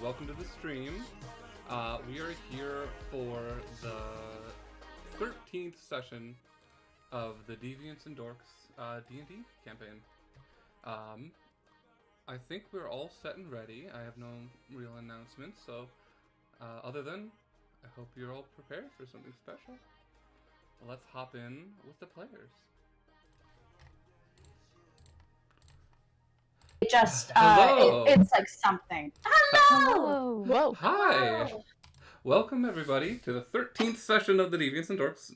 welcome to the stream. We are here for the 13th session of the Deviants Dorks D&D campaign. I think we're all set and ready. I have no real announcements, so other than I hope you're all prepared for something special. Let's hop in with the players. It's like something. Hello! Whoa! Hi! Whoa. Welcome everybody to the 13th session of the Deviants Dorks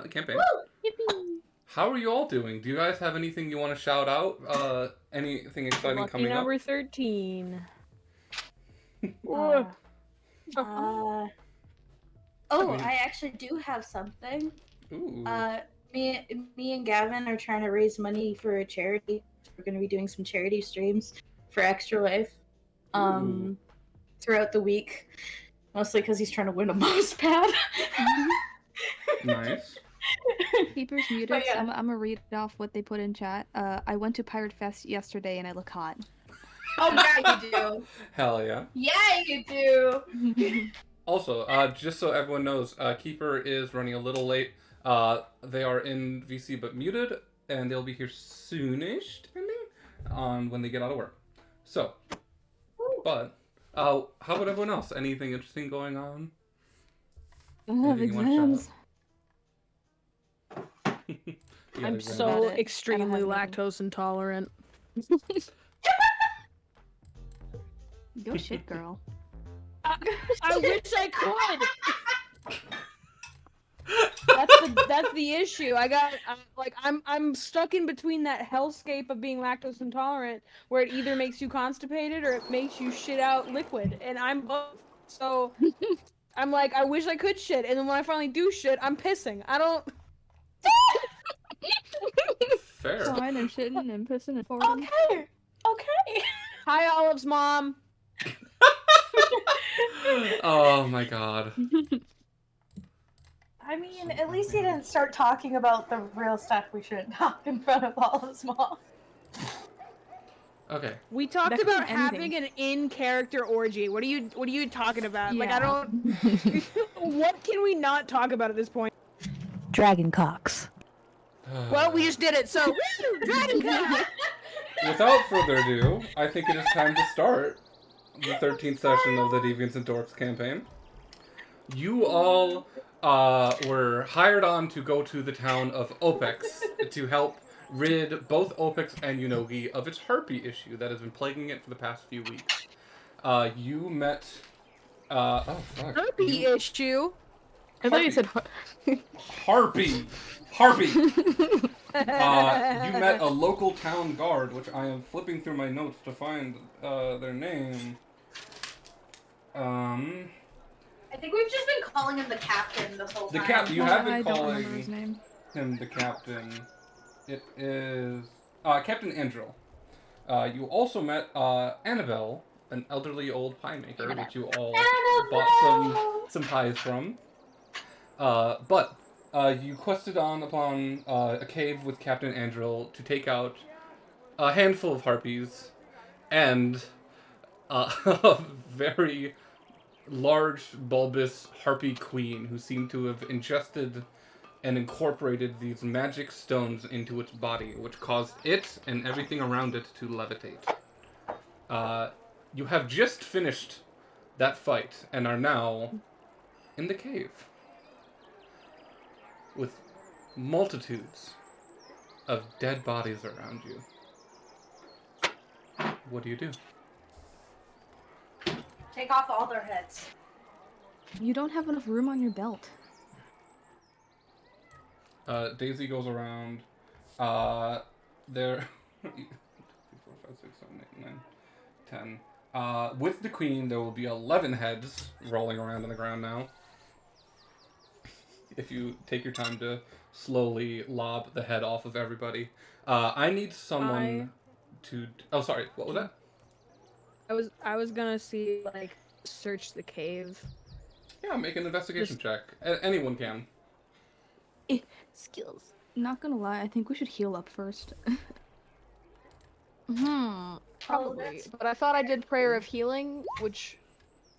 campaign. Woo! Yippee! How are you all doing? Do you guys have anything you want to shout out? Anything exciting Lucky coming number up? 13. I actually do have something. Ooh. Me and Gavin are trying to raise money for a charity. We're going to be doing some charity streams for Extra Life throughout the week. Mostly because he's trying to win a mouse pad. Nice. Keepers muted. Yeah. I'm gonna read off what they put in chat. I went to Pirate Fest yesterday and I look hot. Oh, yeah, you do. Hell yeah. Yeah, you do. Also, just so everyone knows, Keeper is running a little late. They are in VC but muted, and they'll be here soonish, depending on when they get out of work. So, but, how about everyone else? Anything interesting going on? I have Anything you wanna shout exams. Yeah, I'm exams. so Got it. extremely I don't have lactose intolerant. Go shit, girl. I wish I could. That's the issue. I'm stuck in between that hellscape of being lactose intolerant, where it either makes you constipated or it makes you shit out liquid, and I'm both. So I'm like, I wish I could shit, and then when I finally do shit, I'm pissing. I don't. Fair. Fine, I'm shitting and pissing and farting. Okay. Hi, Olive's mom. Oh my god. I mean, at least he didn't start talking about the real stuff we shouldn't talk in front of all of us mom. Okay. We talked That could about be having anything. an in-character orgy. What are you talking about? Like, I Yeah. don't. What can we not talk about at this point? Dragon cocks. Well, we just did it, so woo! Dragon Cock! Without further ado, I think it is time to start the 13th session of the Deviants Dorks campaign. You all were hired on to go to the town of Opex to help rid both Opex and Unogi of its harpy issue that has been plaguing it for the past few weeks. You met... Harpy issue. I thought you said Harpy! Harpy! You met a local town guard, which I am flipping through my notes to find their name. I think we've just been calling him the captain this whole time. You have I been don't remember his calling name. him the captain. It is Captain Andril. You also met Annabelle, an elderly old pie maker, which you all bought some pies from. But you quested on upon a cave with Captain Andril to take out a handful of harpies and a very large, bulbous harpy queen who seemed to have ingested and incorporated these magic stones into its body, which caused it and everything around it to levitate. You have just finished that fight and are now in the cave with multitudes of dead bodies around you. What do you do? Take off all their heads. You don't have enough room on your belt. Daisy goes around. There. 3, 4, 5, 6, 7, 8, 9, 10. With the queen, there will be 11 heads rolling around on the ground now. If you take your time to slowly lob the head off of everybody. I need someone to... Oh, sorry. What was that? I was gonna see, like, search the cave. Yeah, make an investigation check. Anyone can. Skills. Not gonna lie, I think we should heal up first. Probably. that's- But I thought I did Prayer of Healing, which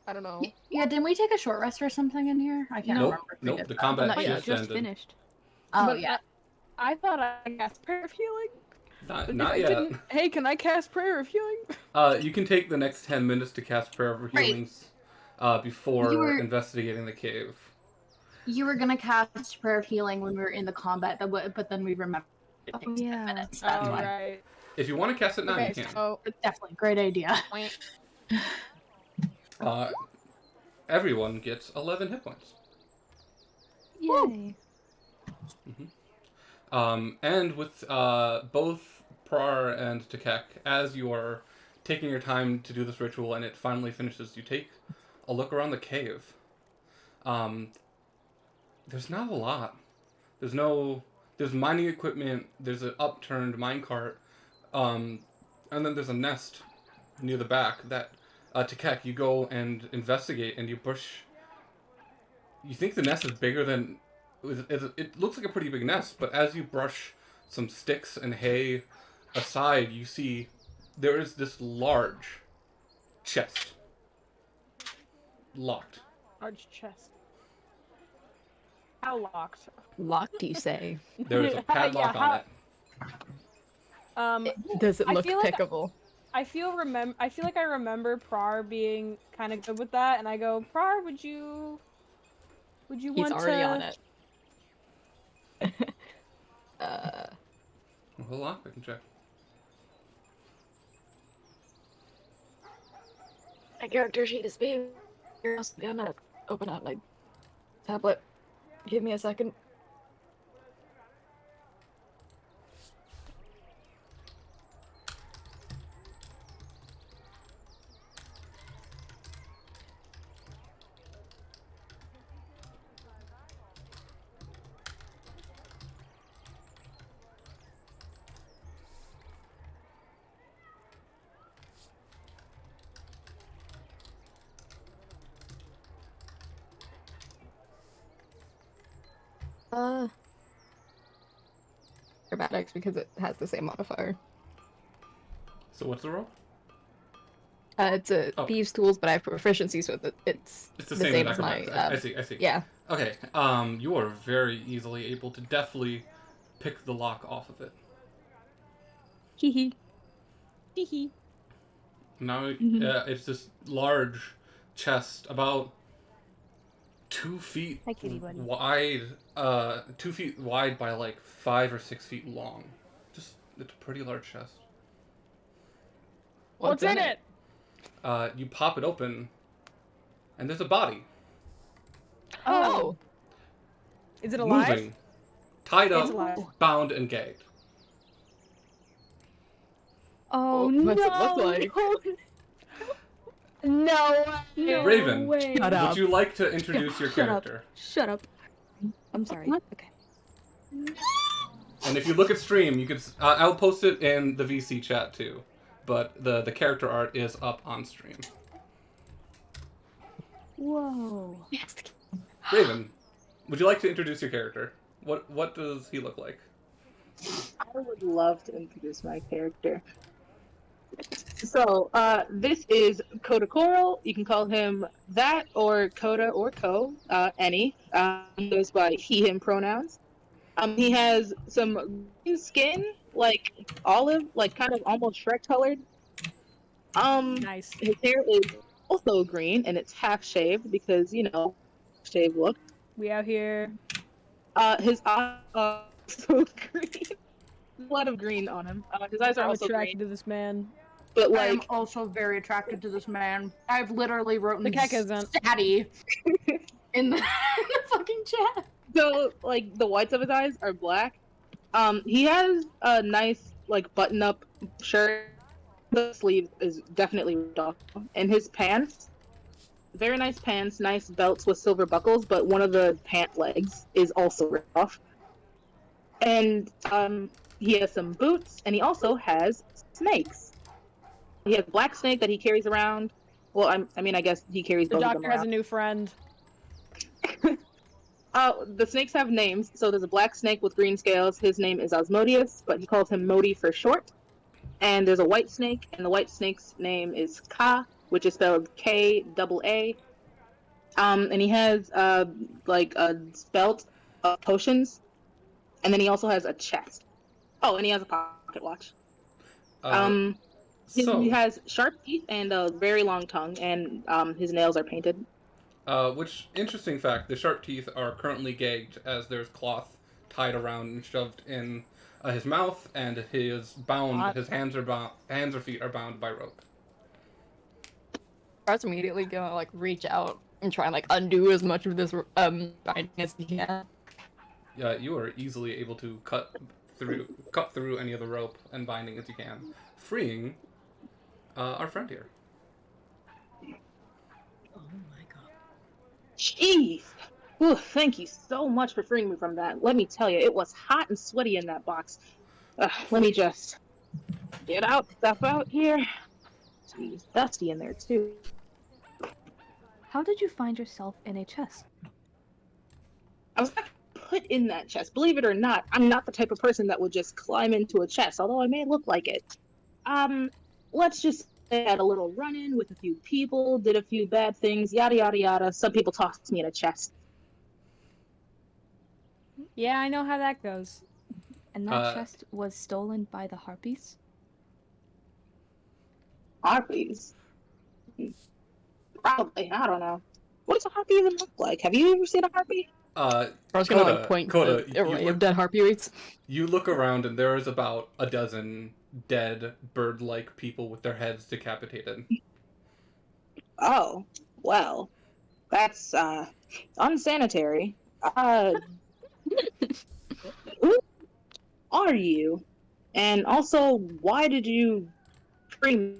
I don't know. Yeah, didn't we take a short rest or something in here? I can't Nope, remember. if we nope. did The that. combat Not yet. just just ended. finished. Oh, But yeah. I thought I cast prayer of healing. But if Not I yet. didn't- Hey, can I cast prayer of healing? You can take the next 10 minutes to cast Prayer for Healings before You were- investigating the cave. You were gonna cast Prayer of Healing when we were in the combat, but then we remembered it takes 10 Yeah. minutes. That's Oh, why. right. If you want to cast it now, Okay, you can. so But definitely, great idea. Everyone gets 11 hit points. Yay. And with both Prar and Tekek, as you are taking your time to do this ritual and it finally finishes, you take a look around the cave. There's not a lot. There's mining equipment, there's an upturned minecart, and then there's a nest near the back that, Tekek, you go and investigate and you push. You think the nest is bigger than... It looks like a pretty big nest, but as you brush some sticks and hay aside, you see there is this large chest. Locked. Large chest. How locked? locked, you say? There is a padlock Yeah, on it. Does it I look feel like- pickable? I feel like I remember Prar being kind of good with that, and I go, Prar, would you He's want already to? on it. Hold on, I can check. My character sheet is being... I'm gonna open up my tablet. Give me a second. Acrobatics, because it has the same modifier. So what's the roll? It's a Oh. thieves' tools, but I have proficiencies with it. It's It's the same as my. acrobatics. I see. Yeah. Okay, you are very easily able to deftly pick the lock off of it. Hee hee. Hee Now Mhm. it's this large chest, about 2 feet Hi, kitty buddy. wide. 2 feet wide by like 5 or 6 feet long. It's a pretty large chest. What's in it? You pop it open, and there's a body Oh. Is it alive? moving, tied It's up, alive. bound, and gagged. Oh What's no! it look like? No. No Raven, way. Shut up. would you like to introduce your Shut up. character? Shut up. I'm sorry. Okay. And if you look at stream, you could. I'll post it in the VC chat too, but the character art is up on stream. Whoa. Raven, would you like to introduce your character? What does he look like? I would love to introduce my character. So, this is Coda Coral. You can call him that, or Coda, or Co. Any. He goes by he, him pronouns. He has some green skin, like olive, like kind of almost Shrek colored. Nice. His hair is also green, and it's half shaved because, shave look. We out here. His eyes are also green. A lot of green on him. His eyes are I'm also attracted green, to this man. but I am like also very attracted to this man. I've literally written The Keck isn't. Statty in the fucking chat. so like the whites of his eyes are black. He has a nice like button-up shirt. The sleeve is definitely ripped off, and his pants, very nice pants, nice belts with silver buckles, but one of the pant legs is also ripped off. And he has some boots, and he also has snakes. He has a black snake that he carries around. Well, I guess he carries The both of them doctor has a around. new friend. The snakes have names. So there's a black snake with green scales. His name is Osmodius, but he calls him Modi for short. And there's a white snake, and the white snake's name is Ka, which is spelled K-double-A. And he has like a belt of potions, and then he also has a chest. Oh, and he has a pocket watch. He So, has sharp teeth and a very long tongue, and his nails are painted. which interesting fact, the sharp teeth are currently gagged as there's cloth tied around and shoved in his mouth, and his hands or feet are bound by rope. I was immediately gonna like reach out and try and like undo as much of this binding as he can. You are easily able to cut through any of the rope and binding as you can, freeing our friend here. Oh my god. Jeez. Ooh, thank you so much for freeing me from that. Let me tell you, it was hot and sweaty in that box. Let me just get stuff out here. Jeez, dusty in there too. How did you find yourself in a chest? I was not put in that chest. Believe it or not, I'm not the type of person that would just climb into a chest, although I may look like it. Let's just say I had a little run-in with a few people, did a few bad things, yada yada yada. Some people tossed me in a chest. Yeah, I know how that goes. And that chest was stolen by the harpies? Harpies? Probably, I don't know. What does a harpy even look like? Have you ever seen a harpy? I was gonna like point to the array of dead harpy rates. You look around and there is about a dozen dead bird-like people with their heads decapitated. Oh, well, that's unsanitary. Who are you? And also, why did you free me?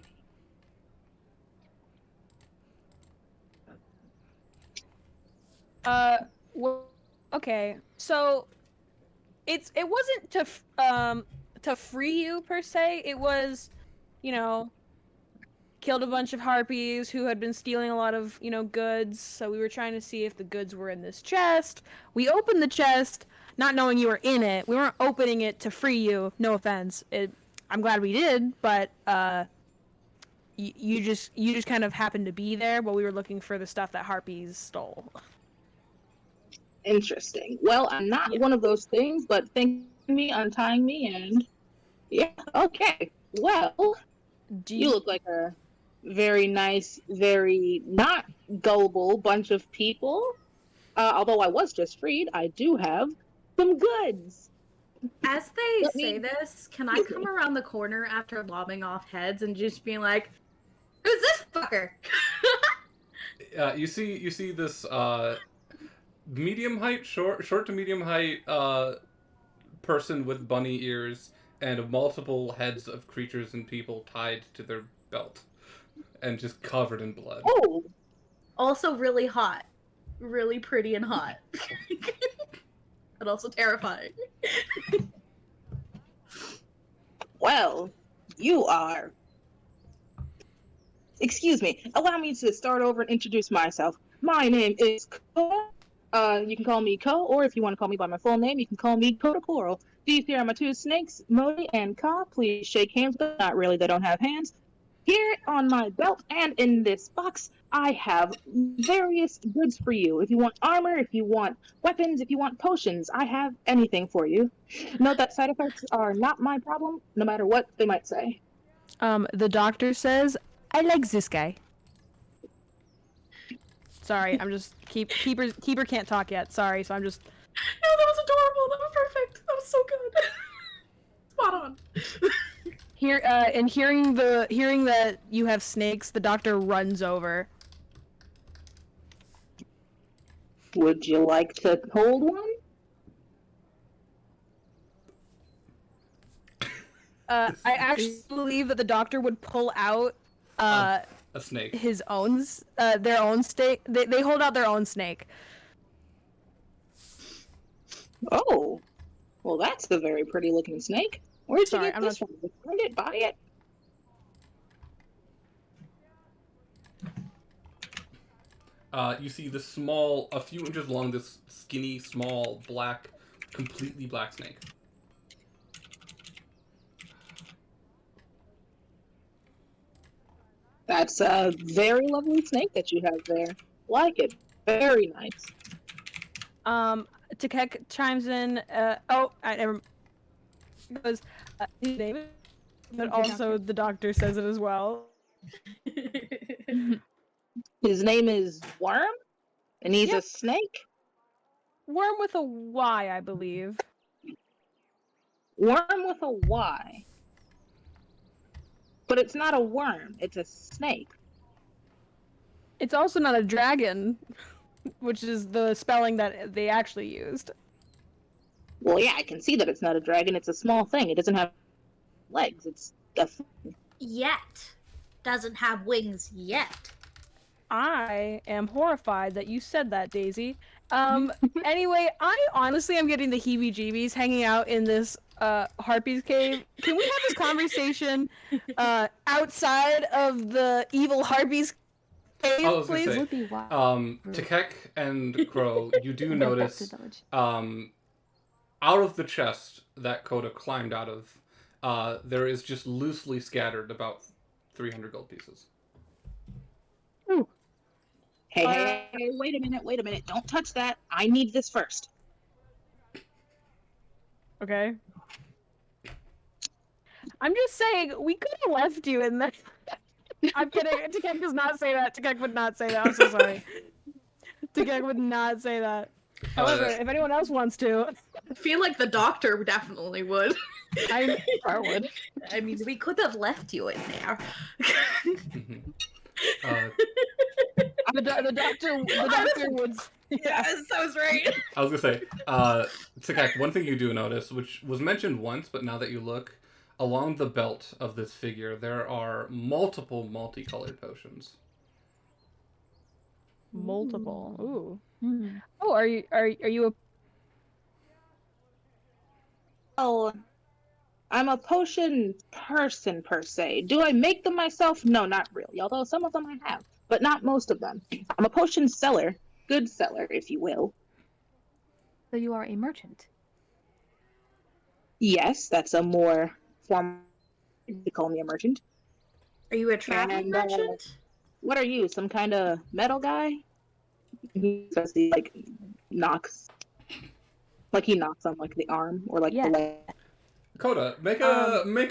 Well, okay. So it wasn't to free you per se. It was, killed a bunch of harpies who had been stealing a lot of, goods. So we were trying to see if the goods were in this chest. We opened the chest, not knowing you were in it. We weren't opening it to free you. No offense. I'm glad we did, but you just kind of happened to be there while we were looking for the stuff that harpies stole. Interesting. Well, I'm not one of those things, but thank me untying me, and yeah, okay. Well, you look like a very nice, very not gullible bunch of people. Although I was just freed, I do have some goods. As they say this, can I come around the corner after lobbing off heads and just being like, "Who's this fucker?" You see this medium height, short to medium height person with bunny ears and multiple heads of creatures and people tied to their belt and just covered in blood. Oh, also really hot, really pretty and hot, but also terrifying. well, you are. Excuse me. Allow me to start over and introduce myself. My name is Ko. You can call me Ko, or if you want to call me by my full name, you can call me Coda Coral. These here are my two snakes, Modi and Ka. Please shake hands, but not really, they don't have hands. Here on my belt and in this box, I have various goods for you. If you want armor, if you want weapons, if you want potions, I have anything for you. Note that side effects are not my problem, no matter what they might say. The doctor says, I like this guy. Sorry, I'm just Keeper can't talk yet. Sorry, so I'm just. No, that was adorable. That was perfect. That was so good. Spot on. And hearing that you have snakes, the doctor runs over. Would you like to hold one? I actually believe that the doctor would pull out A snake. his own their own snake. They hold out their own snake. Oh, well, that's a very pretty looking snake. Where'd you get I'm this not- from? Find it, buy it. You see this a few inches long, this skinny, small, black, completely black snake. That's a very lovely snake that you have there. Like it. Very nice. Takek chimes in. I never. Goes. His name, but also the doctor says it as well. His name is Worm, and he's Yep. a snake. Worm with a Y, I believe. Worm with a Y. But it's not a worm, it's a snake. It's also not a dragon, which is the spelling that they actually used. Well, yeah, I can see that it's not a dragon. It's a small thing. It doesn't have legs. It's a Yet. Doesn't have wings yet. I am horrified that you said that, Daisy. Anyway, I honestly am getting the heebie-jeebies hanging out in this Harpy's cave. Can we have this conversation outside of the evil Harpy's cave, I was gonna please? say, Would be wild. Takek and Crow, you do Back to notice, the village. out of the chest that Coda climbed out of, there is just loosely scattered about 300 gold pieces. Ooh. Hey, wait a minute. Don't touch that. I need this first. Okay. I'm just saying, we could have left you in there. I'm kidding. Takek does not say that. Takek would not say that. I'm so sorry. Takek would not say that. However, if anyone else wants to, I feel like the doctor definitely would. I would. I mean, we could have left you in there. The doctor would. Yes, I was right. I was gonna say, Takek, one thing you do notice, which was mentioned once, but now that you look, along the belt of this figure, there are multiple multicolored potions. Multiple. Ooh. Hmm. Oh, are you a? Oh, I'm a potion person per se. Do I make them myself? No, not really. Although some of them I have, but not most of them. I'm a potion seller, good seller, if you will. So you are a merchant. Yes, that's a more formal. They call me a merchant. Are you a traveling And, merchant? What are you? Some kind of metal guy? He says he like knocks, like he knocks on like the arm or like Yeah. the leg. Coda, make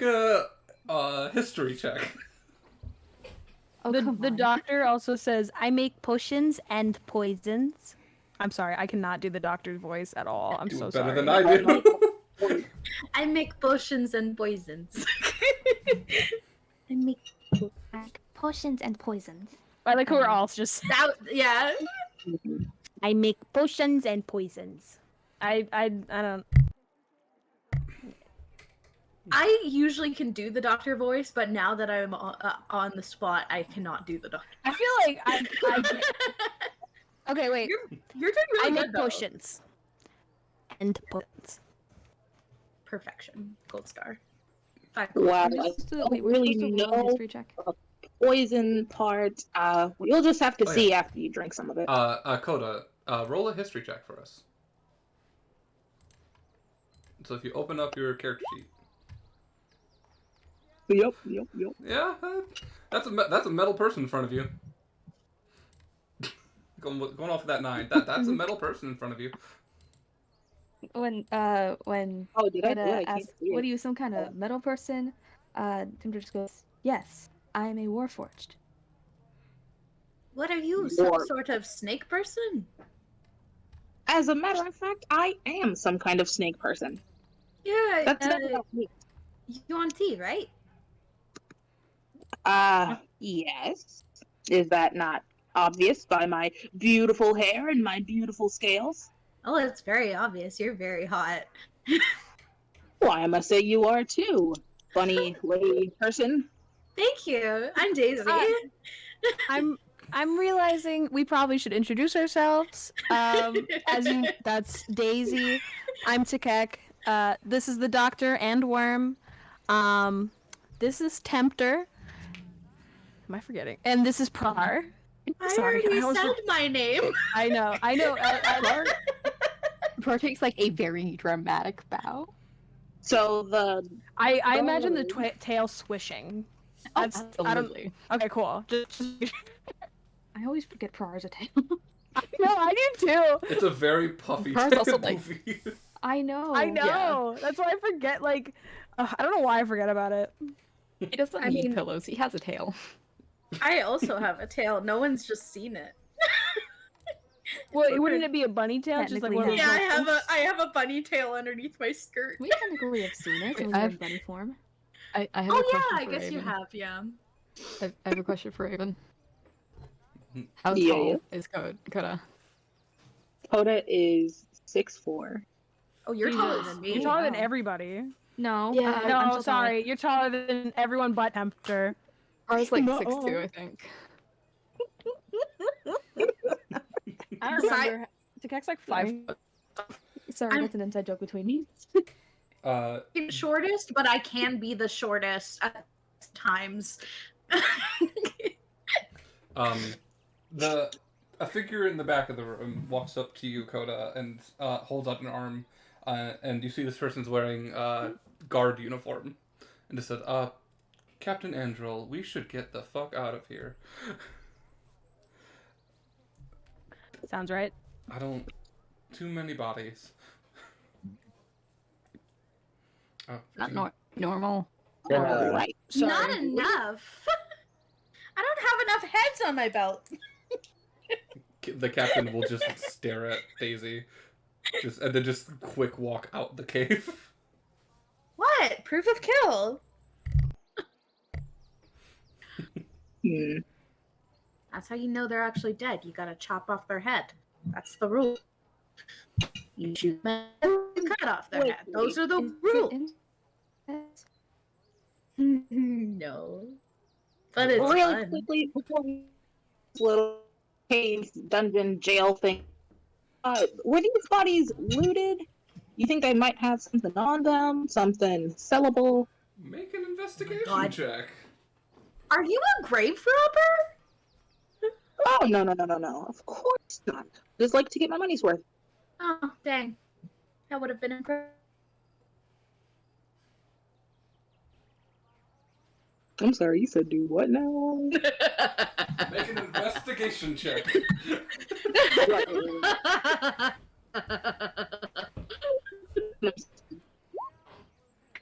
a history check. Oh, the come on. doctor also says, "I make potions and poisons." I'm sorry, I cannot do the doctor's voice at all. I'm Do so it better sorry. than I do. I make potions and poisons. I make Potions and poisons. I like how we're all just. yeah. I make potions and poisons. I don't. I usually can do the doctor voice, but now that I'm on the spot, I cannot do the doctor. I feel like I Okay, wait. You're doing really I good, make though. potions and poisons. Perfection. Gold star. 5 gold. Wow, We're I supposed to- don't wait, we're really supposed to roll a know history check. poison part. You'll just have to Oh, see after you drink some of it. Coda, roll a history check for us. So if you open up your character sheet. Yep. Yeah, that's a metal person in front of you. Going off of that 9. That's a metal person in front of you. When Oh, did I? Coda Yeah, I can't asks, see "What it. are you, some kind of metal person?" Timber just goes, "Yes, I am a warforged." What are you? Some Or- sort of snake person? As a matter of fact, I am some kind of snake person. Yeah. That's not about me. You on tea, right? Yes. Is that not obvious by my beautiful hair and my beautiful scales? Oh, it's very obvious. You're very hot. Why, I must say you are too, funny lady person. Thank you. I'm Daisy. I'm realizing we probably should introduce ourselves. That's Daisy. I'm Takek. This is the Doctor and Worm. This is Tempter. Am I forgetting? And this is Prar. I Sorry, already I was- said my name. I know. Pro takes like a very dramatic bow. So I imagine the tail swishing. I don't. Absolutely. Okay, cool. Just I always forget Prar's a tail. no, I do too. It's a very puffy Cars also, like- movie. I know. I know. That's why I forget. Like, I don't know why I forget about it. He doesn't I need mean- pillows. He has a tail. I also have a tail. No one's just seen it. Well, okay. wouldn't it be a bunny tail? Just like Technically, one of yeah. those Yeah, little I have a bunny tail underneath my skirt. We technically have seen it Wait, when I you're in have- bunny form. I have a Oh question yeah, I for guess you Raven. have. Yeah. I have a question for Raven. How Yeah, tall is Coda? Coda is 6'4". Oh, you're taller Jesus. than me. You're taller than Wow. everybody. No. Yeah, I'm No, so tall. sorry. You're taller than everyone but Tempter. Cars like No. 6'2", I think. I don't remember. Takek's like 5 foot. Sorry, I'm- that's an inside joke between me. Uh, I'm shortest, but I can be the shortest at times. A figure in the back of the room walks up to you, Coda, and holds out an arm, and you see this person's wearing guard uniform, and it said, Captain Andrel, we should get the fuck out of here. Sounds right. I don't... Too many bodies. Oh, Not gee. normal. Right. Sorry. Not enough. I don't have enough heads on my belt. The captain will just stare at Daisy, and then just quick walk out the cave. What? Proof of kill. Hmm. That's how you know they're actually dead. You gotta chop off their head. That's the rule. You shoot them and cut off their Wait, head. Those are the Is it rules. in- No. But it's Really fun. quickly before we this little cave dungeon jail thing, were these bodies looted? You think they might have something on them, something sellable? Make an investigation God. check. Are you a grave robber? Oh no. Of course not. Just like to get my money's worth. Oh, dang. That would have been incredible. I'm sorry, you said do what now? Make an investigation check.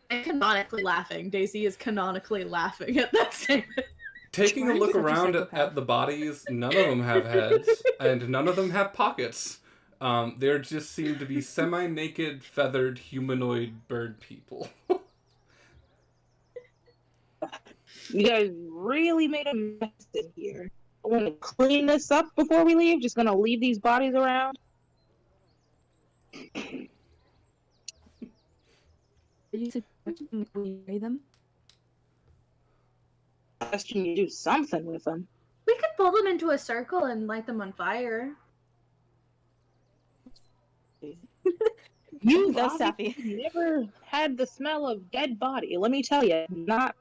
I'm canonically laughing. Daisy is canonically laughing at that statement. Taking a Why are you look such a around psychopath? at the bodies, none of them have heads, and none of them have pockets. There just seem to be semi-naked, feathered, humanoid bird people. You guys really made a mess in here. I want to clean this up before we leave. Just gonna leave these bodies around. You suggesting we bury them? Question you do something with them. We could pull them into a circle and light them on fire. You That's obviously never had the smell of dead body. Let me tell you, not.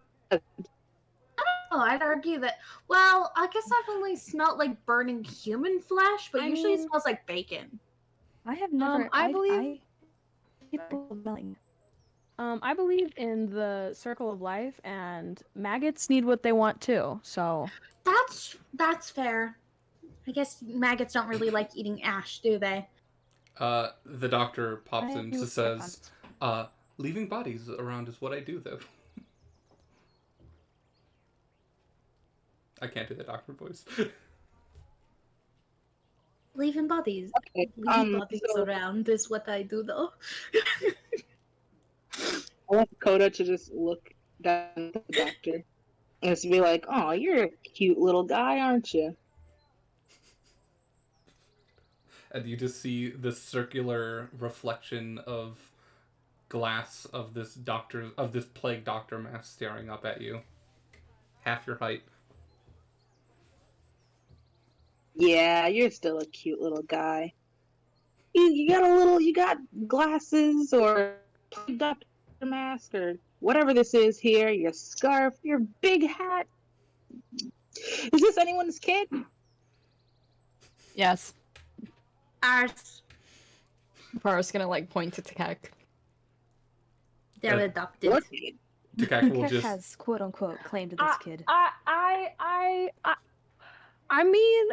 Oh, I'd argue that. Well, I guess I've only smelt like burning human flesh, but I usually it mean- smells like bacon. I have never. I believe- People smelling. I believe in the circle of life, and maggots need what they want too. So That's fair. I guess maggots don't really like eating ash, do they? The doctor pops I in agree and with says, leaving bodies around is what I do, though. I can't do the doctor voice. Leaving bodies. Okay. Leaving bodies So around is what I do, though. I want Coda to just look down at the doctor and just be like, "Oh, you're a cute little guy, aren't you?" And you just see this circular reflection of glass of this plague doctor mask staring up at you. Half your height. Yeah, you're still a cute little guy. You got glasses or doctor mask or whatever this is here, your scarf, your big hat. Is this anyone's kid? Yes. Ours. Para's gonna like point to Takek. They're Uh, adopted. Your kid. Tukak will Keck just. has quote unquote claimed this kid. I mean,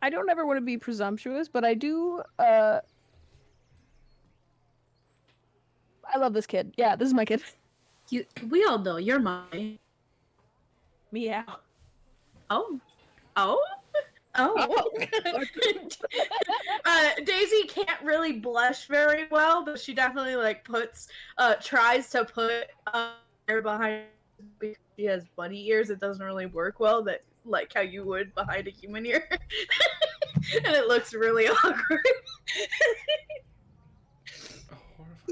I don't ever want to be presumptuous, but I do. I love this kid. Yeah, this is my kid. We all know you're mine. Meow. Oh. Oh? Oh. Daisy can't really blush very well, but she definitely like tries to put hair behind because she has bunny ears. It doesn't really work well, that like how you would behind a human ear. And it looks really awkward.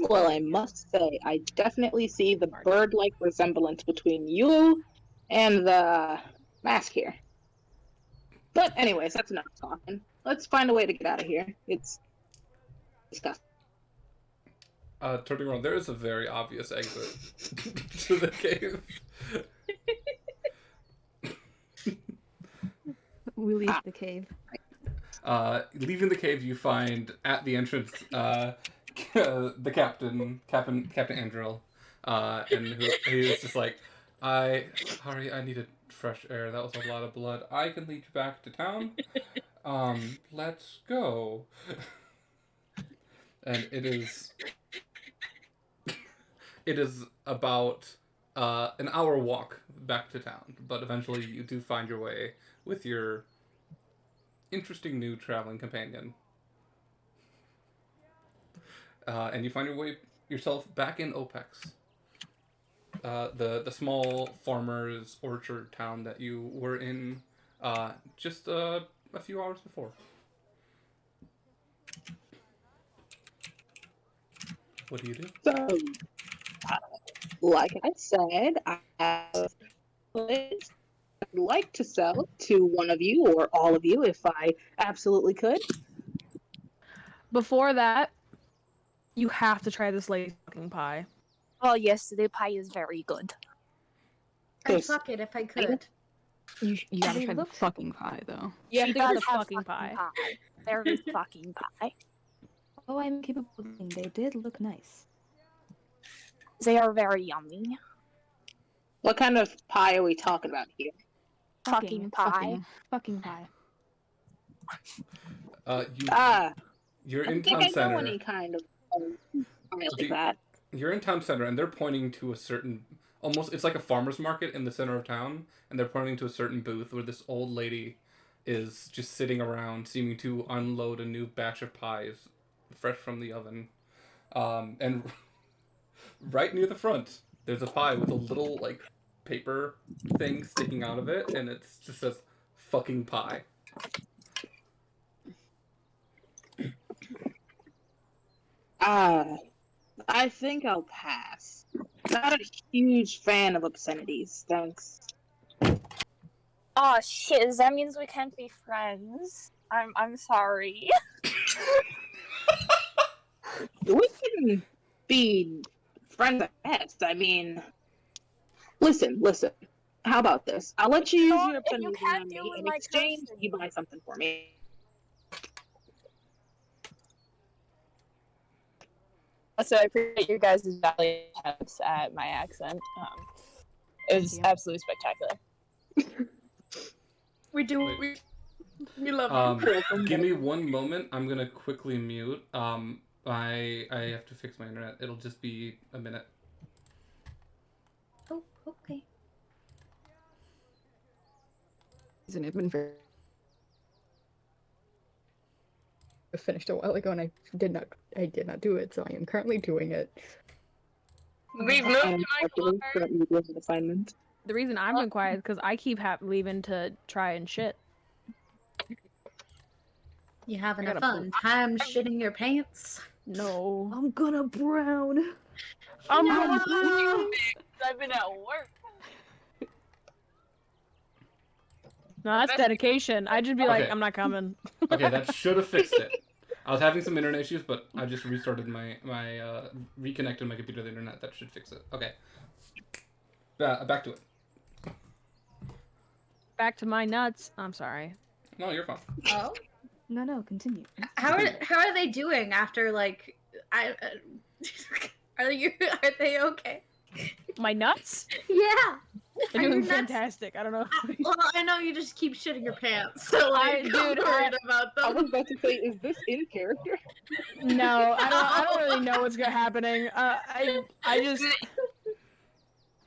Well, I must say, I definitely see the bird-like resemblance between you and the mask here. But anyways, that's enough talking. Let's find a way to get out of here. It's disgusting. Turning around, there is a very obvious exit to the cave. We leave the cave. Leaving the cave, you find at the entrance the Captain Andril, and he's just like, Hari, I needed fresh air. That was a lot of blood. I can lead you back to town. Let's go. And it is about an hour walk back to town, but eventually you do find your way with your interesting new traveling companion. And you find your way yourself back in Opex, the small farmer's orchard town that you were in just a few hours before. What do you do? So, like I said, I have goods I'd like to sell to one of you or all of you if I absolutely could. Before that, you have to try this lady's fucking pie. Oh yes, the pie is very good. I'd fuck it if I could. You gotta They try the look- fucking pie, though. You have She to get does the have fucking pie. There is fucking pie. Oh, I'm capable of eating. They did look nice. They are very yummy. What kind of pie are we talking about here? Fucking pie. Fucking pie. You're I in think town I know center. any kind of pie like The- that. You're in town center, and they're pointing to a certain, almost, it's like a farmer's market in the center of town, and they're pointing to a certain booth where this old lady is just sitting around, seeming to unload a new batch of pies, fresh from the oven. And right near the front, there's a pie with a little, like, paper thing sticking out of it, and it just says, fucking pie. I think I'll pass. Not a huge fan of obscenities, thanks. Oh shit, that means we can't be friends. I'm sorry. We can be friends at best. I mean, listen. How about this? I'll let you use No, your if you obscenity can't on deal me. with In my exchange, cursing. you buy something for me. So I appreciate your guys' valiant attempts at my accent. It was absolutely spectacular. We love you. Give me one moment. I'm gonna quickly mute. I have to fix my internet. It'll just be a minute. Oh, okay. Isn't it been very... finished a while ago, and I did not do it, so I am currently doing it. We've moved to my Unfortunately, car. currently doing an assignment. The reason I've been quiet is because I keep leaving to try and shit. You having I a gotta fun time shitting your pants? No. I'm gonna brown. I'm I've been at work. No, that's dedication. I'd just be like, Okay. I'm not coming. Okay, that should have fixed it. I was having some internet issues, but I just restarted reconnected my computer to the internet. That should fix it. Okay. Back to it. Back to my nuts. I'm sorry. No, you're fine. Oh, No, continue. how are they doing after like are they okay? My nuts? Yeah. They're Are your doing nuts- fantastic. I don't know. Well, I know you just keep shitting your pants, so like, I'm Dude, worried about I them. was about to say, is this in character? No, I don't really know what's happening. I just.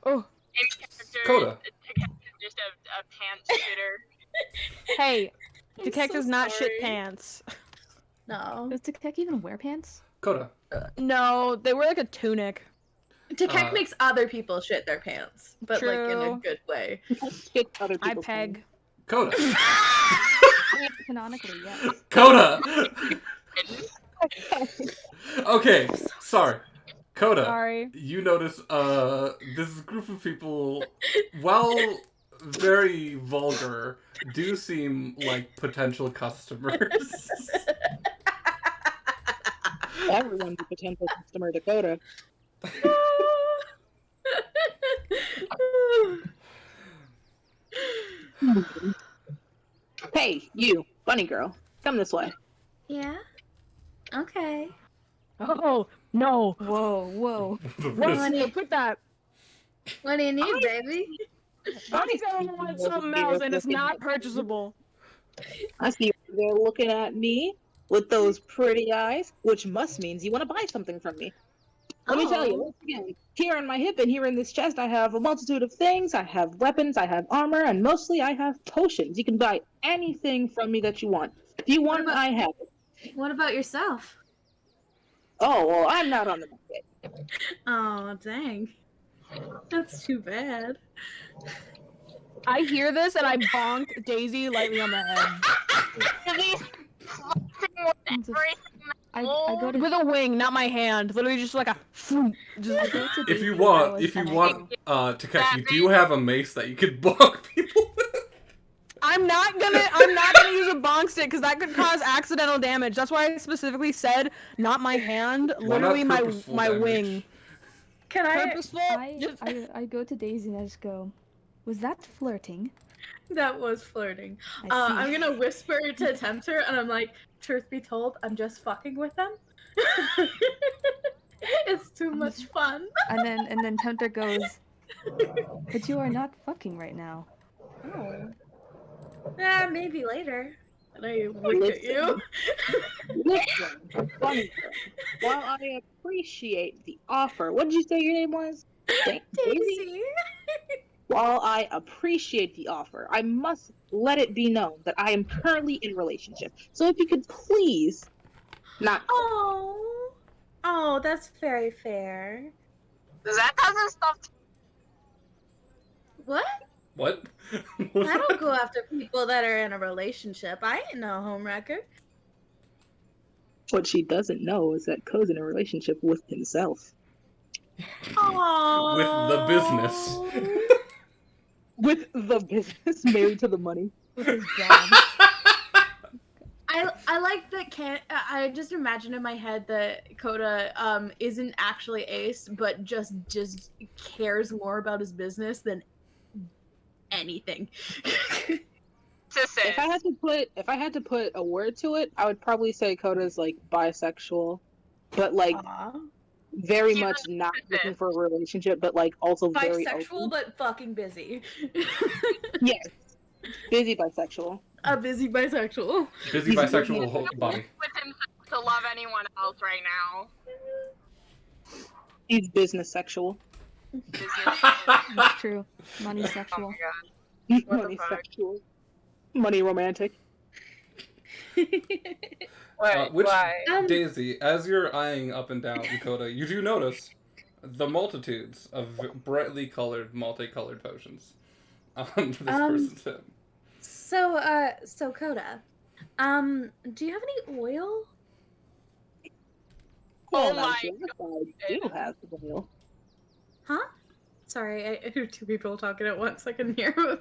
Oh, In character, Coda. Takeka's just a pants shitter. hey, I'm Takek so does not shit sorry. pants. No. Does Takek even wear pants? Coda. No, they wear like a tunic. Takek makes other people shit their pants, but like in a True. good way. Shit other I people's peg. Coda. Canonically, yes. Coda! Okay, sorry. Coda, Sorry. you notice this group of people, while very vulgar, do seem like potential customers. Everyone's a potential customer to Coda. Hey, you, bunny girl, come this way. Yeah. Okay. Oh no! Whoa, whoa. What? Put that. What do you need, baby? Bunny's gonna want something else, and it's not purchasable. I see you there looking at me with those pretty eyes, which must means you want to buy something from me. Let me tell you, once again, here on my hip and here in this chest, I have a multitude of things. I have weapons, I have armor, and mostly I have potions. You can buy anything from me that you want. If you want it, I have it. What about yourself? Oh, well, I'm not on the market. Oh, dang. That's too bad. I hear this and I bonk Daisy lightly on the head. I go to With a wing, not my hand. Literally just like a. Just If you want, Takeki, do you have a mace that you could bonk people with? I'm not gonna use a bonk stick because that could cause accidental damage. That's why I specifically said not my hand, Why not literally purposeful my damage? wing. Can I? Purposeful? I go to Daisy and I just go, was that flirting? That was flirting. I see. I'm gonna whisper to Tempter, and I'm like, truth be told, I'm just fucking with them. It's too much fun. And then Tempter goes, but you are not fucking right now. Oh. Maybe later. And I look at you. Listen, bunny girl, while I appreciate the offer, what did you say your name was? Daisy. While I appreciate the offer, I must let it be known that I am currently in a relationship. So if you could please not. Oh, that's very fair. That doesn't stop. What? What? I don't go after people that are in a relationship. I ain't no homewrecker. What she doesn't know is that Ko's in a relationship with himself. Aww. With the business. With the business, married to the money. With his job. I like that. I just imagine in my head that Coda isn't actually Ace, but just cares more about his business than anything. If I had to put a word to it, I would probably say Coda's like bisexual, but like very much not looking for a relationship, but like also very Bisexual, open. but fucking busy. Yes, busy bisexual. A busy bisexual. Busy bisexual whole body. With himself to love anyone else right now. He's business sexual. That's true. Money sexual. Money sexual. Money romantic. Daisy, as you're eyeing up and down Dakota, you do notice the multitudes of brightly colored, multicolored potions on this person's head. So Coda, do you have any oil? Oh now, my yes, I do have oil. Huh? Sorry, I hear two people talking at once. I couldn't hear them.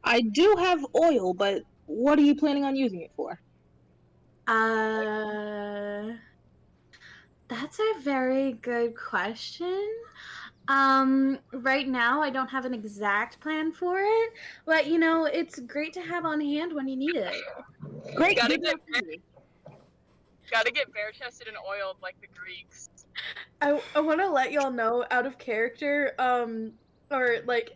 I do have oil, but what are you planning on using it for? That's a very good question. Right now I don't have an exact plan for it, but you know, it's great to have on hand when you need it. Great. Gotta get bare chested and oiled like the Greeks. I want to let y'all know, out of character, or like,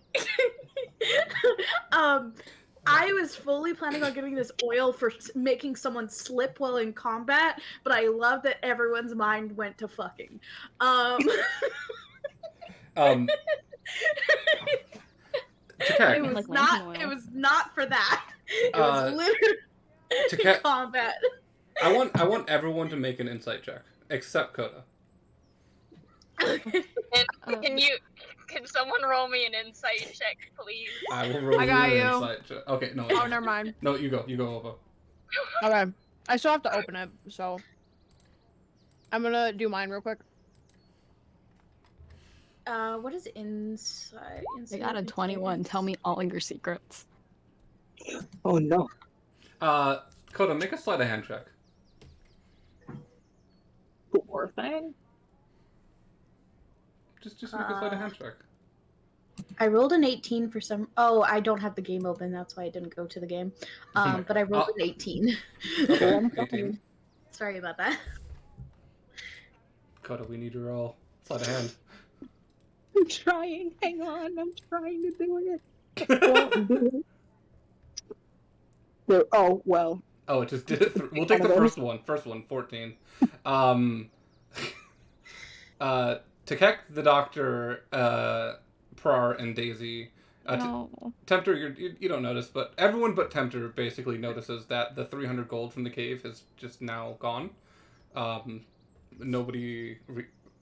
I was fully planning on giving this oil for making someone slip while in combat, but I love that everyone's mind went to fucking. Takek, It was Like not. lantern It oil. was not for that. It was literally Takek, combat. I want everyone to make an insight check except Coda. Can someone roll me an insight check, please? I will roll I got you an you. insight check. Okay, no. Oh, never mind. No, you go. You go, Opa. Okay. I still have to open it, so I'm gonna do mine real quick. What is insight? I got a 21. Tell me all your secrets. Oh no. Coda, make a sleight of hand check. Poor thing. Just make a sleight of hand check. I rolled an 18 for some. Oh, I don't have the game open. That's why I didn't go to the game. But I rolled an 18. Okay, 18. Sorry about that. Coda, we need to roll sleight of hand. I'm trying. Hang on. I'm trying to do it. Oh, well. Oh, it just did it. We'll take the first one. First one, 14. Takek, the Doctor, Prar, and Daisy. No. Tempter, you don't notice, but everyone but Tempter basically notices that the 300 gold from the cave is just now gone. Nobody...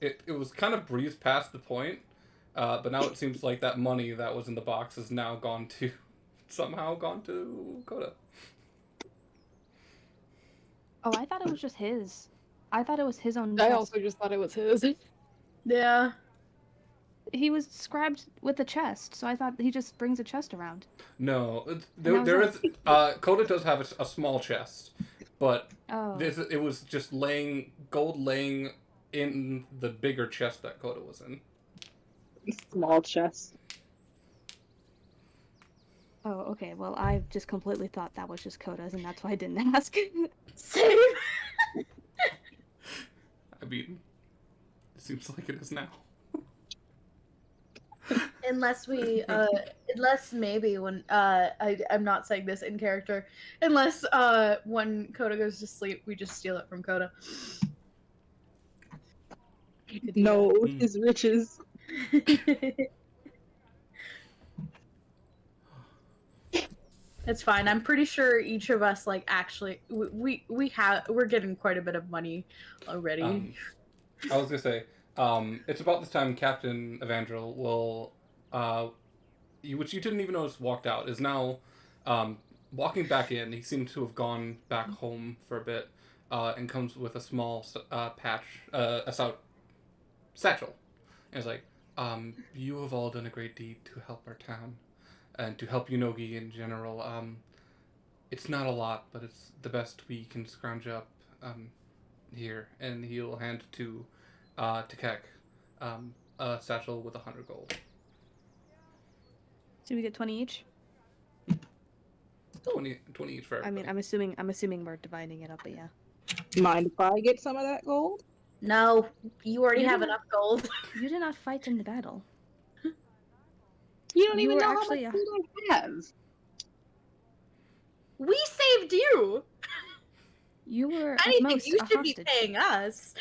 It was kind of breezed past the point, but now it seems like that money that was in the box is now somehow gone to Coda. Oh, I thought it was just his. I thought it was his own I chest. also just thought it was his. Yeah. He was scribed with a chest, so I thought he just brings a chest around. No, No, there no. is... Coda does have a small chest, but Oh. it was just gold laying in the bigger chest that Coda was in. Small chest. Oh, okay. Well, I just completely thought that was just Coda's, and that's why I didn't ask. Same. I mean, it seems like it is now. Unless maybe when I'm not saying this in character, unless when Coda goes to sleep, we just steal it from Coda. No, his riches. It's fine. I'm pretty sure each of us actually we're getting quite a bit of money already. I was gonna say, it's about this time Captain Evangel will, which you didn't even notice walked out, is now walking back in. He seems to have gone back home for a bit, and comes with a small satchel. And it's like, you have all done a great deed to help our town, and to help Yunogi in general. It's not a lot, but it's the best we can scrounge up here. And he'll hand to Takek a satchel with 100 gold. So we get 20 each? 20 each for everybody. I mean, I'm assuming we're dividing it up, but yeah. Mind if I get some of that gold? No, you already You have didn't- enough gold. You did not fight in the battle. You don't You even were know actually how much gold I have. We saved you. You were If at anything, most you a should be hostage. paying us.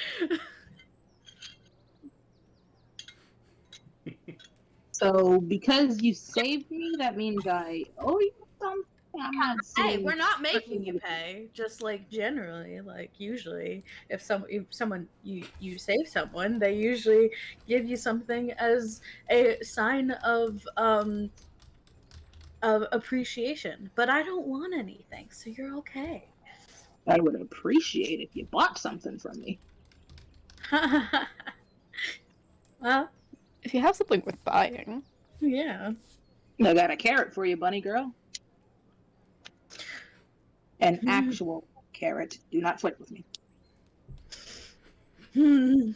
So, because you saved me, that means I owe you something? I'm not Hey, seeing... we're not making you pay. Just generally, usually, if someone you save someone, they usually give you something as a sign of appreciation. But I don't want anything, so you're okay. I would appreciate if you bought something from me. Well, If you have something worth buying. yeah. I got a carrot for you, bunny girl. An actual carrot. Do not flirt with me. Hmm.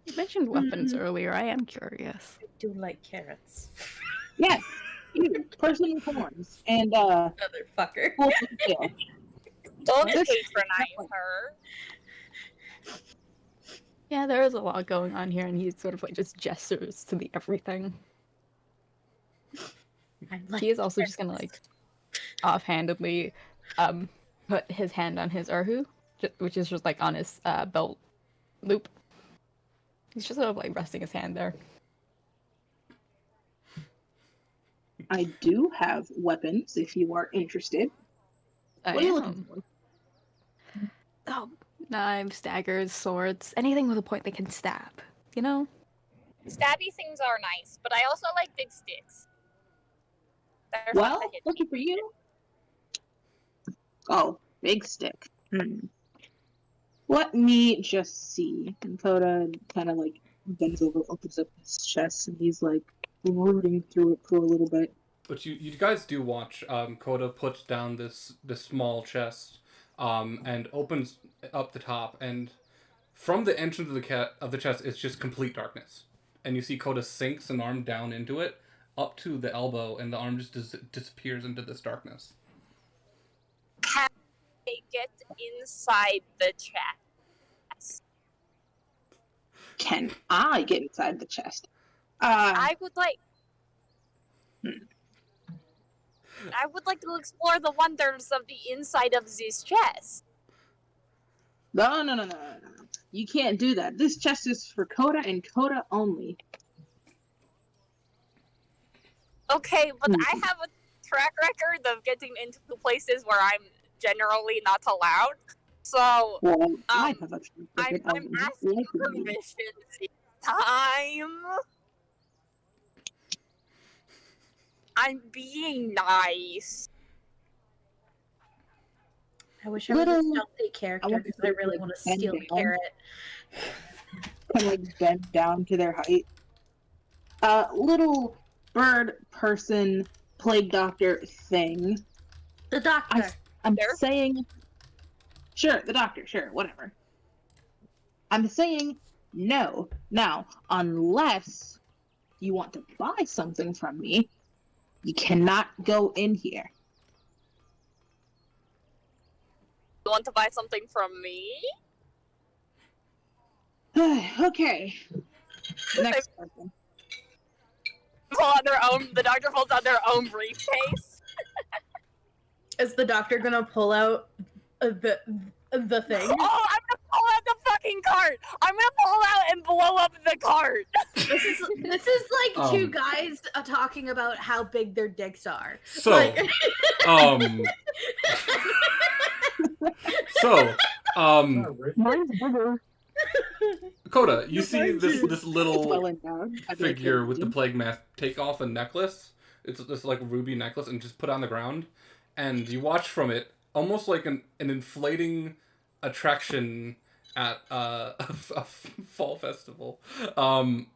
You mentioned weapons earlier. I am curious. I do like carrots. Yes, you, person with horns. And, Motherfucker. wolf with tail. Don't This- patronize her. Yeah, there is a lot going on here, and he sort of like just gestures to the everything. He is also just gonna like offhandedly put his hand on his Erhu, which is just like on his belt loop. He's just sort of like resting his hand there. I do have weapons if you are interested. What are you looking for? Oh, knives, daggers, swords, anything with a point that can stab. You know? Stabby things are nice, but I also like big sticks. They're fun Well, to hit. looking for you. Oh, big stick. Let me just see. And Coda kind of like bends over, opens up his chest, and he's like rooting through it for a little bit. But you guys do watch Coda puts down this small chest and opens up the top, and from the entrance of the chest it's just complete darkness. And you see Coda sinks an arm down into it, up to the elbow, and the arm just disappears into this darkness. Can they get inside the chest? Can I get inside the chest? I would like. I would like to explore the wonders of the inside of this chest. No. You can't do that. This chest is for Coda and Coda only. Okay, but I have a track record of getting into places where I'm generally not allowed. So, Well, I have a I'm asking permission this time. I'm being nice. I wish I was a stealthy character because I really want to steal the carrot. Kind of like bend down to their height. Little bird person, plague doctor thing. The doctor. I'm saying, sure, the doctor, sure, whatever. I'm saying no. Now, unless you want to buy something from me, you cannot go in here. You want to buy something from me? Okay. Next person. Pull out their own. The doctor pulls out their own briefcase. Is the doctor gonna pull out the thing? Oh, I'm gonna pull out the fucking cart! I'm gonna pull out and blow up the cart! This is like two guys talking about how big their dicks are. So, like... Mine's bigger. Coda, you see this little figure with the plague mask take off a necklace. It's this like ruby necklace and just put it on the ground, and you watch from it almost like an inflating attraction at a fall festival. A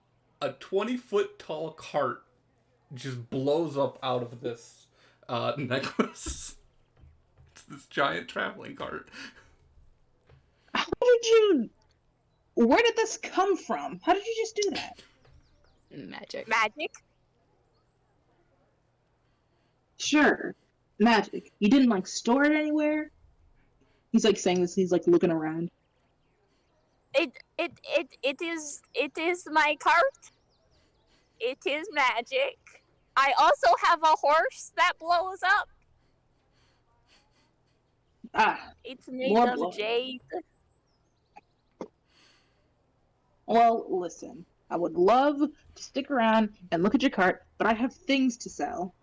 20-foot tall cart just blows up out of this necklace. It's this giant traveling cart. How did you... Where did this come from? How did you just do that? Magic. Magic? Sure. Magic. You didn't, like, store it anywhere? He's, like, saying this, he's, like, looking around. It is my cart. It is magic. I also have a horse that blows up. It's made of jade. Well, listen. I would love to stick around and look at your cart, but I have things to sell.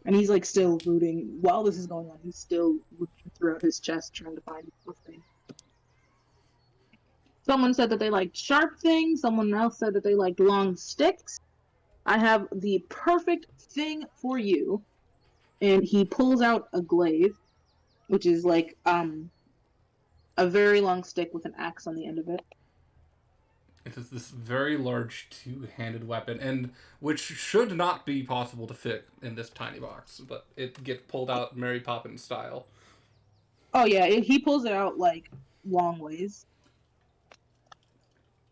And he's, like, still rooting. While this is going on, he's still looking throughout his chest trying to find something. Someone said that they liked sharp things. Someone else said that they liked long sticks. I have the perfect thing for you. And he pulls out a glaive, which is like a very long stick with an axe on the end of it. It is this very large two-handed weapon, and which should not be possible to fit in this tiny box, but it gets pulled out Mary Poppins style. Oh yeah, he pulls it out like long ways.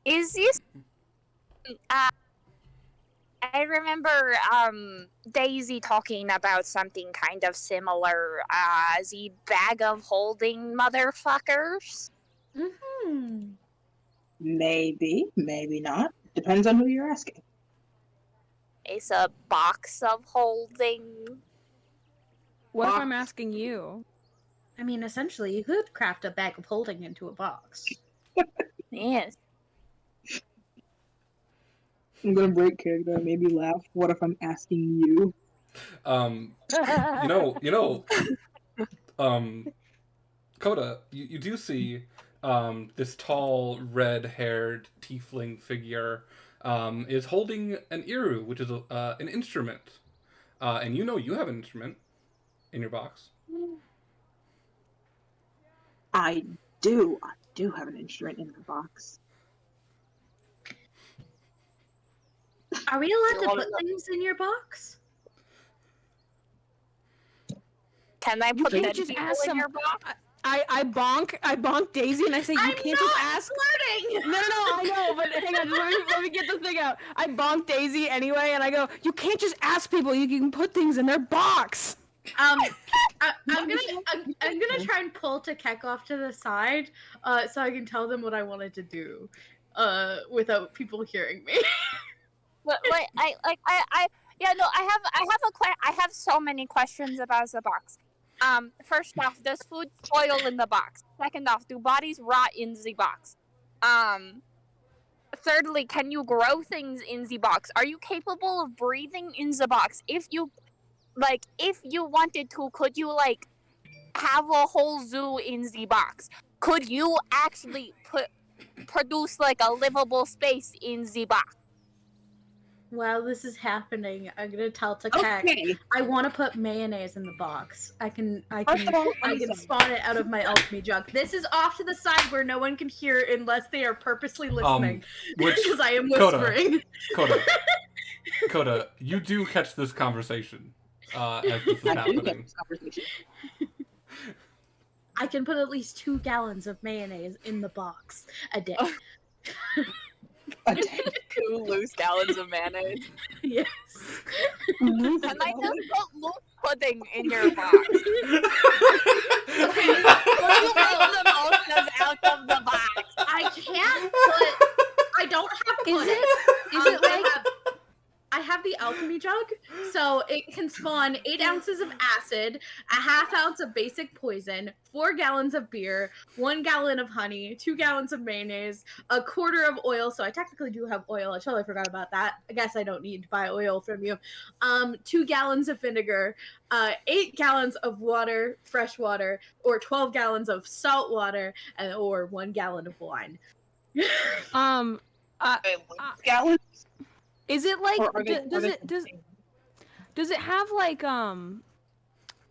Is this? I remember Daisy talking about something kind of similar. The bag of holding motherfuckers. Mm-hmm. Maybe, maybe not. Depends on who you're asking. It's a box of holding. What if I'm Box. asking you? I mean, essentially, you could craft a bag of holding into a box. Yes. I'm gonna break character and maybe laugh. What if I'm asking you? Coda, you do see this tall, red-haired tiefling figure is holding an iru, which is an instrument. And you know you have an instrument in your box. I do have an instrument in the box. Are we allowed to put things in your box? Can I put can't dead just people ask in some- your box? I bonk Daisy and I say, you I'm can't not just ask. flirting! No, I know, but hang on, just let me get this thing out. I bonk Daisy anyway, and I go, you can't just ask people, you can put things in their box. I'm gonna try and pull Takek off to the side, so I can tell them what I wanted to do, without people hearing me. But wait, I have so many questions about the box. First off, does food spoil in the box? Second off, do bodies rot in the box? Thirdly, can you grow things in the box? Are you capable of breathing in the box? If you wanted to, could you have a whole zoo in the box? Could you actually produce a livable space in the box? While this is happening, I'm gonna tell Takek, Okay. I want to put mayonnaise in the box. I can First of all, spawn it out of my alchemy jug. This is off to the side where no one can hear unless they are purposely listening, because I am whispering. Coda, you do catch this conversation as this is happening. I can put at least 2 gallons of mayonnaise in the box a day. A day. 2 loose gallons of mayonnaise. Yes. Can I just put loose pudding in your box? Okay. Will you make the most out of the box? I can't put. I don't have pudding. Is it like I have the alchemy jug, so it can spawn 8 ounces of acid, a half ounce of basic poison, 4 gallons of beer, 1 gallon of honey, 2 gallons of mayonnaise, a quarter of oil. So I technically do have oil. I totally forgot about that. I guess I don't need to buy oil from you. 2 gallons of vinegar, 8 gallons of water, fresh water, or 12 gallons of salt water, or 1 gallon of wine. Gallons? is it like Or are they- does it have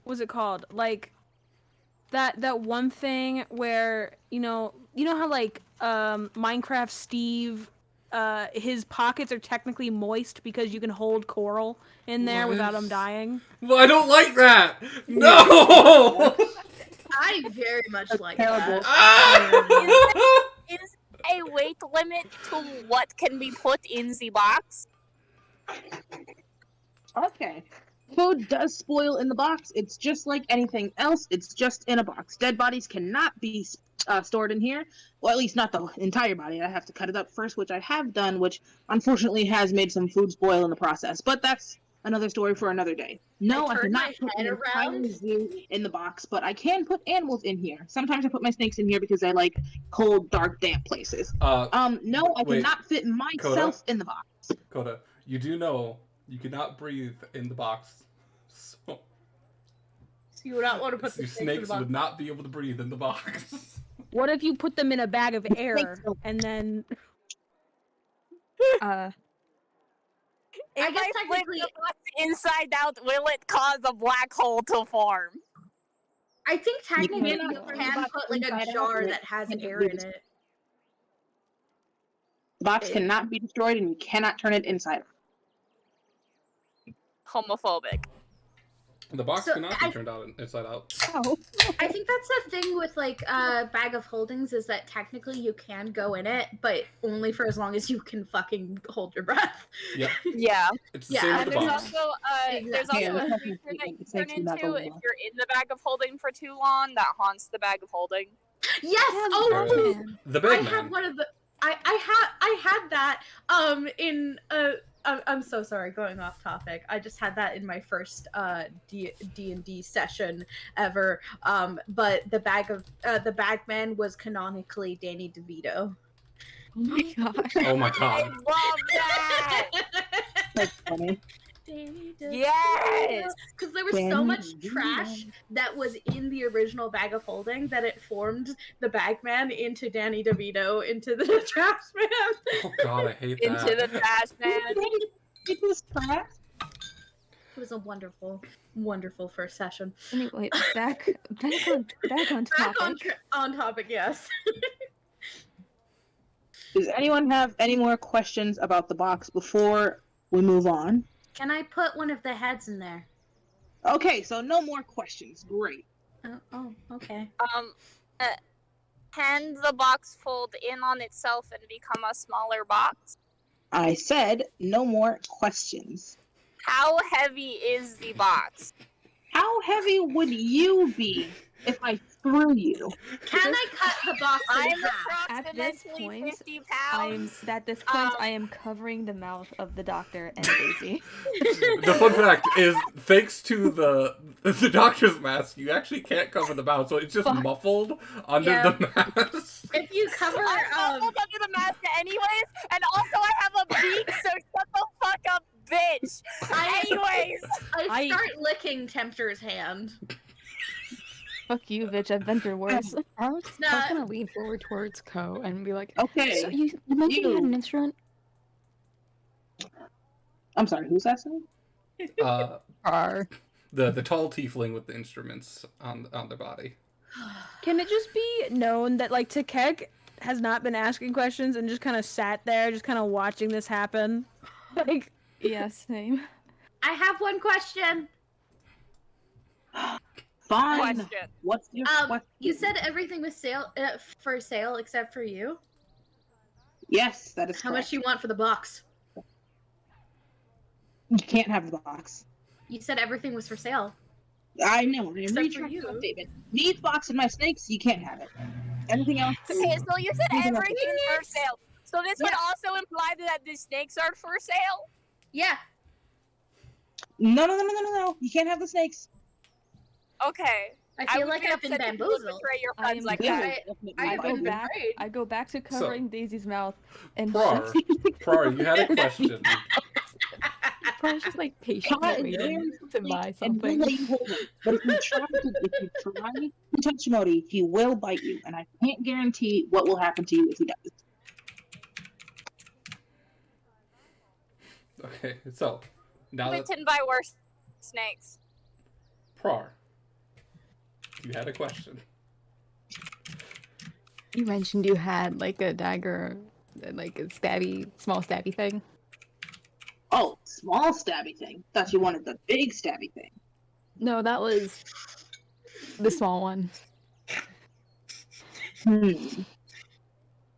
what's it called, like that one thing where you know how Minecraft Steve, his pockets are technically moist because you can hold coral in there without him dying? Well, I don't like that. No. I very much like Terrible. that. Is a weight limit to what can be put in the box? Okay. Food does spoil in the box. It's just like anything else. It's just in a box. Dead bodies cannot be stored in here. Well, at least not the entire body. I have to cut it up first, which I have done, which unfortunately has made some food spoil in the process. But that's another story for another day. No, I turned cannot my put head an entire around. zoo in the box, but I can put animals in here. Sometimes I put my snakes in here because I like cold, dark, damp places. No, I wait. cannot fit myself in the box. Coda, you do know you cannot breathe in the box. So So you would not want to put the your snakes in the snakes box. would not be able to breathe in the box. What if you put them in a bag of air and then If I guess flip technically- the box inside out, will it cause a black hole to form? I think technically cannot you turn the can box put like inside a out jar and that has it air can in be it. The box cannot be destroyed, and you cannot turn it inside. Homophobic. The box So, cannot be turned out inside out. I think that's the thing with like bag of holdings is that technically you can go in it, but only for as long as you can fucking hold your breath. Yep. Yeah. It's the Yeah, same And with the there's box. also there's also Yeah, a it's creature that you it's turn actually not into going if well. you're in the bag of holding for too long that haunts the bag of holding. Yes. Oh, The I big have man. one of the. I had that in I'm so sorry, going off topic. I just had that in my first D&D session ever. But the bagman was canonically Danny DeVito. Oh my gosh. Oh my I god. love that. That's funny. Danny DeVito. Yes. Because there was so much trash that was in the original bag of holding that it formed the bagman into Danny DeVito into the trash man. Oh god, I hate that. Into the trash man. It was trash. It was a wonderful, wonderful first session. Anyway, back on topic. On topic, yes. Does anyone have any more questions about the box before we move on? Can I put one of the heads in there? Okay, so no more questions. Great. Oh, okay. Can the box fold in on itself and become a smaller box? I said no more questions. How heavy is the box? How heavy would you be if I threw you? Can I cut the box in I'm half? At this approximately point, 50 pounds. I am covering the mouth of the doctor and Daisy. The fun fact is, thanks to the doctor's mask, you actually can't cover the mouth, so it's just muffled under the mask. If you cover, I'm muffled under the mask anyways, and also I have a beak, so shut the fuck up, bitch. Anyways. I start licking Tempter's hand. Fuck you, bitch. I've been through worse. I was gonna lean forward towards Ko and be like, Okay. So you mentioned you had an instrument? I'm sorry, who's asking? The tall tiefling with the instruments on their body. Can it just be known that like Takek has not been asking questions and just kind of sat there, just kind of watching this happen? Like, yeah, same. I have one question. Fine. Question. What's your question? You said everything was for sale except for you. Yes, that is How correct. much do you want for the box? You can't have the box. You said everything was for sale. I know. I'm Except for retracting you. that statement. Needs box and my snakes, you can't have it. Anything else? Okay, so you said Anything else? everything's for sale. So this would also imply that the snakes are for sale? Yeah. No. You can't have the snakes. Okay. I feel would like be I've been upset if you would bamboozled. betray your I friends am like definitely- that. I I have go been back. betrayed. I go back to covering Daisy's mouth and Prar, you had a question. Probably just like patient Cut and waiting to buy and we'll something. let you hold it. But if you try to touch Modi, he will bite you, and I can't guarantee what will happen to you if he does. Okay, so now that Bitten by worse snakes. Prar, you had a question. You mentioned you had like a dagger, like a small stabby thing. Oh, small stabby thing. Thought you wanted the big stabby thing. No, that was the small one.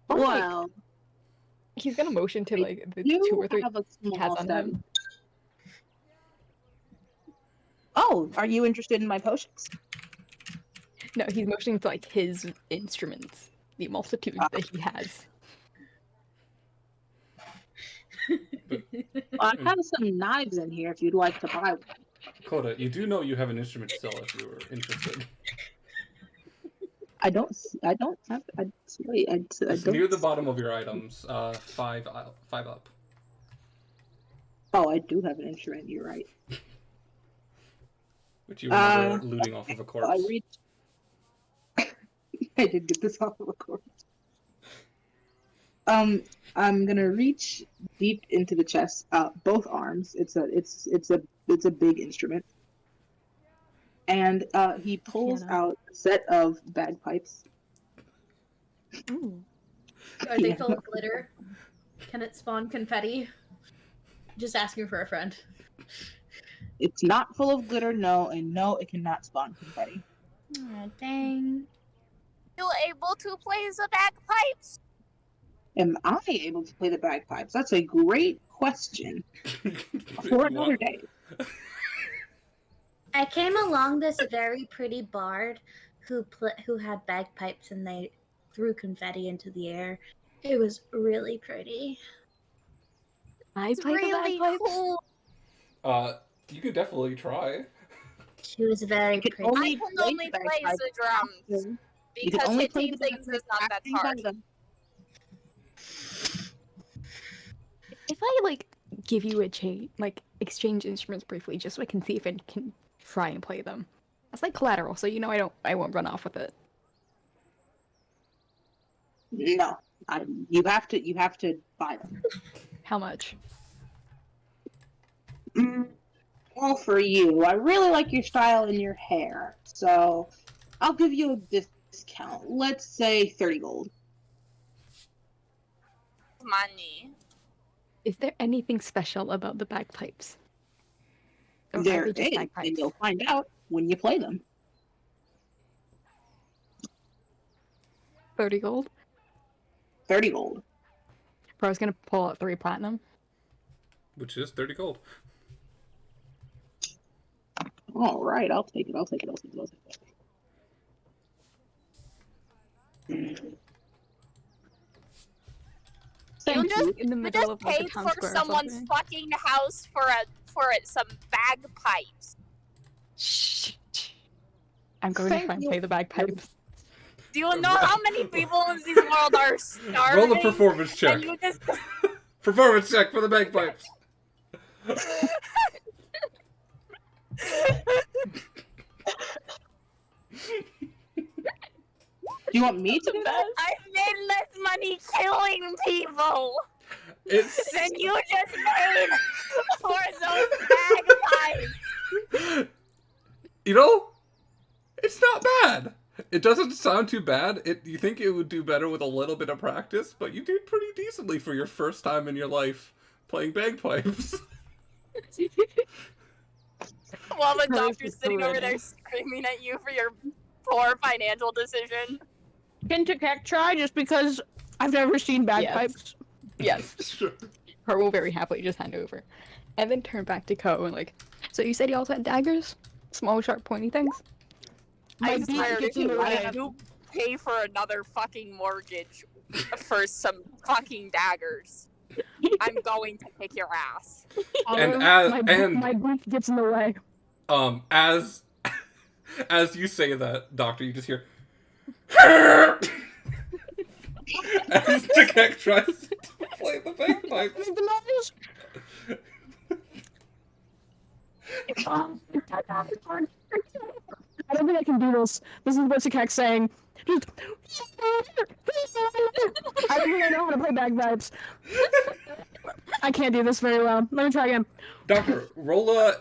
Well, He's gonna motion to like the you 2 or 3 have a he has small on stabby. him. Oh, are you interested in my potions? No, he's motioning to like his instruments, the multitude that he has. I have some knives in here if you'd like to buy one. Coda, you do know you have an instrument still if you were interested. I don't have. Wait, I It's don't. near the bottom of your items, 5 up. Oh, I do have an instrument. You're right. Which you remember looting off of a corpse. I reached. I did get this off of a corpse. I'm gonna reach deep into the chest, both arms. It's a big instrument, and he pulls out a set of bagpipes. Ooh. Are they full of glitter? Can it spawn confetti? Just asking for a friend. It's not full of glitter, no, and no, it cannot spawn confetti. Oh, dang. You able to play the bagpipes? Am I able to play the bagpipes? That's a great question for another day. I came along this very pretty bard who had bagpipes and they threw confetti into the air, It was really pretty. I It's play the really bagpipes. cool. You could definitely try. She was very You could pretty. I only can play only the play bagpipes the drums You can because only play hitting the things is not that hard. If I like give you a exchange instruments briefly, just so I can see if I can try and play them. That's like collateral, so you know I won't run off with it. No, you have to buy them. How much? All for you. I really like your style and your hair, so I'll give you a discount. Let's say 30 gold. Money. Is there anything special about the bagpipes? Or are There they just is, bagpipes? and you'll find out when you play them. 30 gold? 30 gold. Bro, I was gonna pull out 3 platinum. Which is 30 gold. All right, I'll take it. Thank you. In the You middle just of like, paid the town for square or someone's something. fucking house for some bagpipes. Shh. I'm going Thank to try and you. play the bagpipes. Do you know how many people in this world are starving? Roll a performance check. And you just Performance check for the bagpipes. Do you want me to do that? I've made less money killing people It's than you just made for those bagpipes. you know, it's not bad. It doesn't sound too bad. You think it would do better with a little bit of practice, but you did pretty decently for your first time in your life playing bagpipes. While the Christ, doctor's it's sitting over so there random. screaming at you for your poor financial decision. Can Takek try just because I've never seen bagpipes? Yes. Sure. Her will very happily just hand over. And then turn back to Ko and like, so you said you also had daggers? Small, sharp, pointy things? My I'm beat tired gets of in the you. way. I do pay for another fucking mortgage for some fucking daggers. I'm going to kick your ass. And my beat gets in the way. as you say that, Doctor, you just hear as Takek tries to play the bagpipes. Make the noise. I don't think I can do this. This is what Takek's saying. Just... I don't think I know how to play bagpipes. I can't do this very well. Let me try again. Doctor, roll a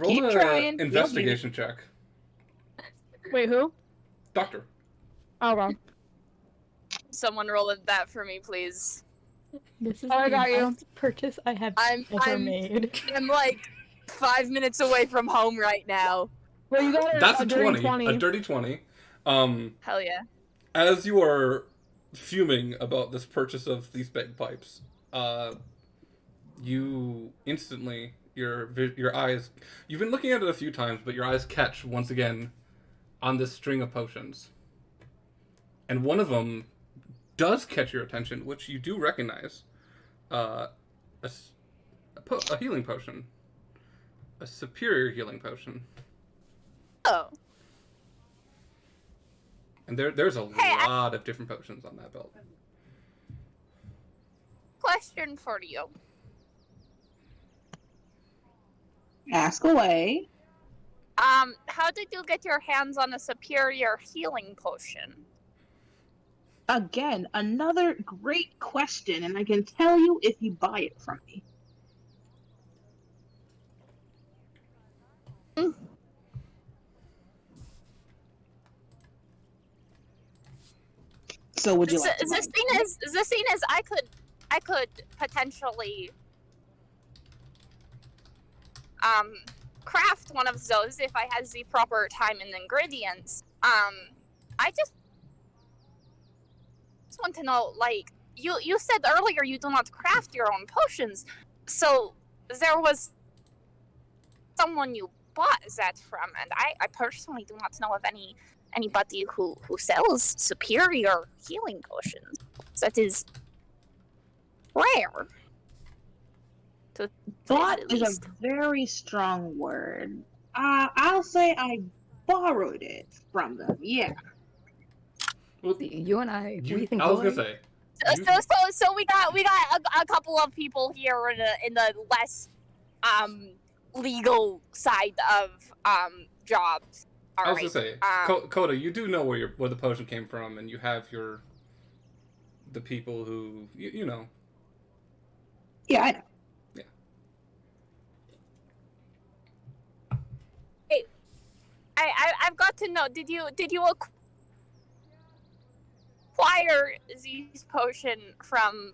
Keep trying. investigation check. Wait, who? Doctor. Oh, wrong. Someone roll that for me, please. This is I the got you. best purchase I have ever made. I'm like 5 minutes away from home right now. Well, you got That's a dirty 20. A dirty 20. Hell yeah. As you are fuming about this purchase of these bagpipes, you instantly, your eyes, you've been looking at it a few times, but your eyes catch once again on this string of potions. And one of them does catch your attention, which you do recognize. A healing potion. A superior healing potion. Oh. And there's a Hey, lot of different potions on that belt. Question for you. Ask away. How did you get your hands on a superior healing potion? Again, another great question, and I can tell you if you buy it from me. So would you like to buy it? The scene is I could potentially craft one of those if I had the proper time and ingredients. I just want to know, like, you said earlier you do not craft your own potions, so there was someone you bought that from, and I personally do not know of anybody who sells superior healing potions. That is rare. To Bought say the is least. a very strong word. I'll say I borrowed it from them. Yeah. Well, You and I think I was gonna boy. say. So we got a couple of people here in the less legal side of jobs. I was gonna say, Coda, you do know where the potion came from, and you have the people who you know. Yeah, I know. Yeah. Hey, I've got to know. Did you acquire Z's potion from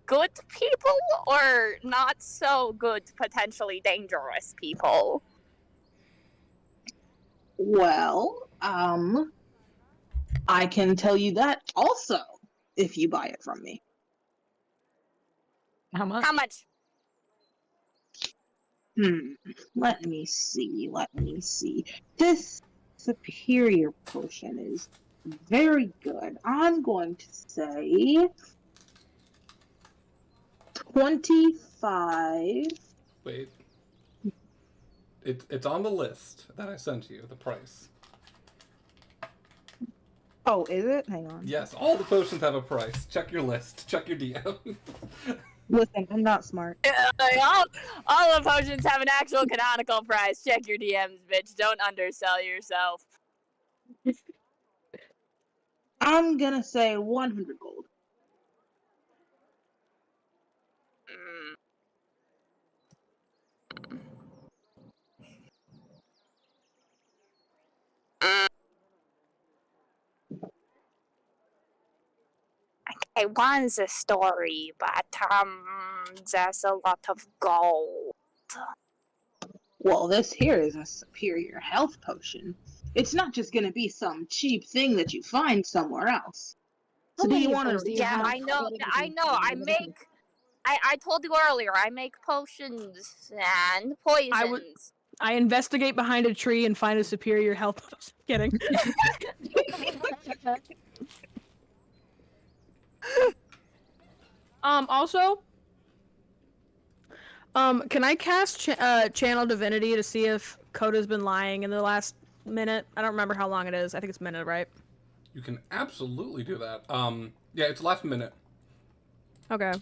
good people or not so good, potentially dangerous people? Well, I can tell you that also if you buy it from me. How much? How much? Let me see. This superior potion is very good. I'm going to say 25. Wait. It's on the list that I sent you. The price. Oh, is it? Hang on. Yes, all the potions have a price. Check your list. Check your DM. Listen, I'm not smart. All the potions have an actual canonical price. Check your DMs, bitch. Don't undersell yourself. I'm gonna say 100 gold. It was a story, but there's a lot of gold. Well, this here is a superior health potion. It's not just gonna be some cheap thing that you find somewhere else. So do you want to? Yeah, I know. I told you earlier, I make potions and poisons. I investigate behind a tree and find a superior health potion. Kidding. Also, can I cast Channel Divinity to see if Coda's been lying in the last minute? I don't remember how long it is. I think it's a minute, right? You can absolutely do that. Yeah, it's last minute. Okay.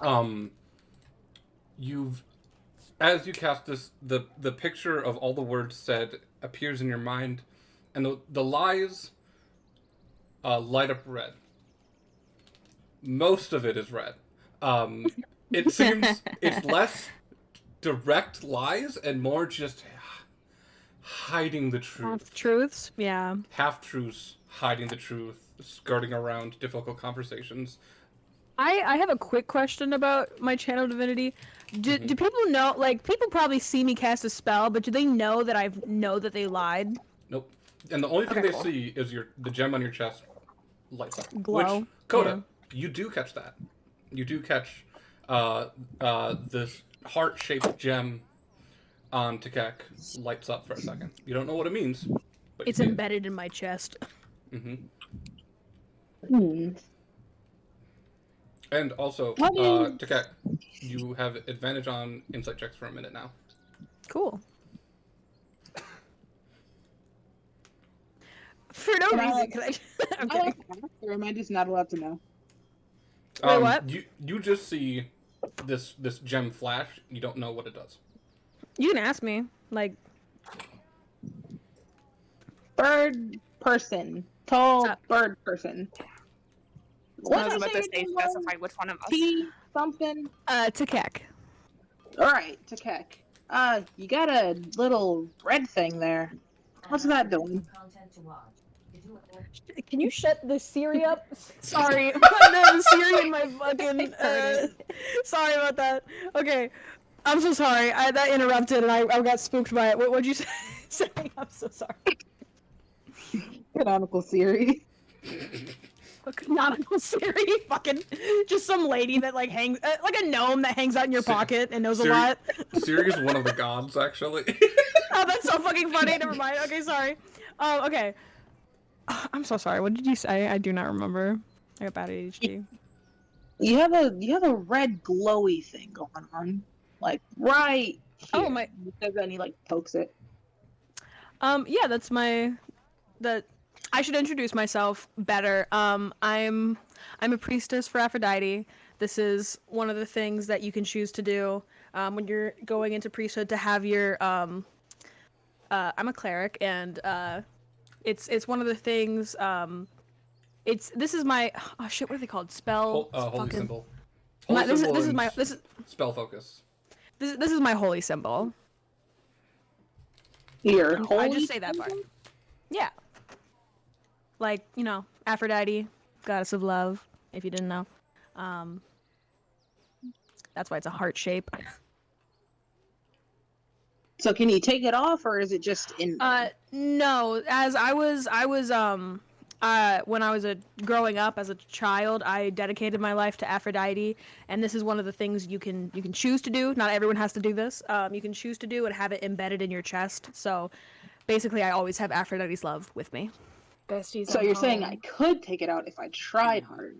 As you cast this, the picture of all the words said appears in your mind, and the lies light up red. Most of it is red. It seems it's less direct lies and more just hiding the truth. Half-truths? Yeah. Half-truths, hiding the truth, skirting around difficult conversations. I have a quick question about my Channel Divinity. Do people know, like, people probably see me cast a spell, but do they know that know that they lied? Nope. And the only thing Okay, they cool. see is the gem on your chest lights up. Glow. Which, Coda, you do catch that. You do catch this heart-shaped gem on Tekek lights up for a second. You don't know what it means, but It's embedded in my chest. And also, Tekek, you have advantage on insight checks for a minute now. Cool. For no reason, I'm kidding. Or am I just not allowed to know? Wait, what? You just see this gem flash. You don't know what it does. You can ask me, like... Bird person. Tall bird person. I was about to say specify which one of us. T something? Tekek. Alright, Tekek. You got a little red thing there. What's that doing? Can you shut the Siri up? Sorry. The Siri in my fucking... sorry about that. Okay. I'm so sorry. That interrupted and I got spooked by it. What'd you say? I'm so sorry. Canonical Siri. Canonical Siri? Fucking... Just some lady that, like, hangs... like a gnome that hangs out in your pocket and knows a lot. Siri is one of the gods, actually. Oh, that's so fucking funny. Never mind. Okay, sorry. Okay. I'm so sorry. What did you say? I do not remember. I got bad ADHD. You have a red glowy thing going on, like right here. Oh my. Then he like pokes it. Yeah, that's my. That. I should introduce myself better. I'm a priestess for Aphrodite. This is one of the things that you can choose to do when you're going into priesthood to have your. I'm a cleric, and it's one of the things. This is my oh shit. What are they called? Spell. Holy symbol. This symbol is and my spell focus. This is my holy symbol. Here, I just say that part. Yeah. Like, you know, Aphrodite, goddess of love, if you didn't know. That's why it's a heart shape. So can you take it off, or is it just in? No. As I was when I was growing up as a child, I dedicated my life to Aphrodite, and this is one of the things you can choose to do. Not everyone has to do this. You can choose to do and have it embedded in your chest. So, basically, I always have Aphrodite's love with me. Besties. So you're saying I could take it out if I tried hard?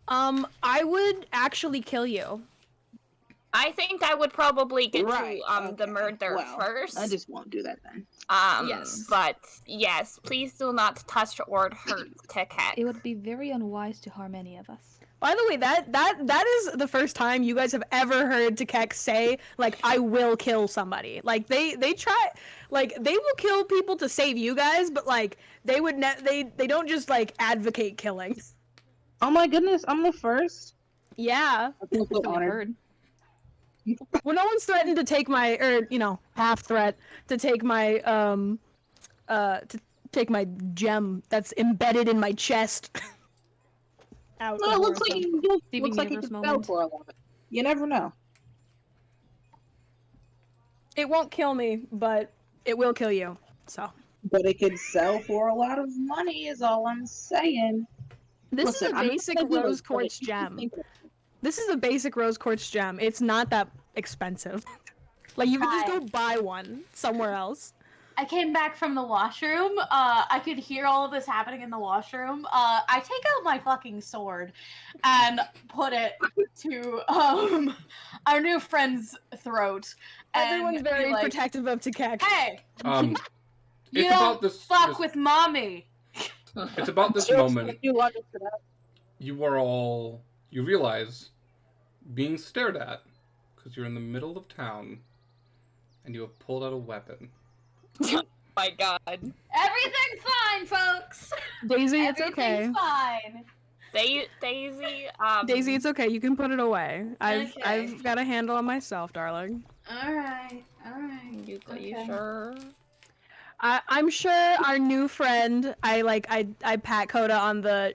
I would actually kill you. I think I would probably get Right, to the murder well, first. I just won't do that then. Yes. But yes, please do not touch or hurt Tekek. It would be very unwise to harm any of us. By the way, that is the first time you guys have ever heard Tekek say, like, I will kill somebody. Like, they try, like, they will kill people to save you guys, but, like, they would they don't just, like, advocate killing. Oh my goodness, I'm the first. Yeah. I feel so honored. Well, no one's threatened to take my, or, you know, half threat to take my, gem that's embedded in my chest. Out No, it looks like Steven you can Universe spell moment. for a lot of it. You never know. It won't kill me, but it will kill you. So. But it could sell for a lot of money, is all I'm saying. This Listen, is a I'm not basic gonna do rose it, but quartz you gem. think of it. This is a basic rose quartz gem. It's not that expensive. Like, you can just go buy one somewhere else. I came back from the washroom. I could hear all of this happening in the washroom. I take out my fucking sword and put it to our new friend's throat. Everyone's and very be like, protective of Tekek. Hey, you It's don't about this. fuck with mommy. It's about this moment. You realize being stared at because you're in the middle of town and you have pulled out a weapon. Oh my god. Everything's fine, folks. Daisy, it's okay. Everything's fine. Daisy, Daisy, it's okay. You can put it away. I've Okay. got a handle on myself, darling. All right. You Okay. sure? I'm sure our new friend. I pat Coda on the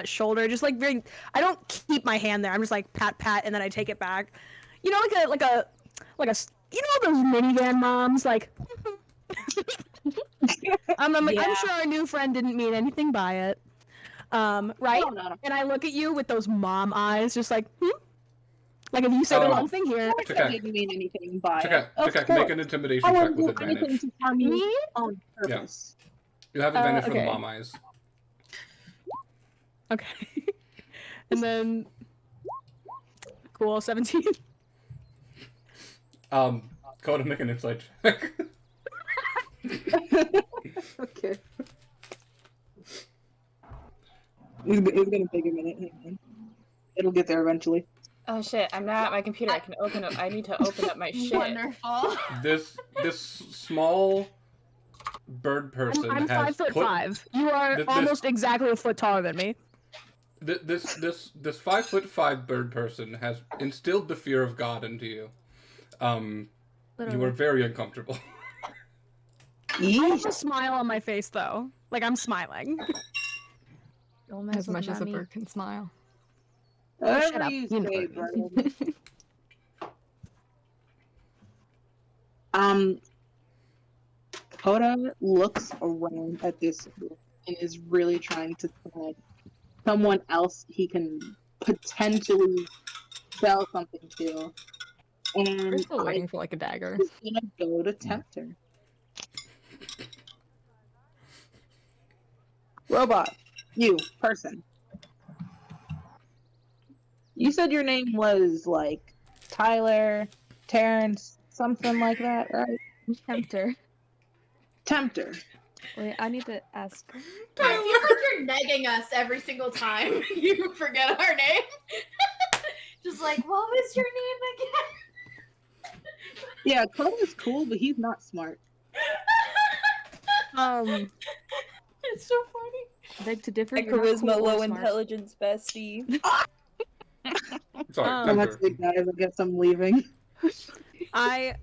shoulder, just like very. I don't keep my hand there. I'm just like pat, and then I take it back. You know, like a you know those minivan moms, like. I'm sure our new friend didn't mean anything by it. Right? No. And I look at you with those mom eyes, just like, Like if you say the wrong thing here. I didn't mean anything by it. Make an intimidation I check wouldn't with do anything advantage. to harm you on purpose. You have advantage for the okay. mom eyes. Okay. And then cool, 17. Coda, make an insight check. Okay. It's gonna take a minute. Hang on. It'll get there eventually. Oh shit! I'm not at my computer. I can open up. I need to open up my shit. Wonderful. This small bird person I'm has 5'5". You are almost exactly a foot taller than me. This 5'5" bird person has instilled the fear of God into you. You were very uncomfortable. I have a smile on my face though. Like I'm smiling. As much as a bird can smile. Shut up. You You know say, it. bro. Coda looks around at this group and is really trying to find someone else he can potentially sell something to. And We're still waiting for like a dagger. he's gonna go to tempt her. Robot, you person. You said your name was like Tyler, Terrence, something like that, right? Tempter. Tempter. Wait, I need to ask. I feel like you're negging us every single time you forget our name. Just like, what was your name again? Yeah, Coda's cool, but he's not smart. It's so funny. Beg to differ. My You're not charisma, cool or low smart. intelligence bestie. Sorry, That's it, guys. I guess I'm leaving. I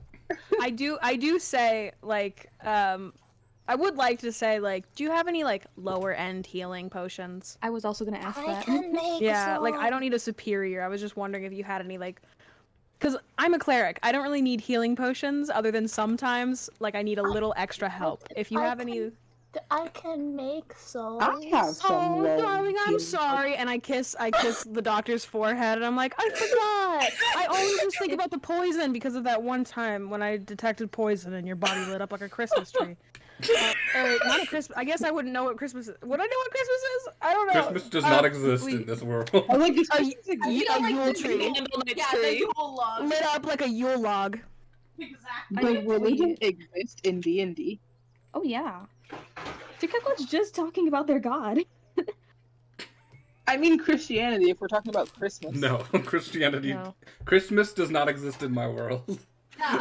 do say like I would like to say like, do you have any like lower end healing potions? I was also gonna ask I that. can make Yeah, some. like I don't need a superior. I was just wondering if you had any like, because I'm a cleric. I don't really need healing potions other than sometimes like I need a little extra help. If you have any. I can make some. I have some Oh, low darling, I'm healing sorry. And I kiss the doctor's forehead, and I'm like, I forgot. I always just think about the poison because of that one time when I detected poison and your body lit up like a Christmas tree. Not a Christmas. I guess I wouldn't know what Christmas is. Would I know what Christmas is? I don't know. Christmas does not exist in this world. I like this. A like Yule the tree. the Yule log. Lit up like a Yule log. Exactly. Does religion exist in D&D? Oh yeah. Chicago's just talking about their god. I mean Christianity, if we're talking about Christmas. No, Christianity. No. Christmas does not exist in my world.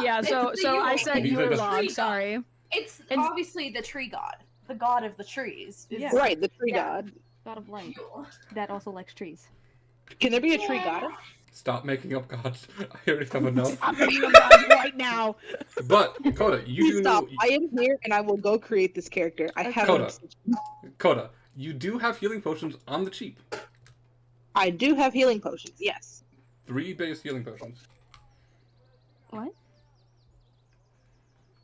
Yeah. So I said Neither Yule does- log. Sorry. It's And- obviously the tree god. The god of the trees. Is Yeah. Right, the tree Yeah. god. God of light. Yule. That also likes trees. Can there be a tree goddess? Stop making up gods. I already have enough. I'm making a god right now. But Coda, you Please do stop. know. I am here and I will go create this character. I have an Coda. obsession. Coda, you do have healing potions on the cheap. I do have healing potions, yes. 3 base healing potions. What?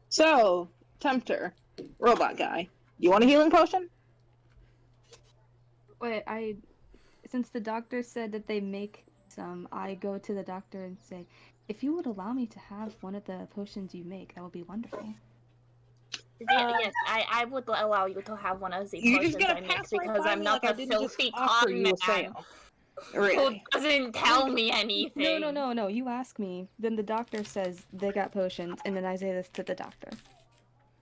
So, Tempter, robot guy, you want a healing potion? Wait, since the doctor said that they make some, I go to the doctor and say, if you would allow me to have one of the potions you make, that would be wonderful. Yes, I would allow you to have one of the You're just potions gonna I make pass right because by I'm me not like I a didn't just filthy offer con you a man sale. who Really? doesn't tell me anything. No. You ask me, then the doctor says they got potions, and then I say this to the doctor.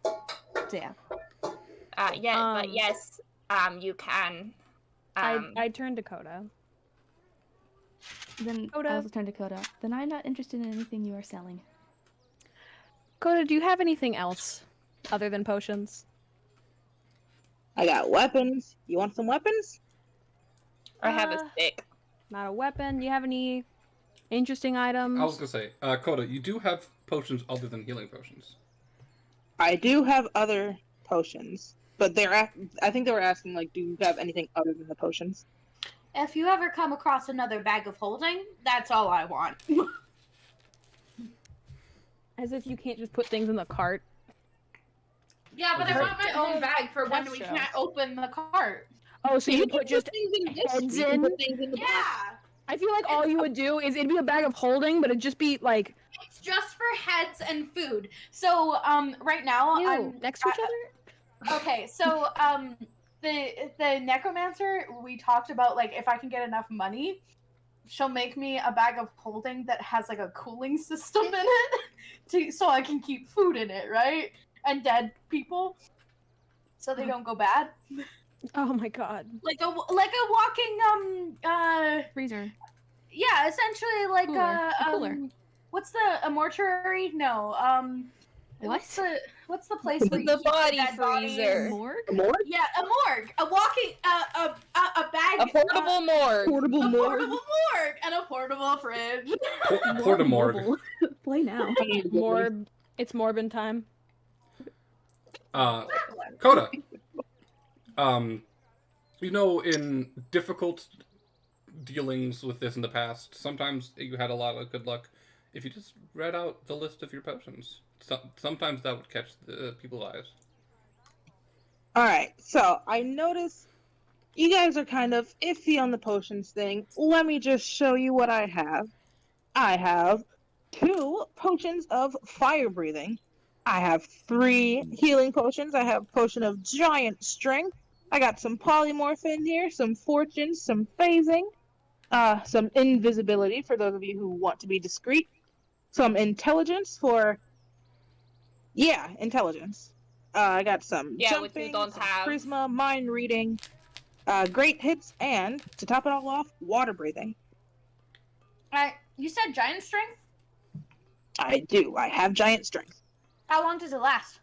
So yeah. Yeah, but yes, you can. I turned to Coda. Then Coda. I also turn to Coda. Then I'm not interested in anything you are selling. Coda, do you have anything else other than potions? I got weapons. You want some weapons? Or have a stick. Not a weapon. Do you have any interesting items? I was gonna say, Coda, you do have potions other than healing potions. I do have other potions, but I think they were asking, like, do you have anything other than the potions? If you ever come across another bag of holding, that's all I want. As if you can't just put things in the cart. Yeah, but I want my own bag for when That's we true. can't open the cart. Oh, so you put just things in this. heads You can in? put things in the box. Yeah, I feel like all you would do is it'd be a bag of holding, but it'd just be like it's just for heads and food. So, right now I'm next to each other. Okay, so the necromancer, we talked about, like, if I can get enough money, she'll make me a bag of holding that has like a cooling system in it so I can keep food in it, right? And dead people so they don't go bad. Oh my god. Like a walking Freezer. yeah, essentially like Cooler. A cooler. what's a mortuary? No, what's the place where you The keep body dead bodies? freezer. Morgue? More? Yeah, a morgue. A walking a bag. A portable morgue. Portable a morgue. portable morgue and a portable fridge. Portamorg. Mobile. Play now. Morb. It's Morbin time. Coda. You know, in difficult dealings with this in the past, sometimes you had a lot of good luck. If you just read out the list of your potions, sometimes that would catch the people's eyes. Alright, so I notice you guys are kind of iffy on the potions thing. Let me just show you what I have. I have 2 potions of fire breathing. I have 3 healing potions. I have a potion of giant strength. I got some polymorph in here, some fortune, some phasing. some invisibility for those of you who want to be discreet, some intelligence for, intelligence. I got some Yeah, which we jumping, don't some have. charisma, mind reading, great hits, and to top it all off, water breathing. You said giant strength? I do. I have giant strength. How long does it last?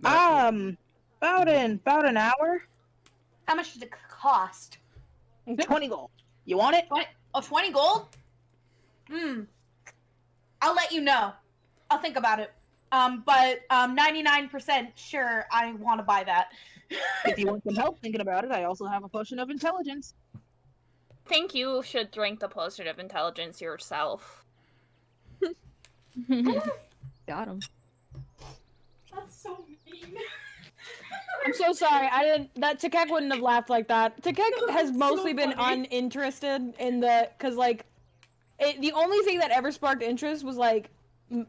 About an hour. How much does it cost? 20 gold. You want it? 20 gold? I'll let you know. I'll think about it. But 99% sure I want to buy that. If you want some help thinking about it, I also have a potion of intelligence. Think you should drink the potion of intelligence yourself. Got him. That's so mean. I'm so sorry. Takek wouldn't have laughed like that. Takek has mostly been uninterested in because the only thing that ever sparked interest was like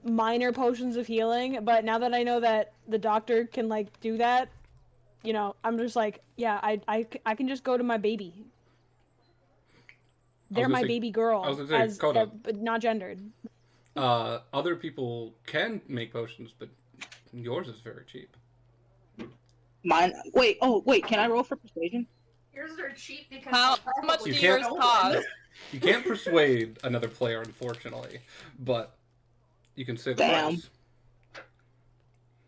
minor potions of healing. But now that I know that the doctor can like do that, you know, I'm just like, yeah, I can just go to my baby. They're my baby girl. I was gonna say, Coda. But not gendered. Other people can make potions, but yours is very cheap. Mine. Wait. Can I roll for persuasion? Yours are cheap because How much do yours cost? You can't persuade another player, unfortunately, but you can say the Damn. price.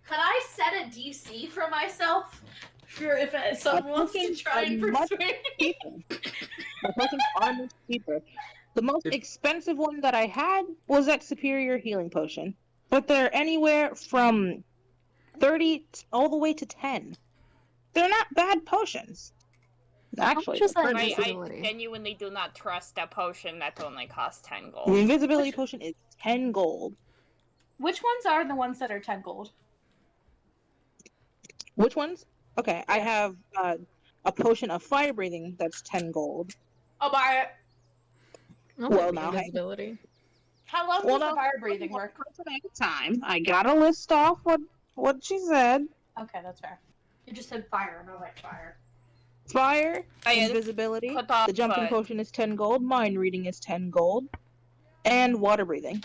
Could I set a DC for myself? For if someone wants to try and persuade me? My potions are much cheaper. The most expensive one that I had was that Superior Healing Potion, but they're anywhere from 30 all the way to 10. They're not bad potions. Actually, I genuinely do not trust a potion that only costs 10 gold. The invisibility potion is 10 gold. Which ones are the ones that are 10 gold? Which ones? Okay, I have a potion of fire breathing that's 10 gold. I'll buy it. Well, now, invisibility. How long does the fire breathing work? Time. I gotta list off what she said. Okay, that's fair. You just said fire, and I was like, fire. Fire, invisibility, the jumping potion is 10 gold, mind reading is 10 gold, and water breathing.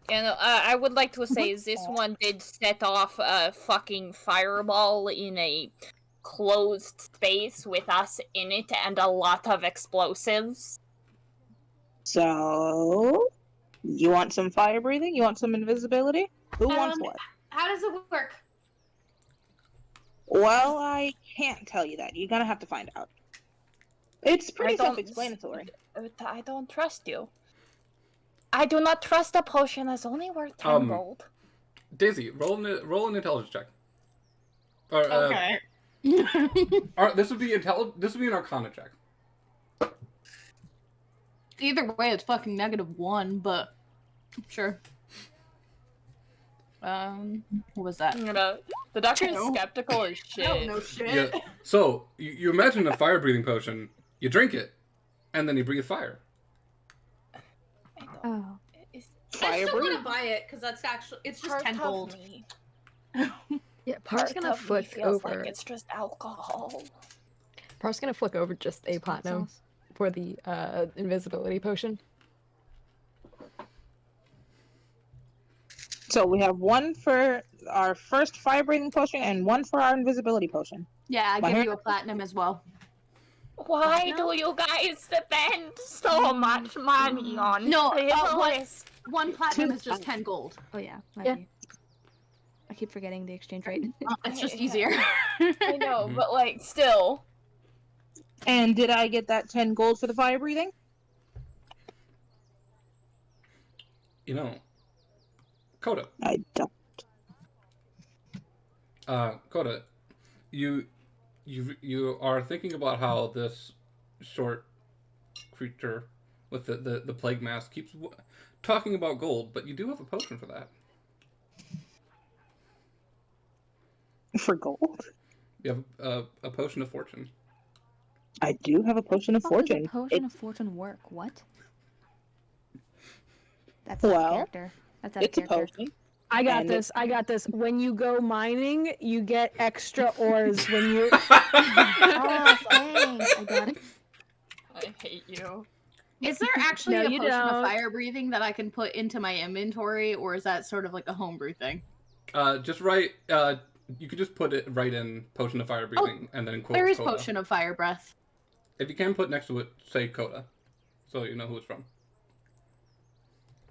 And I would like to say this one did set off a fucking fireball in a closed space with us in it and a lot of explosives. So, you want some fire breathing? You want some invisibility? Who wants what? How does it work? Well, I can't tell you that. You're gonna have to find out. It's pretty self-explanatory. I don't trust you. I do not trust a potion that's only worth 10 gold. Daisy, roll an intelligence check. Or, okay. This would be an Arcana check. Either way, it's fucking -1, but sure. What was that? The doctor is skeptical as shit. I don't know shit. Yeah. So, you imagine a fire-breathing potion, you drink it, and then you breathe fire. Oh. I still want to buy it, because that's actually, it's just 10 gold. Yeah, Par's gonna flick over. Like it's just alcohol. Par's gonna flick over just a platinum for the invisibility potion. So we have one for our first fire breathing potion and one for our invisibility potion. Yeah, I give you a platinum as well. Why do you guys spend so much money on this? One platinum is just 10 gold. Oh yeah. I keep forgetting the exchange rate. It's just easier. I know, but like still. And did I get that 10 gold for the fire breathing? You know, Coda. I don't. Coda, you are thinking about how this short creature with the plague mask keeps talking about gold, but you do have a potion for that. For gold? You have a potion of fortune. I do have a potion of fortune. Does a potion of fortune work? What? That's out of character. That's out of character. It's a potion. I got this. I got this. When you go mining, you get extra ores when you. Oh, thanks. I got it. hate you. Is there actually No, a you potion of don't. fire breathing that I can put into my inventory, or is that sort of like a homebrew thing? Just write. You could just put it right in potion of fire breathing, and then quote There is Coda. potion of fire breath. If you can put next to it, say Coda, so you know who it's from.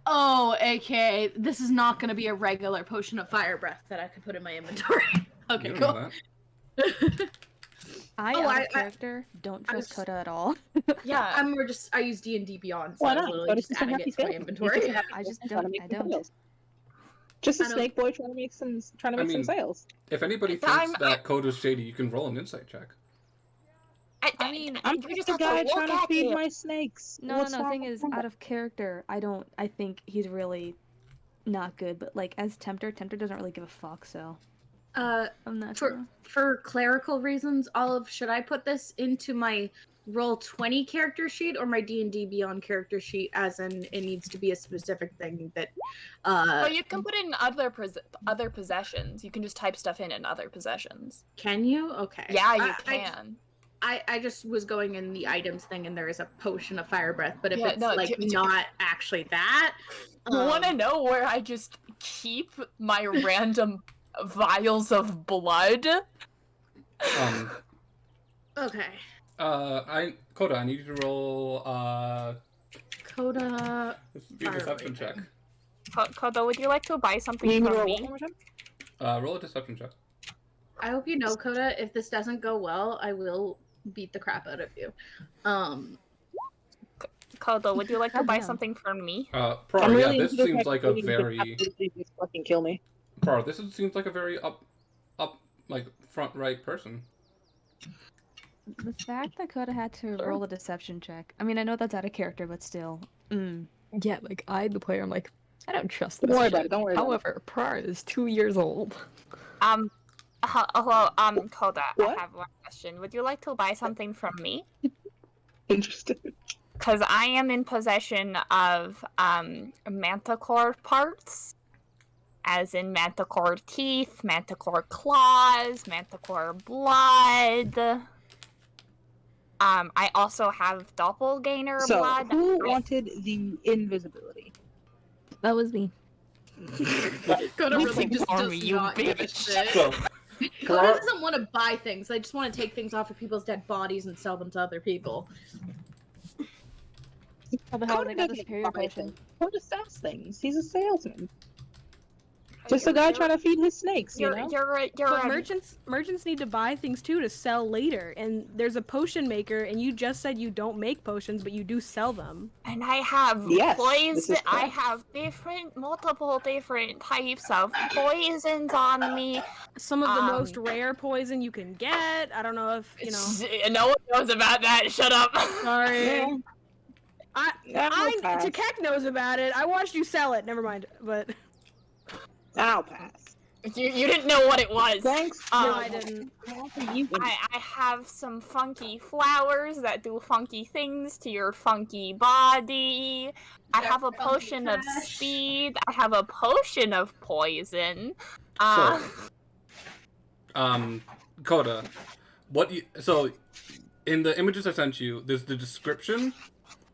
Oh, aka this is not going to be a regular potion of fire breath that I could put in my inventory. Okay, You don't cool. know that. I, Oh, out I- of character, don't I was- trust Coda at all. Yeah. I'm more just I use D&D Beyond, so Why I was not? literally Coda just is a adding happy it to my skeleton. inventory. He's a happy I just skeleton trying to don't. make I some don't. sales. Just a I don't- snake boy trying to make some sales. If anybody thinks that Coda's shady, you can roll an insight check. I mean, I'm you just just a have guy to look trying to at feed it. my snakes. No, What's no, no. wrong Thing with is, that? out of character, I think he's really not good. But like as Tempter doesn't really give a fuck. So I'm not sure. For clerical reasons, Olive, should I put this into my Roll20 character sheet or my D&D Beyond character sheet, as in it needs to be a specific thing that Oh, you can put it in other possessions. You can just type stuff in other possessions. Can you? Okay. Yeah, you can. I just was going in the items thing, and there is a potion of fire breath, but if Yeah, it's no, like not actually that, You want to know where I just keep my random vials of blood? Okay. Coda, I need you to roll. Coda. This would be a Fire deception check. Kodo, would you like to buy something You need me to from roll me? one more time? Roll a deception check. I hope you know, Coda, if this doesn't go well, I will beat the crap out of you. Kodo, would you like to God buy damn. something from me? I'm Prar, really yeah, this into the seems fact like that a you can very absolutely just fucking kill me. Prar, seems like a very up, like front right person. The fact that Coda had to roll a deception check. I mean, I know that's out of character, but still. Yeah, like I, the player, I'm like, I don't trust this. Don't worry shit. about it, don't worry about it. However, Prar is 2 years old. Hello, Koda, What? I have one question. Would you like to buy something from me? Interesting. Because I am in possession of manticore parts, as in manticore teeth, manticore claws, manticore blood. I also have doppelganger So, blood. who wanted the invisibility? That was me. Coda You really think just for does me, you not give a bitch. shit. So, Coda Prar, doesn't want to buy things. They just want to take things off of people's dead bodies and sell them to other people. How the hell Coda they got the doesn't superior buy potion? things. Coda sells things. He's a salesman. Just a guy trying to feed his snakes, you know? But merchants need to buy things too to sell later. And there's a potion maker, and you just said you don't make potions, but you do sell them. And I have Yes, this poison. is I correct. have multiple different types of poisons on me. Some of the most rare poison you can get. I don't know if you know. No one knows about that. Shut up. Sorry. Yeah. I'll pass. Takek knows about it. I watched you sell it. Never mind. But I'll pass. You didn't know what it was. Thanks. no, I didn't. I have some funky flowers that do funky things to your funky body. I have a potion of speed. I have a potion of poison. Coda, in the images I sent you, there's the description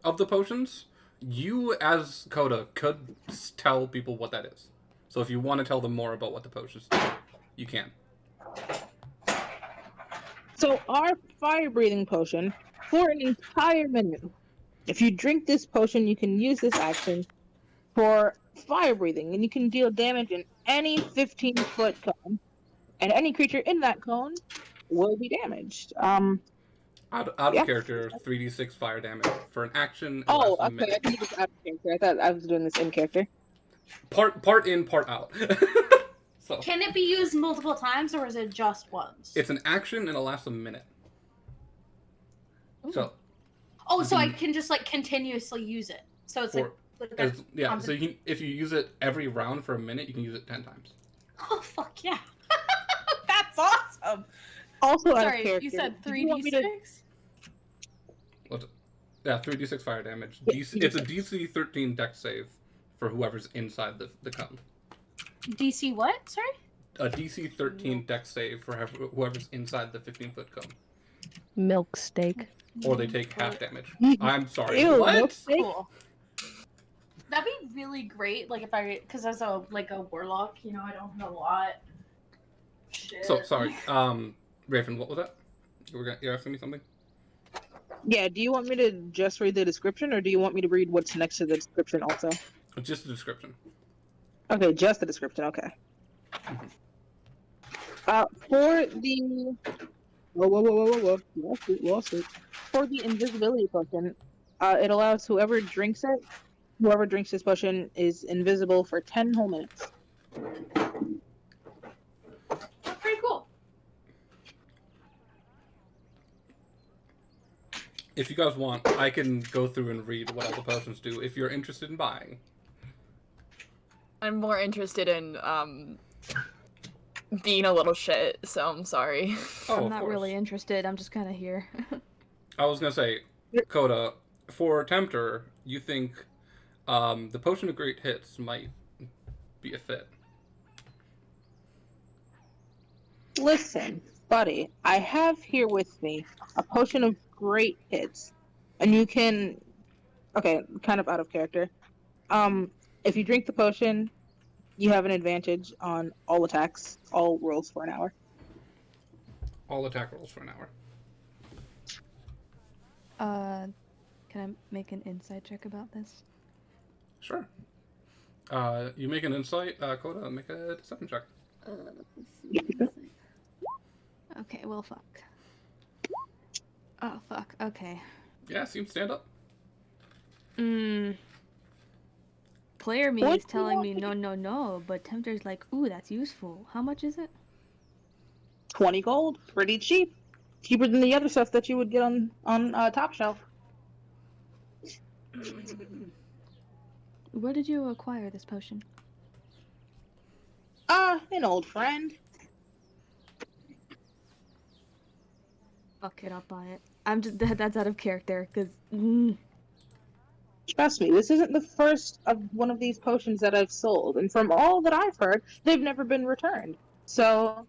of the potions. You, as Coda, could tell people what that is. So if you want to tell them more about what the potions do, you can. So our fire breathing potion, for an entire minute, if you drink this potion, you can use this action for fire breathing, and you can deal damage in any 15-foot cone, and any creature in that cone will be damaged. Out of Yeah. character, 3d6 fire damage for an action. and Oh, lasts a okay. minute. I think it's out of character. I thought I was doing this in character. Part in, part out. So Can it be used multiple times, or is it just once? it's an action and it lasts a minute. So Oh, so I can just like continuously use it. So it's for, like a so if you use it every round for a minute, you can use it 10 times. oh fuck yeah, that's awesome. Also out of Sorry, character. you said Do you want me to- 3d6. Yeah, 3d6 fire damage. Yeah, It's a DC 13 dex save for whoever's inside the cone. DC what? Sorry. A DC 13 dex save for whoever's inside the 15-foot cone. Milk steak. or they take half damage. Ew, I'm sorry. no What? steak. Cool. That'd be really great, like if I, because as a warlock, you know, I don't know a lot. Shit. So sorry. Raven, what was that? You're asking me something? Yeah, do you want me to just read the description, or do you want me to read what's next to the description also? Just the description. Okay, just the description, okay. For the... Whoa. Lost it. For the invisibility potion, it allows whoever drinks this potion is invisible for 10 whole minutes. That's pretty cool. If you guys want, I can go through and read what all the potions do if you're interested in buying. I'm more interested in being a little shit, so I'm sorry. Oh, I'm of not course. really interested. I'm just kind of here. I was gonna say, Coda, for Tempter, you think the Potion of Great Hits might be a fit. Listen, buddy, I have here with me a potion of great hits, and you can... Okay, kind of out of character. If you drink the potion, you have an advantage on all attacks, all rolls for an hour. All attack rolls for an hour. Can I make an insight check about this? Sure. You make an insight, Coda, make a deception check. Let's see. Okay, well, fuck. Oh, fuck. Okay. Yeah, see him stand up. Player me What? is telling me no, but Tempter's like, ooh, that's useful. How much is it? 20 gold, pretty cheap. Cheaper than the other stuff that you would get on Top Shelf. Where did you acquire this potion? An old friend. Fuck it, I'll buy it. I'm just that's out of character, because Trust me, this isn't the first of one of these potions that I've sold, and from all that I've heard, they've never been returned. So,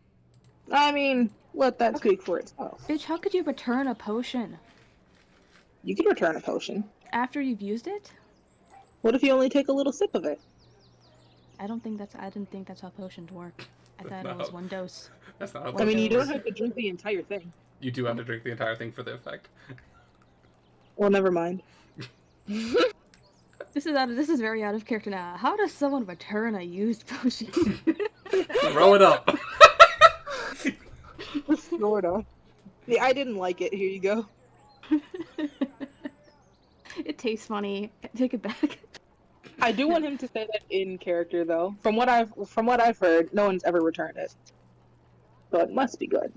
I mean, let that speak for itself. bitch, how could you return a potion You can return a potion. after you've used it? What if you only take a little sip of it? I didn't think that's how potions work. I thought it was No. one dose. That's not how I mean, you potions don't work. have to drink the entire thing. You do have to drink the entire thing for the effect. Well, never mind. This is very out of character now. How does someone return a used potion? Throw it up. Sorta. Yeah, I didn't like it. Here you go. It tastes funny. Take it back. I do want him to say that in character, though. From what I've heard, no one's ever returned it. So it must be good.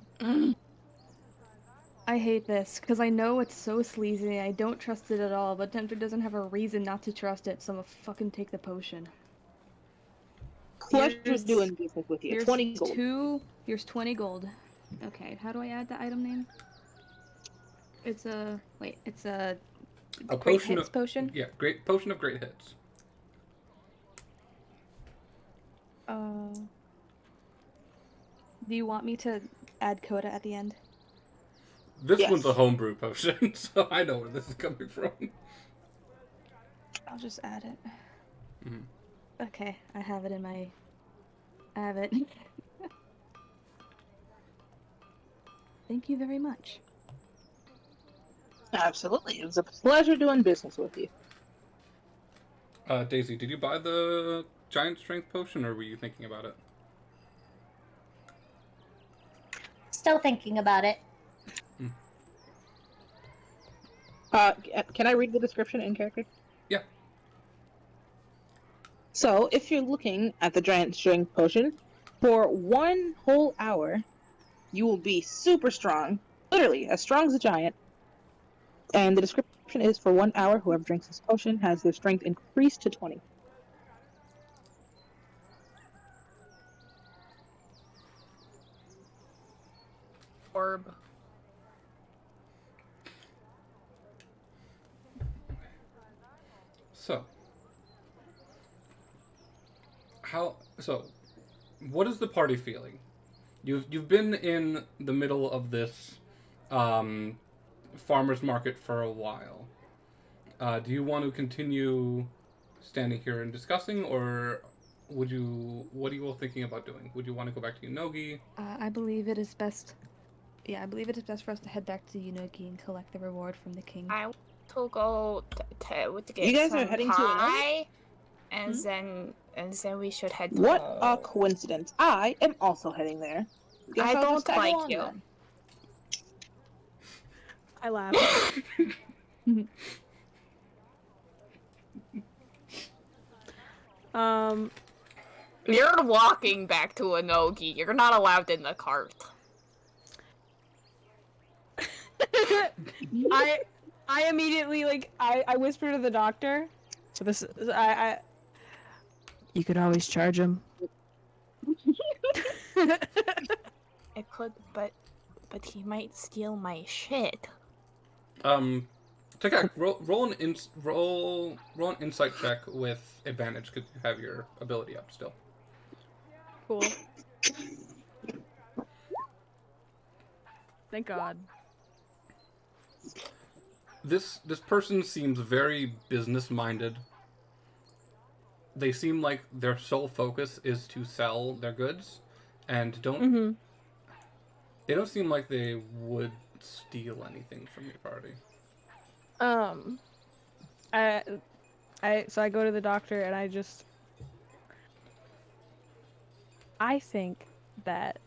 I hate this because I know it's so sleazy. I don't trust it at all, but Tempter doesn't have a reason not to trust it, so I'm gonna fucking take the potion. Pleasure Here's- doing business with you. Here's 20 gold. Here's 20 gold. Okay, how do I add the item name? It's a A Great potion Hits of potion. Yeah, great potion of great hits. Do you want me to add Coda at the end? This Yes. one's a homebrew potion, so I know where this is coming from. I'll just add it. Mhm. Okay, I have it in my... I have it. Thank you very much. Absolutely. It was a pleasure doing business with you. Daisy, did you buy the giant strength potion, or were you thinking about it? Still thinking about it. Can I read the description in character? Yeah. So, if you're looking at the giant strength potion, for 1 whole hour, you will be super strong. Literally, as strong as a giant. And the description is, for 1 hour, whoever drinks this potion has their strength increased to 20. Orb. So, what is the party feeling? You've been in the middle of this farmer's market for a while. Do you want to continue standing here and discussing, or what are you all thinking about doing? Would you want to go back to Yunogi? I believe it is best. Yeah, I believe it is best for us to head back to Yunogi and collect the reward from the king. I want to go to get You guys some are heading to pie, and then we should head What home. a coincidence! I am also heading there. Guess I I'll don't just tag like along you. then. I laugh. You're walking back to Inogi. You're not allowed in the cart. I immediately I whisper to the doctor. So this I you could always charge him. It could, but he might steal my shit. Takak, roll an insight check with advantage because you have your ability up still. Cool. Thank God. This person seems very business-minded. They seem like their sole focus is to sell their goods, and they don't seem like they would steal anything from your party. So I go to the doctor and I think that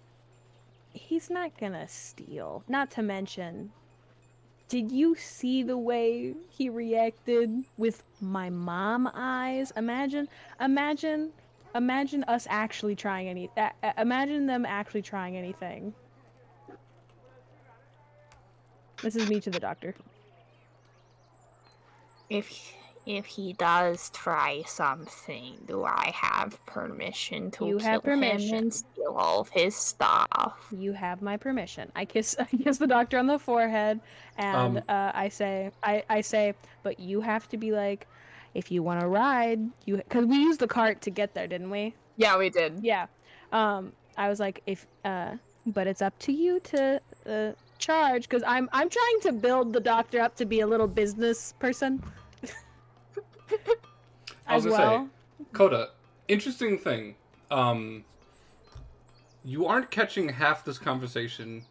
he's not gonna steal. Not to mention, did you see the way he reacted with my mom eyes? Imagine us actually trying imagine them actually trying anything. This is me to the doctor. If he does try something, do I have permission to You have kill him permission. and steal all of his stuff? You have my permission. I kiss the doctor on the forehead, and I say, but you have to be like, if you want to ride, because we used the cart to get there, didn't we? Yeah, we did. Yeah. I was like, but it's up to you to charge, because I'm trying to build the doctor up to be a little business person. I was gonna say, Coda, interesting thing. You aren't catching half this conversation,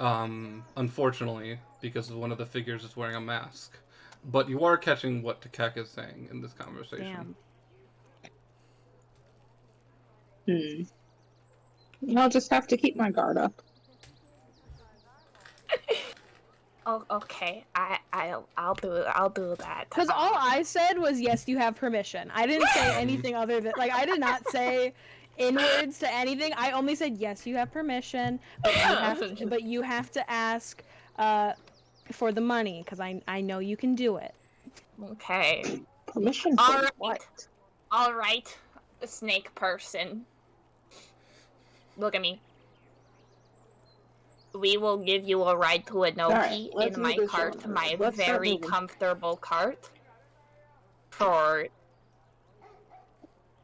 unfortunately, because one of the figures is wearing a mask. But you are catching what Takak is saying in this conversation. Damn. I'll just have to keep my guard up. Oh, okay. I'll do that. Because all I said was, yes, you have permission. I didn't say anything other than, I did not say inwards to anything. I only said, yes, you have permission, but you have to ask for the money, because I know you can do it. Okay. Permission All for right. what? All right, snake person. Look at me. We will give you a ride to Inoki in my cart, my very comfortable cart. For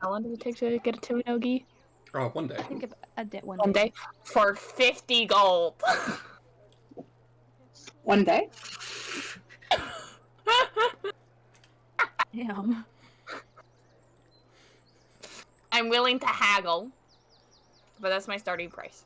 how long does it take to get to Inoki? One day. I think One day. For 50 gold. One day? Damn. I'm willing to haggle, but that's my starting price.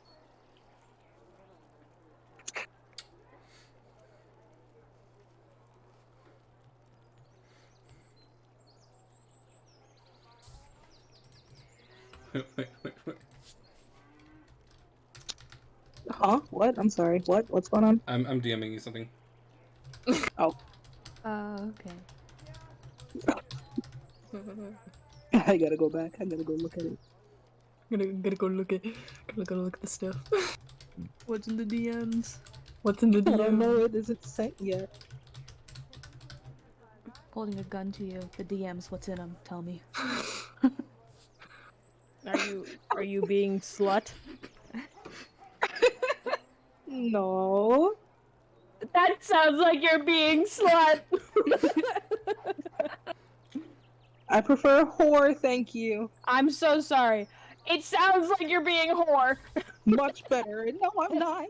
Wait. Huh? What? I'm sorry. What? What's going on? I'm DMing you something. Oh. Okay. I gotta go back. I gotta go look at it. Gotta go look at the stuff. What's in the DMs? What's in the I don't know. DMs? It isn't sent yet. Holding a gun to you. The DMs, what's in them? Tell me. Are you being slut? No. That sounds like you're being slut. I prefer whore, thank you. I'm so sorry. It sounds like you're being a whore. Much better. No, I'm not.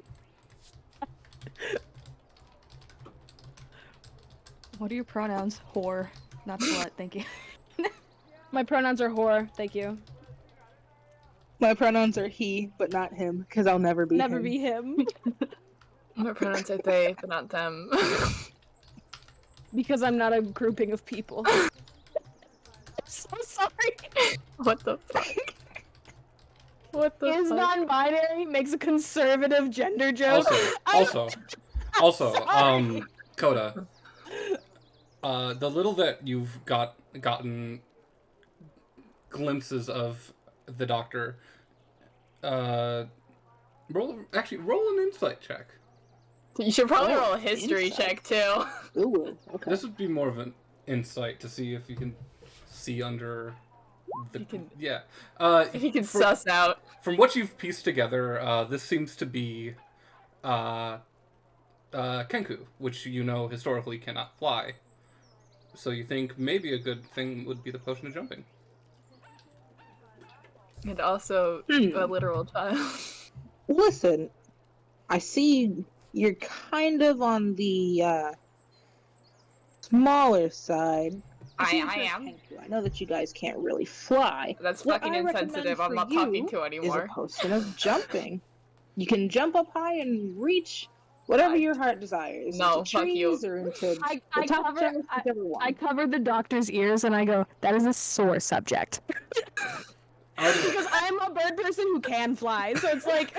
What are your pronouns? Whore, not slut. Thank you. My pronouns are whore. Thank you. My pronouns are he, but not him, because I'll never be Never him. be him. My pronouns are they, but not them. Because I'm not a grouping of people. I'm so sorry. What the fuck? What the Is fuck? non-binary makes a conservative gender joke. Also, sorry. Coda. The little that you've gotten glimpses of the Doctor. Roll an insight check. You should probably roll a history check too. Ooh, okay. This would be more of an insight to see if you can see under the If you can suss out. From what you've pieced together, this seems to be Kenku, which you know historically cannot fly. So you think maybe a good thing would be the potion of jumping. And also a literal child. Listen, I see you're kind of on the smaller side. I am. I know that you guys can't really fly. That's What fucking I recommend insensitive. I'm for not you talking to Is a anymore. potion of jumping. You can jump up high and reach whatever your heart desires. No, into fuck trees you. or into I the top cover- shelf, whichever one. I cover the doctor's ears and I go, that is a sore subject. Because I'm a bird person who can fly, so it's like,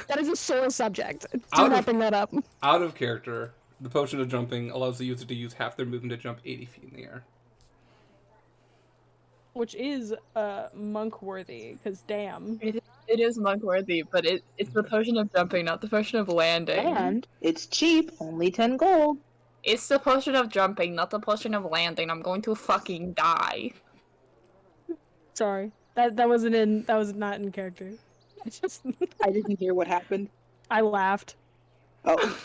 that is a sore subject. Do not bring that up. Out of character, the potion of jumping allows the user to use half their movement to jump 80 feet in the air. Which is monk worthy, because damn. It is monk worthy, but it's the potion of jumping, not the potion of landing. And it's cheap, only 10 gold. It's the potion of jumping, not the potion of landing. I'm going to fucking die. Sorry. That was not in character. I didn't hear what happened. I laughed. Oh.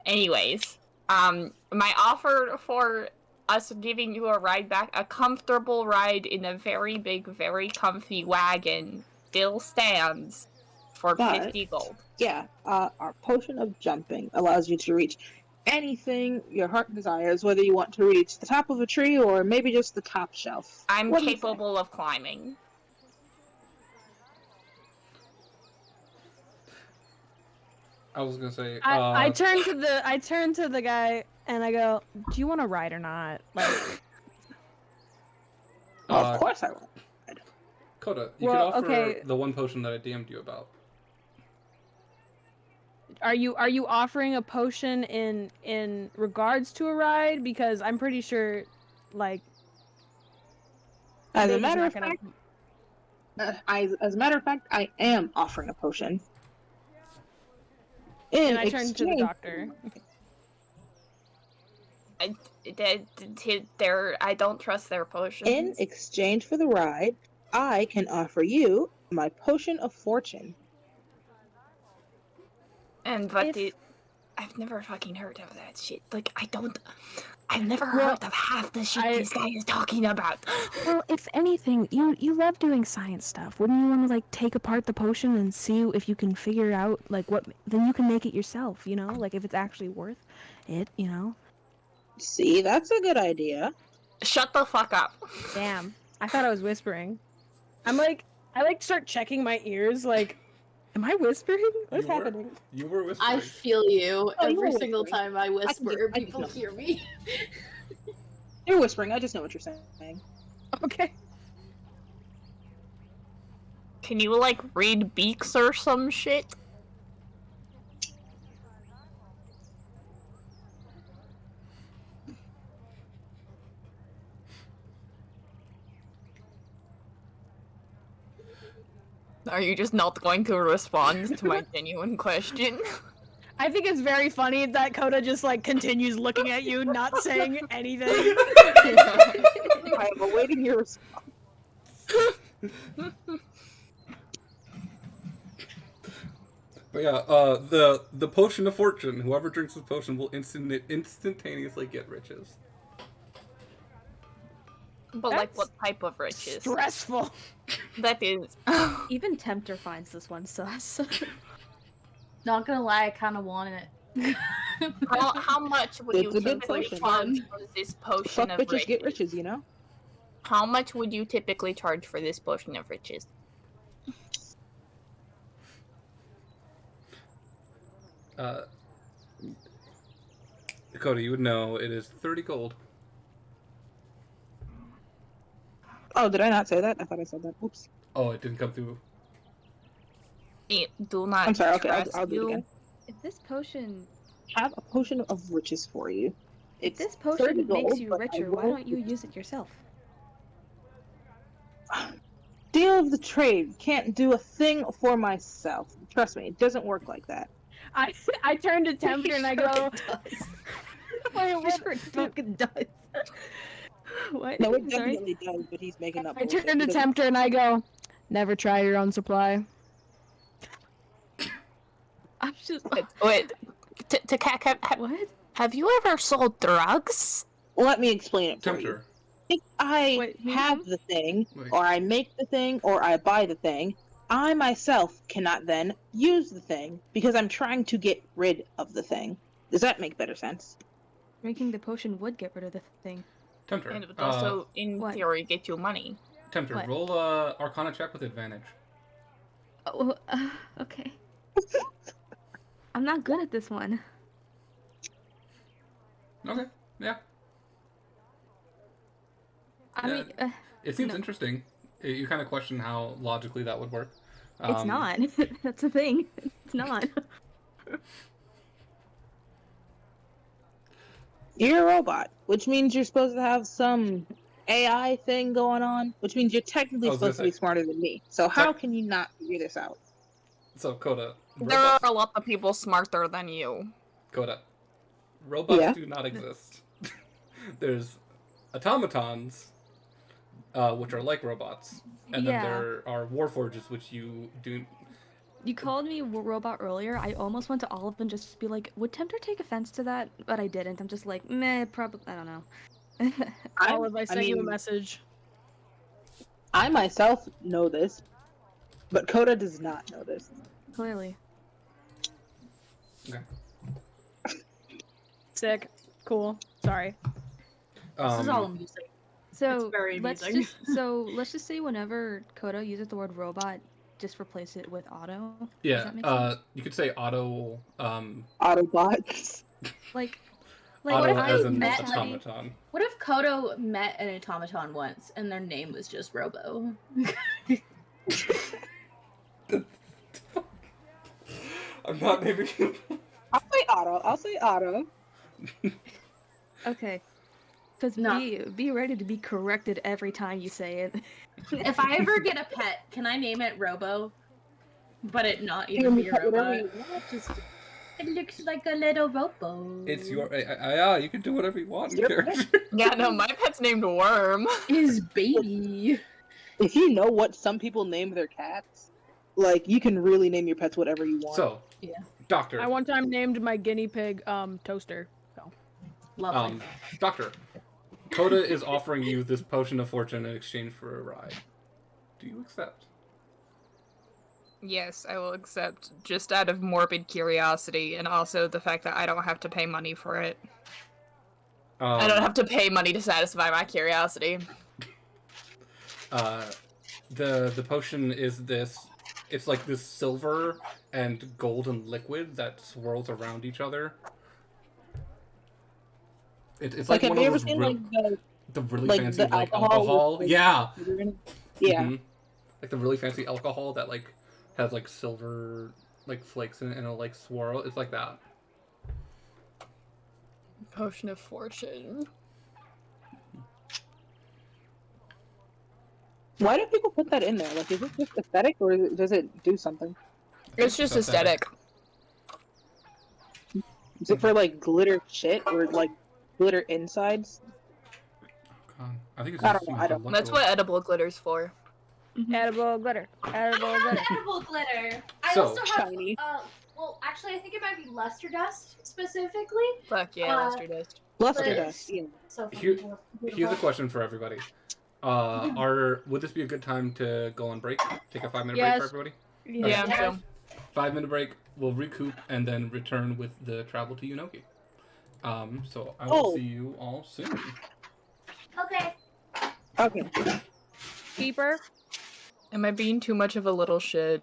Anyways, my offer for us giving you a ride back, a comfortable ride in a very big, very comfy wagon, still stands for 50 gold. Yeah, our potion of jumping allows you to reach anything your heart desires, whether you want to reach the top of a tree or maybe just the top shelf. I'm What do you capable of climbing. I was gonna say. I turn to the guy and I go, "Do you want to ride or not?" Like, of course I will. Coda, you Well, could offer okay. the one potion that I DM'd you about. are you offering a potion in regards to a ride? Because I'm pretty sure, like, As a Dave's matter not of gonna- fact, as a matter of fact, I am offering a potion. and I turn to the doctor. I don't trust their potions. In exchange for the ride, I can offer you my potion of fortune. And I've never fucking heard of that shit. Like, I've never heard of half the shit this guy is talking about. Well, if anything, you love doing science stuff. Wouldn't you want to like take apart the potion and see if you can figure out like what? Then you can make it yourself. You know, like if it's actually worth it. You know. See, that's a good idea. Shut the fuck up. Damn, I thought I was whispering. I start checking my ears. Like, am I whispering? What's happening? You were whispering. I feel you Oh, you every were single whispering. time I whisper. I People know. hear me. You're whispering. I just know what you're saying. Okay. Can you, like, read beaks or some shit? Are you just not going to respond to my genuine question? I think it's very funny that Coda just like continues looking at you, not saying anything. I am awaiting your response. But yeah, the potion of fortune. Whoever drinks this potion will instantaneously get riches. But like, what type of riches? Stressful. That is. Even Tempter finds this one sus. Not gonna lie, I kind of want it. How much would you It's a good typically potion. charge for this potion Fuck of bitches riches? get riches, you know? How much would you typically charge for this potion of riches? Dakota, you would know it is 30 gold. Oh, did I not say that? I thought I said that. Oops. Oh, it didn't come through. It do not I'm sorry. Okay, trust I'll do it you. again. If this potion, Have a potion of riches for you. if It's this 30 potion makes gold, you but I richer, why will- don't you use it yourself? Deal of the trade. Can't do a thing for myself. Trust me, it doesn't work like that. I turn to Tempter and I go, Wait, what? Sure it fucking does. What? No, it Sorry? definitely does, but he's making up I bullshit. turn to He doesn't- Tempter and I go, never try your own supply. I'm just Wait, what? have you ever sold drugs? Let me explain it for you. Tempter. If I Wait, have the thing, Wait. or I make the thing, or I buy the thing, I myself cannot then use the thing because I'm trying to get rid of the thing. Does that make better sense? Making the potion would get rid of the thing. Tempter. And it would also, in what? theory, get you money. Tempter, what? roll a Arcana check with advantage. Oh, okay. I'm not good at this one. Okay, yeah. I Yeah. mean, It seems No. interesting. You kind of question how logically that would work. it's not. That's the thing. It's not. You're a robot, which means you're supposed to have some AI thing going on, which means you're technically I was gonna supposed to be say- smarter than me. So how can you not figure this out? So, Coda. There are a lot of people smarter than you. Coda. Robots Yeah. do not exist. There's automatons, which are like robots, and Yeah. then there are warforges, which you do. You called me robot earlier. I almost went to all of them just to be like, would Tempter take offense to that? But I didn't. I'm just like, meh, probably. I don't know. Olive, I sent you a mean- message. I myself know this, but Coda does not know this. Clearly. Okay. Sick. Cool. Sorry. This is all amusing. So It's very let's amusing. let's just say whenever Coda uses the word robot, just replace it with auto. Does Yeah, that make sense? you could say auto, Autobots. Like auto if I as an met automaton. What if Kodo met an automaton once and their name was just Robo? I'm not naming him. I'll say auto. I'll say auto. Okay. Because No. be ready to be corrected every time you say it. If I ever get a pet, can I name it Robo? But it not You even can be a pet whatever robot. you want. Just it looks like a little Robo. It's your. Yeah, you can do whatever you want. Your character. Yeah, no, my pet's named Worm. His baby. If you know what some people name their cats, like you can really name your pets whatever you want. So, Yeah. Doctor. I one time named my guinea pig Toaster. So. Lovely. Doctor. Coda is offering you this potion of fortune in exchange for a ride. Do you accept? Yes, I will accept, just out of morbid curiosity, and also the fact that I don't have to pay money for it. I don't have to pay money to satisfy my curiosity. The potion is this. It's like this silver and golden liquid that swirls around each other. It's like have one you of ever those seen like the really like fancy the like alcohol alcohol. with, like, Yeah. yeah. Mhm. Like the really fancy alcohol that like has like silver like flakes in it and it'll like swirl. It's like that. Potion of fortune. Why do people put that in there? Like, is it just aesthetic or does it do something? It's just aesthetic. Is it for like glitter shit or like glitter insides? God, I think it's I just don't know, you I don't- look That's cool. what edible glitter's for. Edible glitter. Edible glitter. Edible glitter. I So- also have. Shiny. Well, actually, I think it might be luster dust specifically. Fuck yeah, Uh, luster dust. Luster But- dust. Yeah. So Here- fucking Here's a beautiful. question for everybody. Would this be a good time to go on break? Take a 5-minute break Yes. for everybody? Yeah, Yeah. so 5-minute break. will recoup and then return with the travel to Unoki. So I will see you all soon. Okay. Okay. Keeper. Am I being too much of a little shit?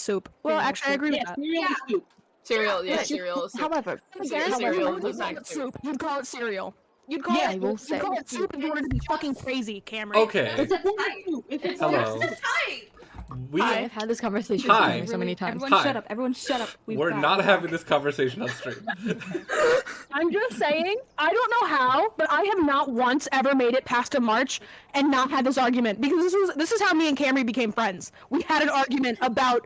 soup. Well, actually, I agree with that. Cereal and soup. Cereal, yeah, Yeah. cereal. However, Cereal you'd does call not it soup. You'd call it cereal. You'd call Yeah, it. I will You'd say. call it soup if you wanted to be fucking crazy, Cameron. Okay. It's a form of soup. It's Hello. We I've had this conversation Hi. with Cameron so many times. Everyone Hi. shut up. Everyone shut up. we're not having this conversation on stream. I'm just saying, I don't know how, but I have not once ever made it past a March and not had this argument because this is how me and Camry became friends. We had an argument about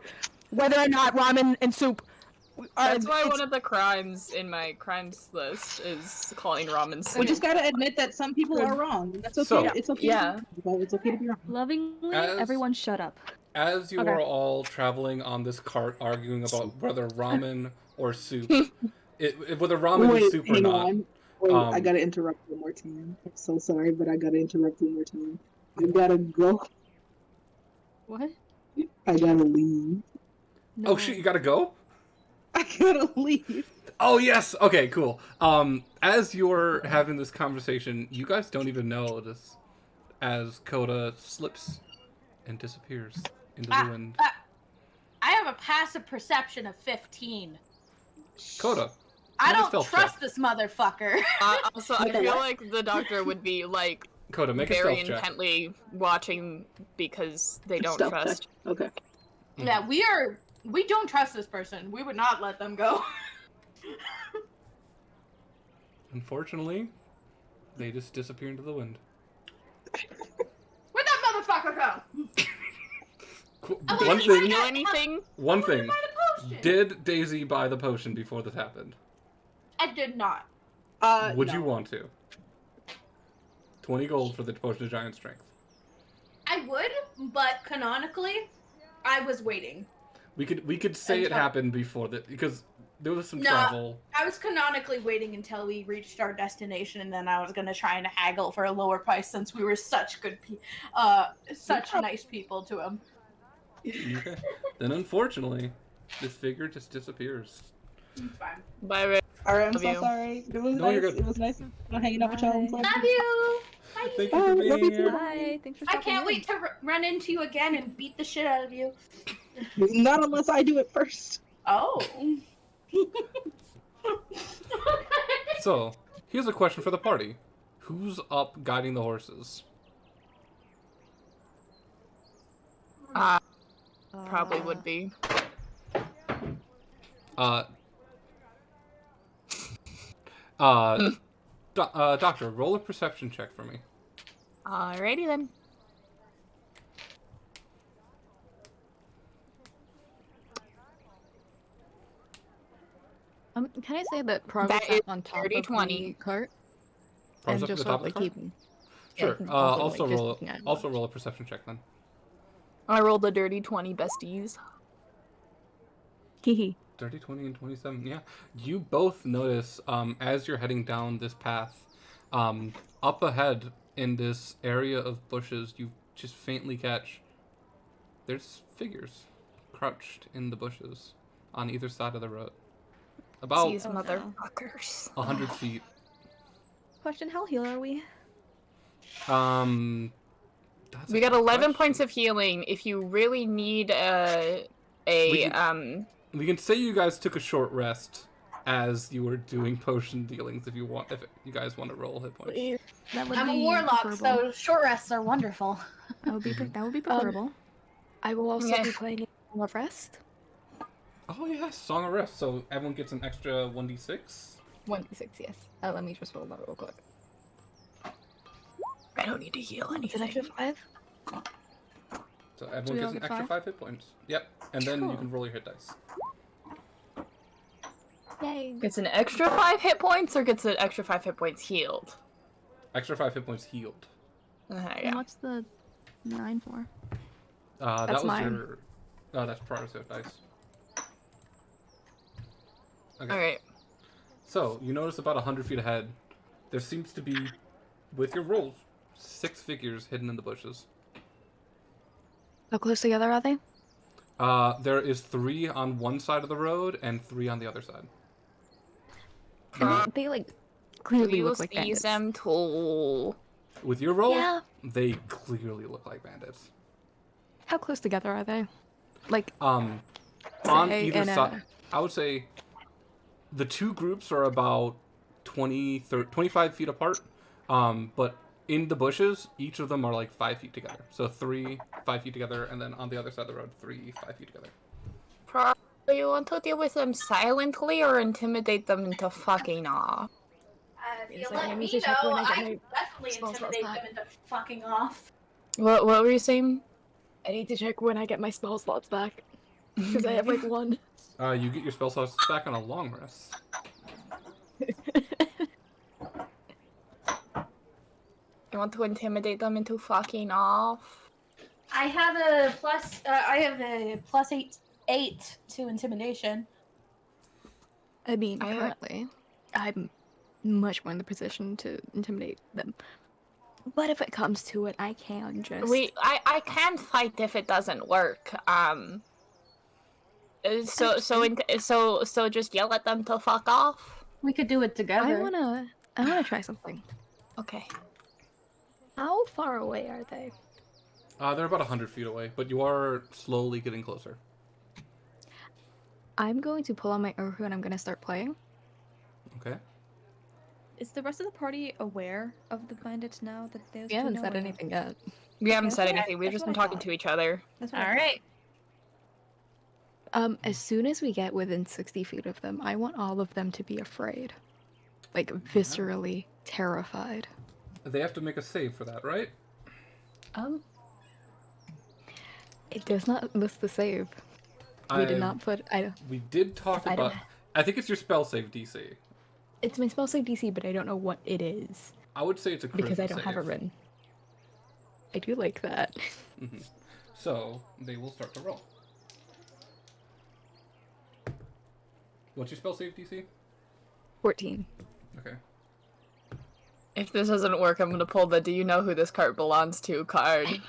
whether or not ramen and soup. That's why one of the crimes in my crimes list is calling ramen soup. We just gotta admit that some people are wrong. That's okay. So- It's okay. Yeah. It's okay to be wrong. Lovingly, As- everyone shut up. As you Okay. are all traveling on this cart arguing about whether ramen or soup, whether ramen is soup or hang not. on. Wait, I um, gotta interrupt one more time. I'm so sorry, but I gotta interrupt one more time. I gotta go. What? I gotta leave. No. Oh shit, you gotta go? I gotta leave. Oh yes. Okay, cool. As you're having this conversation, you guys don't even know this as Coda slips and disappears into the wind. I have a passive perception of 15. Coda. I make a don't stealth trust check. this motherfucker. Also, I feel like the doctor would be like Coda, make a very stealth check. intently watching because they don't Stealth trust. check. Okay. Yeah, we don't trust this person. We would not let them go. Unfortunately, they just disappear into the wind. Where'd that motherfucker go? One Did you thing. do anything? One thing. Buy the potion. Did Daisy buy the potion before this happened? I did not. Would No. you want to? 20 gold for the potion of giant strength. I would, but canonically, I was waiting. We could say it Until- happened before that because there was some No. travel. I was canonically waiting until we reached our destination, and then I was gonna try and haggle for a lower price since we were such such nice people to him. Okay. Then unfortunately, this figure just disappears. It's fine. Bye, Ray. Alright, I'm Love so you. sorry. It was No, you're nice. good. It was nice hanging out with y'all. I'm Bye. sorry. Love you. Bye. Thank you for being love you here. too. Bye. Thanks for I stopping can't in. wait to run into you again and beat the shit out of you. Not unless I do it first. Oh. So, here's a question for the party. Who's up guiding the horses? Probably would be. Doctor, roll a perception check for me. Alrighty then. Can I say that progress is on top dirty of 20. the cart? Progress And up to just the sort top of of like the cart? keep. Sure. Yeah, Also like, just roll looking at it. roll a perception check then. I rolled a dirty 20, besties. Hee 30, 20, and 27. Yeah. You both notice as you're heading down this path, up ahead in this area of bushes, you just faintly catch there's figures crouched in the bushes on either side of the road. About These Oh, no. motherfuckers. 100 feet. Question: How healed are we? That's We a got good 11 question. points of healing. If you really need We can say you guys took a short rest as you were doing potion dealings. If you you guys want to roll hit points. That would I'm be a warlock, preferable. so short rests are wonderful. That would be preferable. I will also Yeah. be playing a Song of Rest. Oh yeah, Song of Rest. So everyone gets an extra 1d6. 1d6, yes. Let me just roll that real quick. I don't need to heal It's an extra 5. So we everyone all gets an get extra 5 hit points. Yep. And then you Cool. can roll your hit dice. Yay. Gets an extra 5 hit points or gets an extra 5 hit points healed? Extra 5 hit points healed. And Yeah. what's the 9 for? That That's was mine. your. Oh, that's prior to dice. Okay. Alright. So you notice about 100 feet ahead, there seems to be, with your rolls, 6 figures hidden in the bushes. How close together are they? There is 3 on one side of the road and 3 on the other side. They like Do clearly you look like see bandits. them too? With your roll, Yeah. they clearly look like bandits. How close together are they? Like, on say either in side, I would say the two groups are about 25 feet apart. But in the bushes, each of them are like 5 feet together. So 3 5 feet together, and then on the other side of the road, 3 5 feet together. Probably you want to deal with them silently or intimidate them into fucking off. If Wait a you second, let I need me to check know, when I get I my can definitely spell slots intimidate back. them into fucking off. What were you saying? I need to check when I get my spell slots back. Because I have like one. You get your spell slots back on a long rest. You want to intimidate them into fucking off? I have a plus 8 to intimidation. I mean, currently, I'm much more in the position to intimidate them. But if it comes to it, I can just... I can fight if it doesn't work. So just yell at them to fuck off. We could do it together. I wanna try something. Okay. How far away are they? They're about 100 feet away, but you are slowly getting closer. I'm going to pull on my Urhu and I'm gonna start playing. Okay. Is the rest of the party aware of the bandits now that those We haven't said anything yet. We haven't That's said what I- anything. We've that's just what been I talking thought. to each other. That's what I All thought. right. As soon as we get within 60 feet of them, I want all of them to be afraid. Like, viscerally terrified. They have to make a save for that, right? It does not list the save. We did not put... We did talk about... I think it's your spell save DC. It's my spell save DC, but I don't know what it is. I would say it's a Because I don't save. have it written. I do like that. Mm-hmm. So, they will start to roll. What's your spell save DC? 14. Okay. If this doesn't work, I'm gonna pull the "Do you know who this card belongs to" card.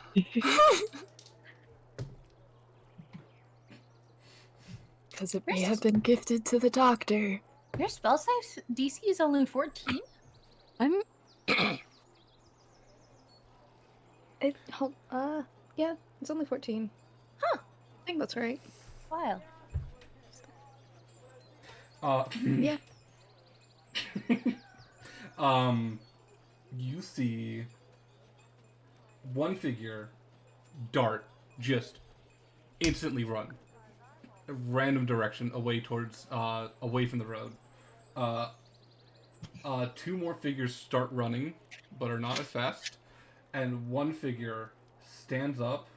Because it may have been gifted to the doctor. Your spell save DC is only 14? I'm... yeah, it's only 14. Huh. I think that's right. Wow. Yeah. You see one figure dart, just instantly run a random direction away towards away from the road. Two more figures start running, but are not as fast, and one figure stands up,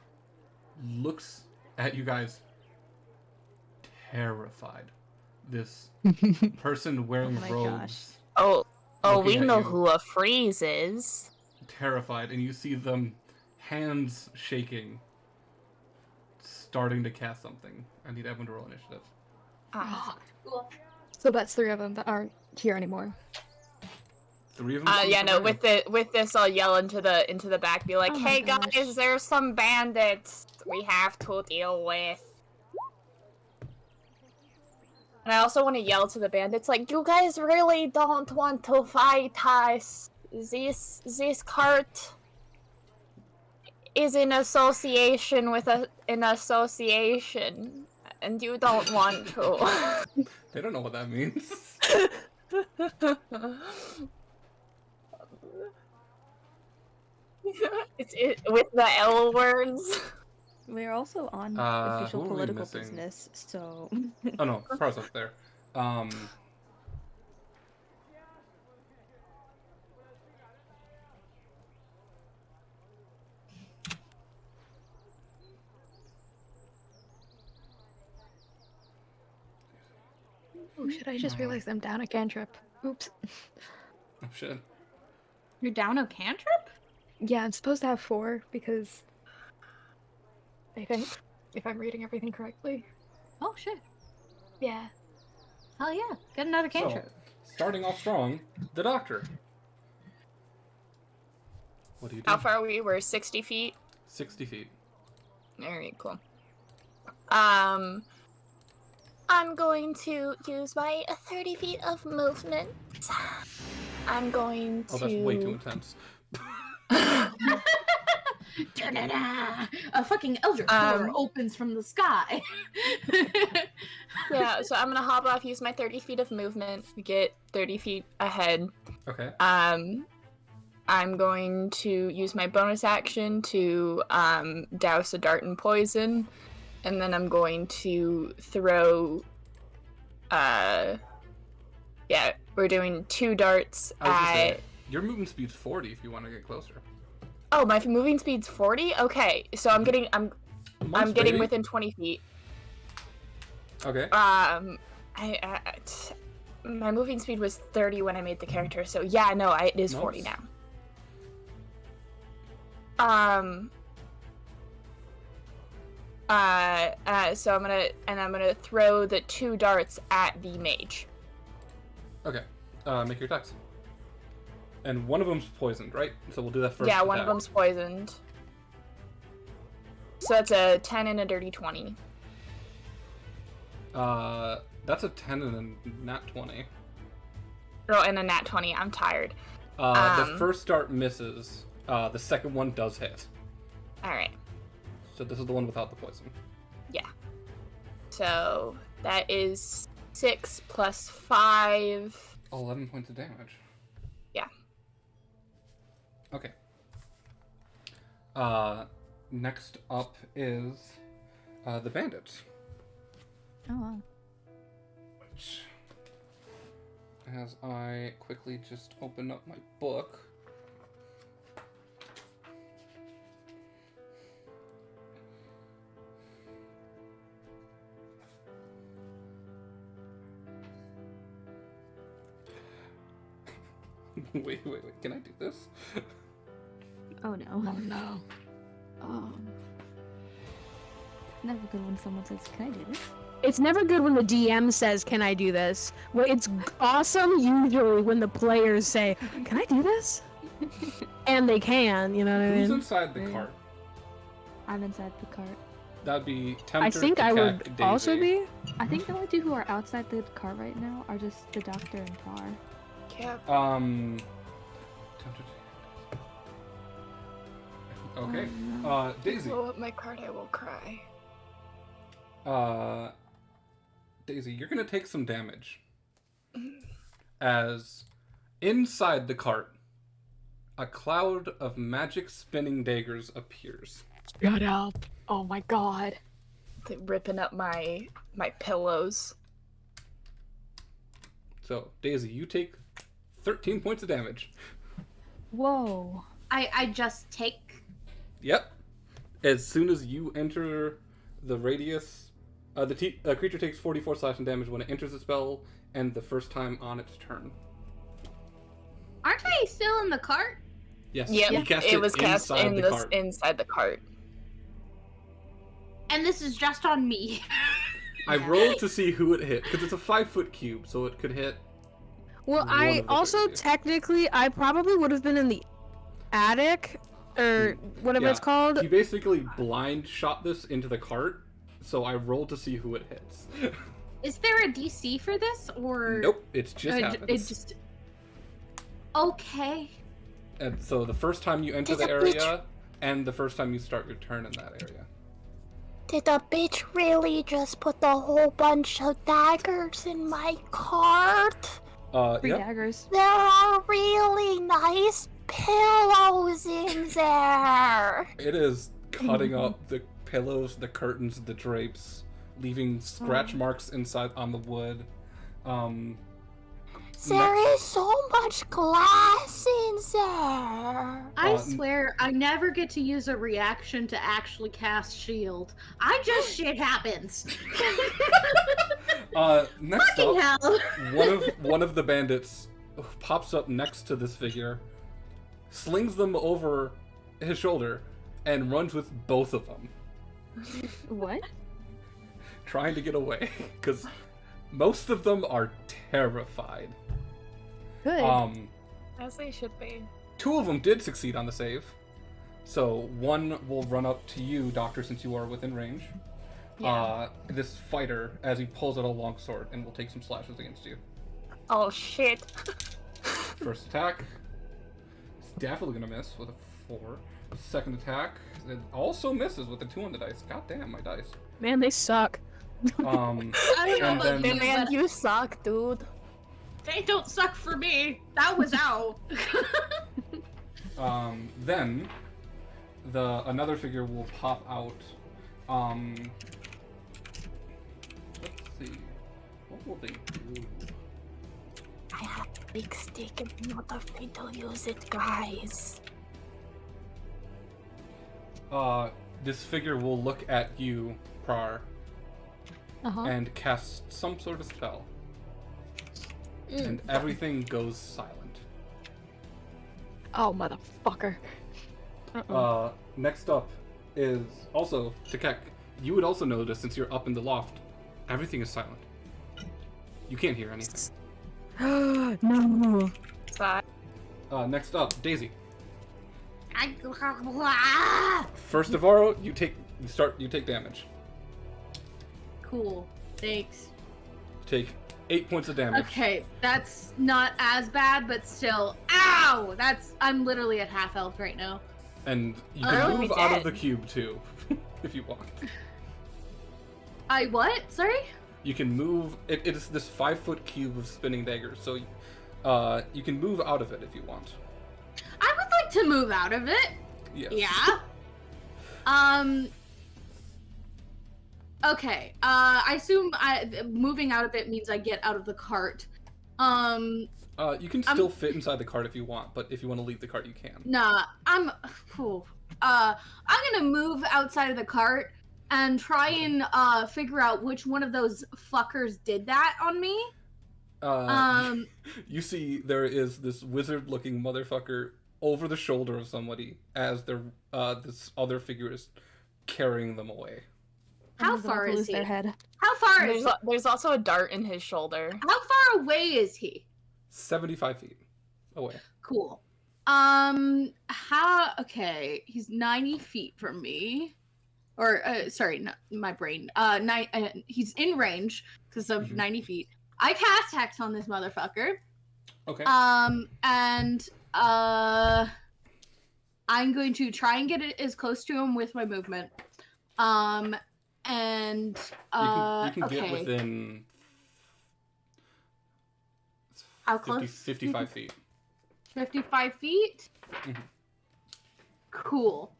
looks at you guys, terrified. This person wearing Oh my robes. Oh, we looking at know you. who a freeze is. Terrified, and you see them, hands shaking, starting to cast something. I need everyone to roll initiative. So that's 3 of them that aren't here anymore. 3 of them. Yeah, no. With this, I'll yell into the back, be like, Oh my "Hey gosh. guys, there's some bandits we have to deal with." And I also want to yell to the bandits, like, "You guys really don't want to fight us. This cart is in association with an association, and you don't want to." They don't know what that means. It's with the L words. We're also on who official are we political missing? business, so Oh no, Car's up there. Oh shit, I just realized I'm down a cantrip. Oops. Oh shit. You're down a cantrip? Yeah, I'm supposed to have 4 because... I think, if I'm reading everything correctly. Oh shit. Yeah. Hell yeah. Get another So, cantrip. starting off strong, the doctor. What do you do? How far we were? 60 feet? 60 feet. Very cool. I'm going to use my 30 feet of movement. I'm going to... Oh, that's way too intense. Da-da-da. A fucking Eldritch door opens from the sky. Yeah, so I'm gonna hop off, use my 30 feet of movement, get 30 feet ahead. Okay. I'm going to use my bonus action to douse a dart in poison, and then I'm going to throw. Yeah, we're doing 2 darts at. Your movement speed's 40 if you want to get closer. Oh, my moving speed's 40. Okay, so I'm getting Baby. within 20 feet. Okay. My moving speed was 30 when I made the character, so yeah, no, it is 40 now. So I'm gonna throw the 2 darts at the mage. Okay. Make your attacks. And one of them's poisoned, right? So we'll do that first. Yeah, one of them's poisoned. So that's a 10 and a dirty 20. That's a 10 and a nat 20. Oh, and a nat 20. I'm tired. The first dart misses. The second one does hit. Alright. So this is the one without the poison. Yeah. So that is 6 plus 5. 11 points of damage. Yeah. Okay. Next up is the bandits. Oh, wow. Which, as I quickly just open up my book. Wait, can I do this? Oh no. Oh no. Oh. It's never good when someone says, "Can I do this?" It's never good when the DM says, "Can I do this?" Well, it's awesome usually when the players say, "Can I do this?" And they can, you know what I mean? Who's inside the cart? I'm inside the cart. That'd be Tempter, I think I would Daisy. also be. I think the only two who are outside the cart right now are just the doctor and Tar. Yeah. Okay. Daisy. Blow up my card, I will cry. Daisy, you're gonna take some damage. As inside the cart, a cloud of magic spinning daggers appears. Shut up. Oh my god. They're ripping up my pillows. So, Daisy, you take 13 points of damage. Whoa. I just take. Yep. As soon as you enter the radius, the creature takes 44 slashing damage when it enters the spell, and the first time on its turn. Aren't I still in the cart? Yes. Yep. You cast It was cast inside in the cart. inside the cart. And this is just on me. I rolled to see who it hit because it's a 5-foot cube, so it could hit. Well, one I of the also three. technically, I probably would have been in the attic, or whatever it's called. He basically blind shot this into the cart, so I rolled to see who it hits. Is there a DC for this, or? Nope, it's just It happens. just. Okay. And so the first time you enter Did the the bitch- area, and the first time you start your turn in that area. Did the bitch really just put the whole bunch of daggers in my cart? 3 Yep. daggers. There are really nice pillows in there. It is cutting up the pillows, the curtains, the drapes, leaving scratch marks inside on the wood. There is so much glass in there. I swear, I never get to use a reaction to actually cast shield. I just shit happens. Next Fucking up, hell. one of the bandits pops up next to this figure, slings them over his shoulder, and runs with both of them, What? trying to get away because most of them are terrified. Good. As they should be. 2 of them did succeed on the save, so one will run up to you, Doctor, since you are within range. Yeah. This fighter, as he pulls out a longsword, and will take some slashes against you. Oh shit. First attack. It's definitely gonna miss with a 4. Second attack. It also misses with the 2 on the dice. God damn, my dice. Man, they suck. I don't know And about then- you, Man, but you suck, dude. they don't suck for me. That was out. Then another figure will pop out. Let's see. What will they do? I have a big stick and I'm not afraid to use it, guys. This figure will look at you, Prar, Uh-huh. and cast some sort of spell. And everything goes silent. Oh, motherfucker. Next up is also Tekek. You would also notice, since you're up in the loft, everything is silent. You can't hear anything. No. Sorry. Next up, Daisy. I... First of all, you take damage. Cool. Thanks. Take 8 points of damage. Okay, that's not as bad, but still. Ow! I'm literally at half health right now. And you Oh, can we move out of dead. the cube too, if you want. I what? Sorry? You can move. It is this 5-foot cube of spinning daggers, so you can move out of it if you want. I would like to move out of it. Yes. Yeah. Okay. I assume moving out of it means I get out of the cart. You can still fit inside the cart if you want, but if you want to leave the cart, you can. Nah, I'm gonna move outside of the cart and try and figure out which one of those fuckers did that on me. You see, there is this wizard-looking motherfucker over the shoulder of somebody as this other figure is carrying them away. How far is he? Their head. How far is he? There's also a dart in his shoulder. How far away is he? 75 feet away. Cool. Okay, he's 90 feet from me. Or, sorry, not my brain. He's in range because of 90 feet. I cast Hex on this motherfucker. Okay. And, I'm going to try and get it as close to him with my movement. And, You can okay. get within How 50, close? 55 feet. 55 feet? Mhm. Cool.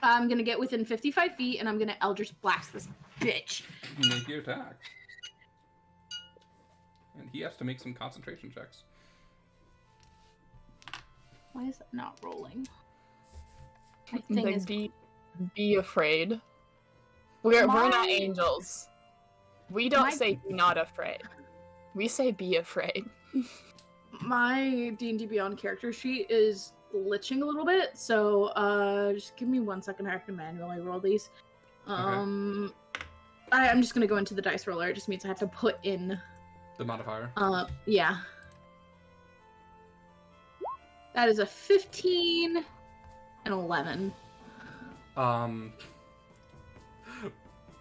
I'm gonna get within 55 feet and I'm gonna Eldritch Blast this bitch. Make your attack. And he has to make some concentration checks. Why is that not rolling? My thing Like, is... be afraid. We're not My- angels. We don't My- say be not afraid. We say be afraid. My D&D Beyond character sheet is glitching a little bit, so just give me 1 second. I have to manually roll these. I'm just gonna go into the dice roller. It just means I have to put in The modifier. yeah. That is a 15 and 11.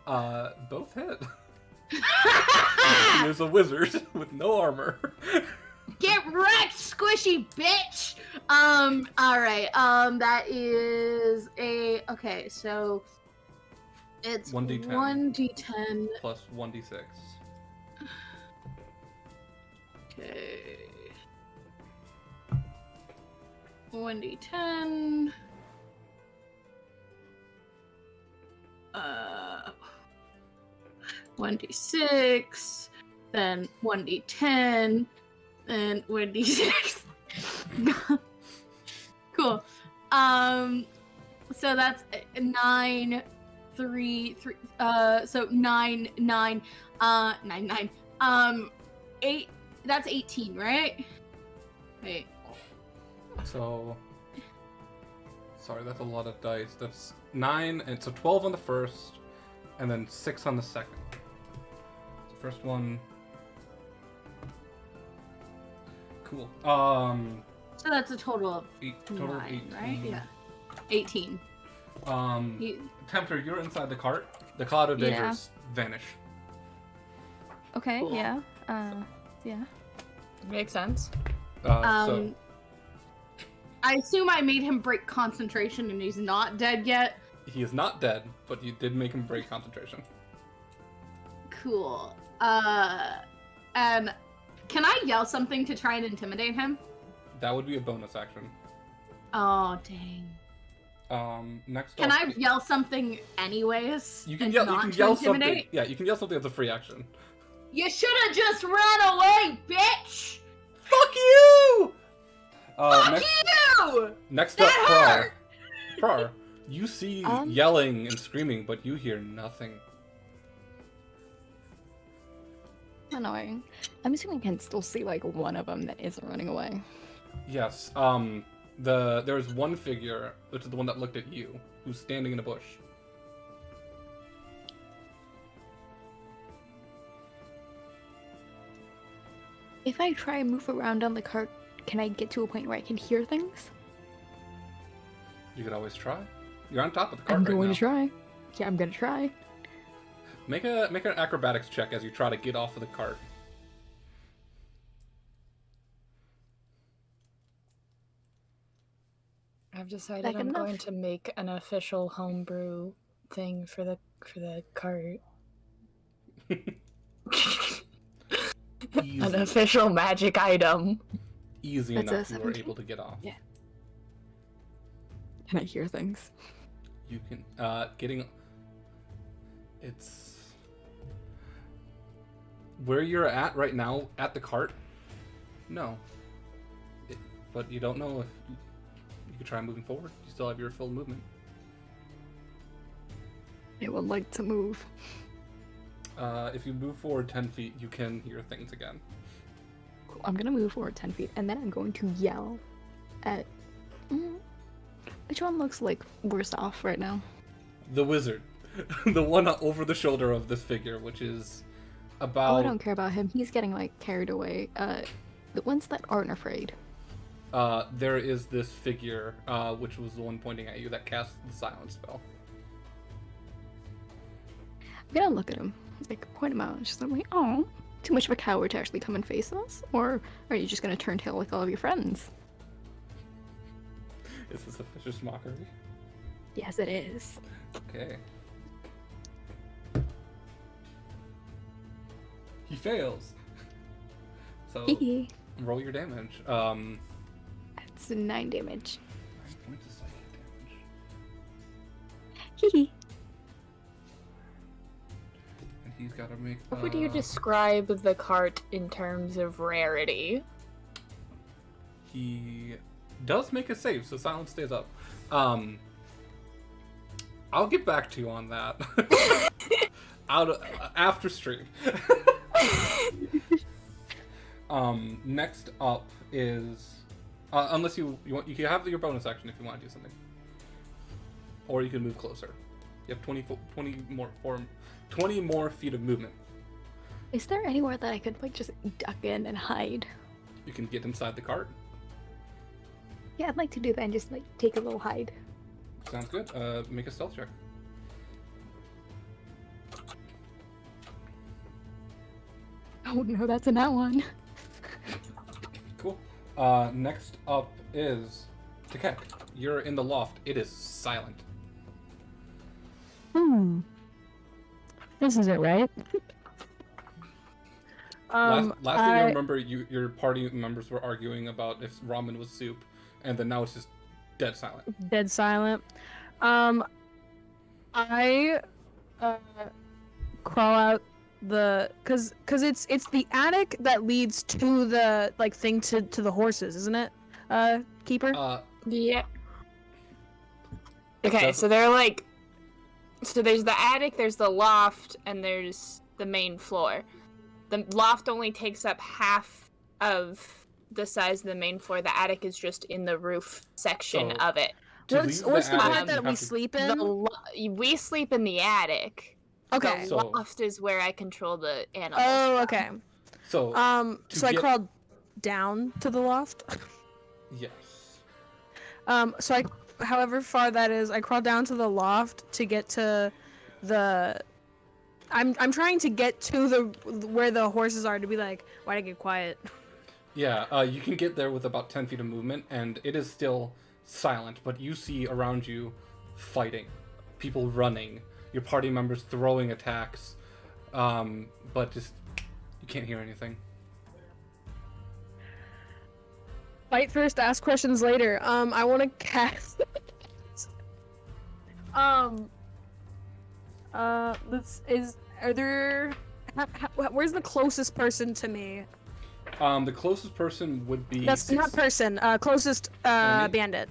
Both hit. He is a wizard with no armor. Get wrecked, squishy bitch! Alright, that is a... Okay, so... It's 1d10. 1d10. Plus 1d6. Okay. 1d10. 1d6. Then 1d10. And 1d6. Cool. So that's 9, 3, so 9, 9, 9, 9. 8, that's 18, right? Wait. So... Sorry, that's a lot of dice. That's 9, and so 12 on the first, and then 6 on the second. The first one... Cool. So that's a total of 9, right? Yeah. 18. Tempter, you're inside the cart. The cloud of Yeah. daggers vanish. Okay, Cool. yeah. Yeah. Makes sense. So I assume I made him break concentration and he's not dead yet. He is not dead, but you did make him break concentration. Cool. And can I yell something to try and intimidate him? That would be a bonus action. Oh, dang. Next Can up, I yell something anyways? You can and yell. You not can to yell intimidate? something. Yeah, you can yell something as a free action. You should have just run away, bitch! Fuck you! Fuck next, you! Next That up, Prar. hurt! Prar, you see yelling and screaming, but you hear nothing. Annoying. I'm assuming I can still see like one of them that isn't running away. Yes. There's one figure, which is the one that looked at you, who's standing in a bush. If I try and move around on the cart, can I get to a point where I can hear things? You could always try. You're on top of the cart I'm right going now. to try. Yeah, I'm gonna try. Make an acrobatics check as you try to get off of the cart. I've decided Like I'm enough. going to make an official homebrew thing for the cart. An official magic item. Easy That's a enough, you were 17? able to get off. Yeah. Can I hear things? You can, it's... Where you're at right now, at the cart? No. But you don't know if you could try moving forward. You still have your full movement. I would like to move. If you move forward 10 feet, you can hear things again. Cool. I'm gonna move forward 10 feet, and then I'm going to yell at... Which one looks like worse off right now? The wizard. The one over the shoulder of this figure, which is about... Oh, I don't care about him. He's getting, like, carried away. The ones that aren't afraid. There is this figure, which was the one pointing at you, that cast the silence spell. I'm gonna look at him, like, point him out, and just like, oh, too much of a coward to actually come and face us? Or are you just gonna turn tail like all of your friends? Is this a vicious mockery? Yes, it is. Okay. He fails. So, Hee roll your damage. That's 9 damage. 9 points of psychic damage. Hee And he's got to make. How would you describe the cart in terms of rarity? He does make a save, so silence stays up. I'll get back to you on that. After stream. Next up is unless you can have your bonus action if you want to do something, or you can move closer. You have 20 more feet of movement. Is there anywhere that I could, like, just duck in and hide? You can get inside the cart. Yeah, I'd like to do that and just, like, take a little hide. Sounds good. Make a stealth check. Oh no, that's a nat one. Cool. Next up is Takek. You're in the loft. It is silent. This is it, right? Last thing you remember, your party members were arguing about if ramen was soup, and then now it's just dead silent. Dead silent. I crawl out cause it's the attic that leads to the thing to the horses, isn't it? Keeper? Yeah. Okay, so they're like, so there's the attic, there's the loft, and there's the main floor. The loft only takes up half of the size of the main floor. The attic is just in the roof section of it. What's the part that we sleep in? We sleep in the attic. Okay. The loft is where I control the animals. Oh, okay. So, I crawled down to the loft. Yes. So however far that is, I crawled down to the loft to get to the. I'm trying to get to where the horses are to be like, why'd I get quiet? Yeah, you can get there with about 10 feet of movement, and it is still silent, but you see around you fighting, people running, your party members throwing attacks, but just you can't hear anything. Fight first, ask questions later. I want to cast. Are there? Where's the closest person to me? The closest person would be. That's not person. Closest bandit.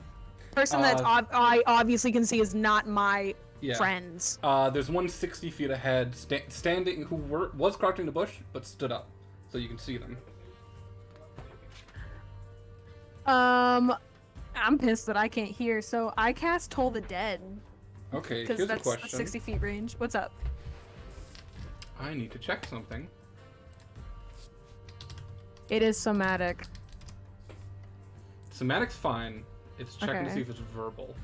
Person that I obviously can see is not my friends. There's one 60 feet ahead, standing, who was crouched in the bush, but stood up, so you can see them. I'm pissed that I can't hear, so I cast Toll the Dead. Okay, because here's a that's question. 60 feet range. What's up? I need to check something. It is somatic. Somatic's fine. It's checking to see if it's verbal.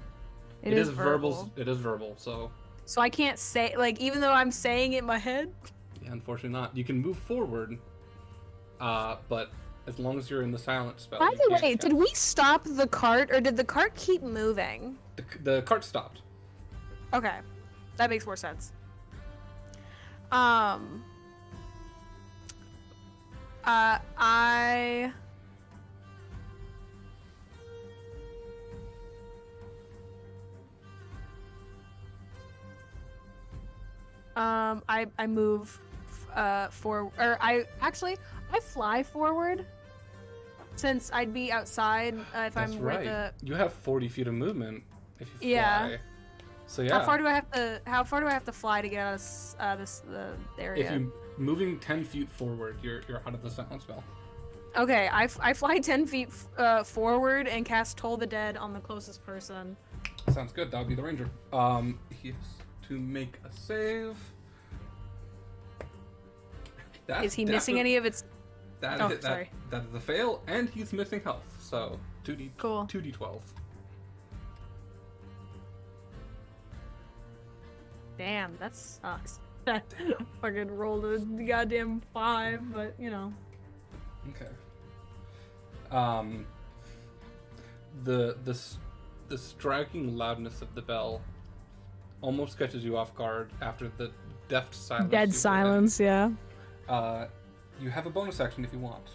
It is verbal. It is verbal, so... So I can't say, like, even though I'm saying it in my head? Yeah, unfortunately not. You can move forward, but as long as you're in the silent spell, By the way, did we stop the cart, or did the cart keep moving? The cart stopped. Okay. That makes more sense. I move forward, or I fly forward, since I'd be outside if That's I'm right. with You have 40 feet of movement if you fly. Yeah. So yeah. How far do I have to fly to get out of the area? If you're moving 10 feet forward, you're out of the silent spell. Okay, I fly 10 feet forward and cast Toll the Dead on the closest person. Sounds good. That would be the ranger. He has to make a save. Is he missing any of its? Sorry. That is a fail, and he's missing health. So 2d12. Damn, that sucks. That fucking rolled a goddamn 5, but you know. Okay. The striking loudness of the bell almost catches you off guard after the deft silence. Dead silence, yeah. You have a bonus action if you want.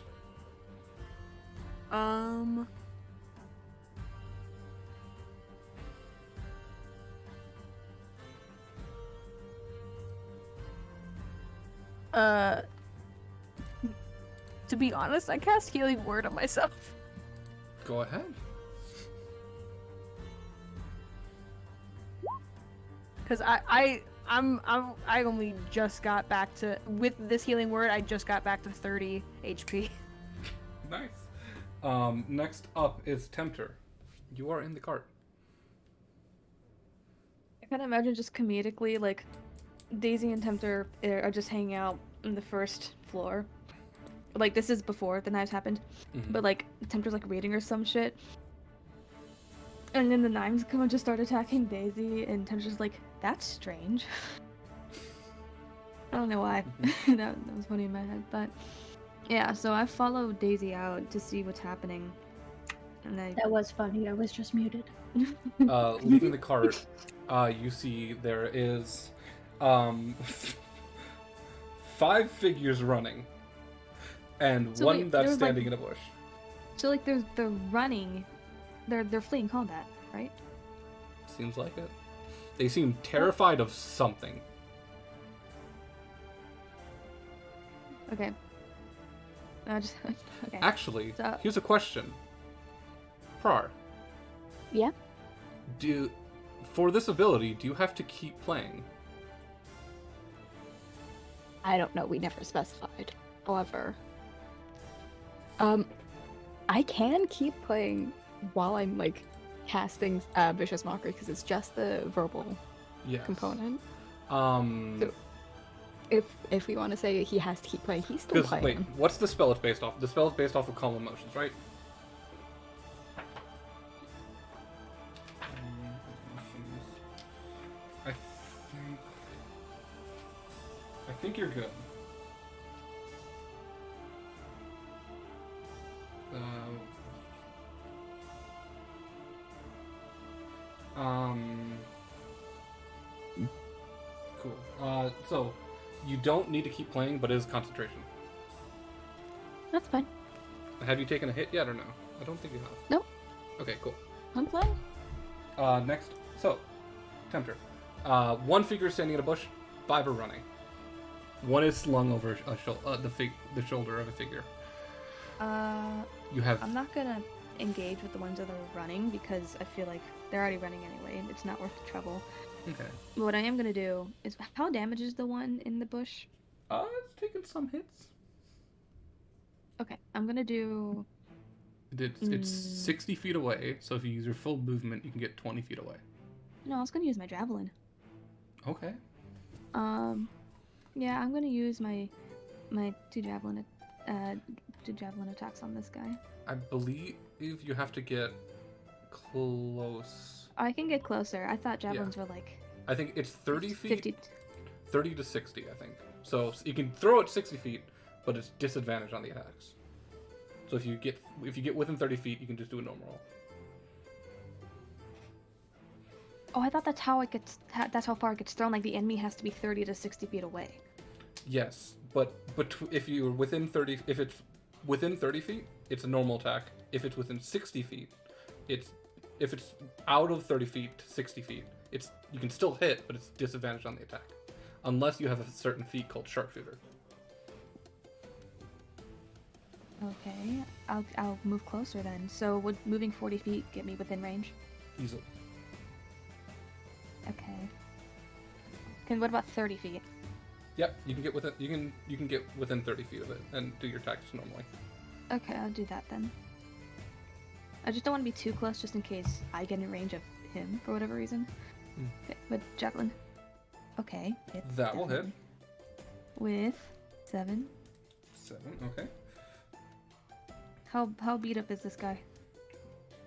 To be honest, I cast Healing Word on myself. Go ahead. Because I only just got back to, with this Healing Word, I just got back to 30 HP. Nice. Next up is Tempter. You are in the cart. I kind of imagine just comedically, like, Daisy and Tempter are just hanging out on the first floor. Like, this is before the knives happened. Mm-hmm. But, like, Tempter's, like, reading or some shit. And then the knives come and just start attacking Daisy, and Tempter's like, that's strange. I don't know why. that was funny in my head, but... Yeah, so I follow Daisy out to see what's happening. And That was funny, I was just muted. Leaving the cart, you see there is 5 figures running, and So one wait, that's there was, like- standing in a bush. So, like, they're running. They're fleeing combat, right? Seems like it. They seem terrified of something. Okay. Okay. Actually, So- here's a question. Prar. Yeah? For this ability, do you have to keep playing? I don't know, we never specified. However, I can keep playing while I'm, like, casting Vicious Mockery, because it's just the verbal component. So if we want to say he has to keep playing, he's still playing. Wait, what's the spell it's based off? The spell is based off of calm emotions, right? I think you're good. Cool. So you don't need to keep playing, but it is concentration. That's fine. Have you taken a hit yet or no? I don't think you have. Nope. Okay, cool. I'm playing. Next. So, Tempter. One figure is standing in a bush, 5 are running. One is slung over the shoulder of a figure. You have. I'm not gonna engage with the ones that are running because I feel like they're already running anyway. It's not worth the trouble. Okay. What I am gonna do is, how damaged is the one in the bush? It's taken some hits. Okay, I'm gonna do. It's 60 feet away, so if you use your full movement, you can get 20 feet away. No, I was gonna use my javelin. Okay. Yeah, I'm gonna use my two javelin attacks on this guy. I believe you have to get close. I can get closer. I thought javelins were like. I think it's 30 feet. 50. 30 to 60, I think. So you can throw it 60 feet, but it's disadvantage on the attacks. So if you get within 30 feet, you can just do a normal roll. Oh, I thought that's how it gets. That's how far it gets thrown. Like the enemy has to be 30 to 60 feet away. Yes, but if you're within 30, if it's within 30 feet, it's a normal attack. If it's within 60 feet, if it's out of 30 feet to 60 feet, you can still hit, but it's disadvantage on the attack, unless you have a certain feat called sharpshooter. Okay, I'll move closer then. So would moving 40 feet get me within range? Easily. Okay. What about 30 feet? Yep, you can get within. You can get within 30 feet of it and do your attacks normally. Okay, I'll do that then. I just don't want to be too close, just in case I get in range of him for whatever reason. Okay, but javelin. Okay. That will hit. With 7. 7. Okay. How beat up is this guy?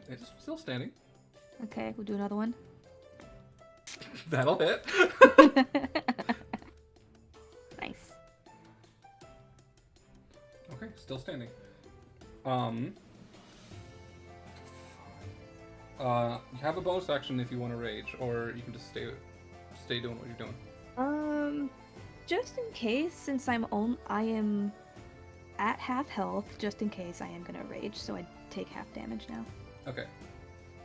It's still standing. Okay, we'll do another one. That'll hit. Nice. Okay, still standing. You have a bonus action if you want to rage, or you can just stay doing what you're doing. Just in case, since I am at half health, just in case I am gonna rage, so I take half damage now. Okay.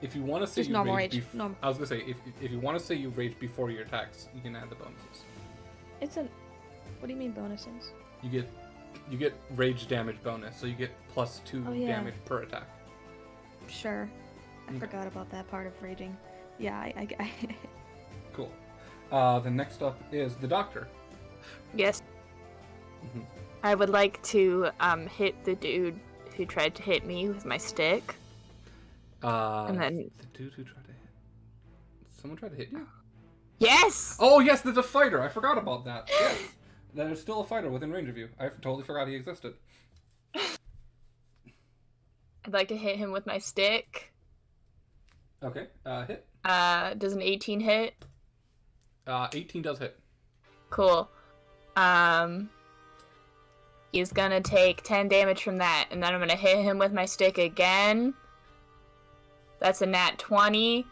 If you want to say Just you normal rage, rage. Normal. I was gonna say if you want to say you rage before your attacks, you can add the bonuses. What do you mean bonuses? You get rage damage bonus, so you get +2 damage per attack. Sure. I forgot about that part of raging. Yeah, I Cool. Then next up is the doctor. Yes. Mm-hmm. I would like to hit the dude who tried to hit me with my stick. And then the dude who tried to hit. Someone tried to hit you? Yes! Oh yes, there's a fighter. I forgot about that. Yes. There's still a fighter within range of you. I totally forgot he existed. I'd like to hit him with my stick. Okay, hit. Does an 18 hit? 18 does hit. Cool. He's gonna take 10 damage from that, and then I'm gonna hit him with my stick again. That's a nat 20.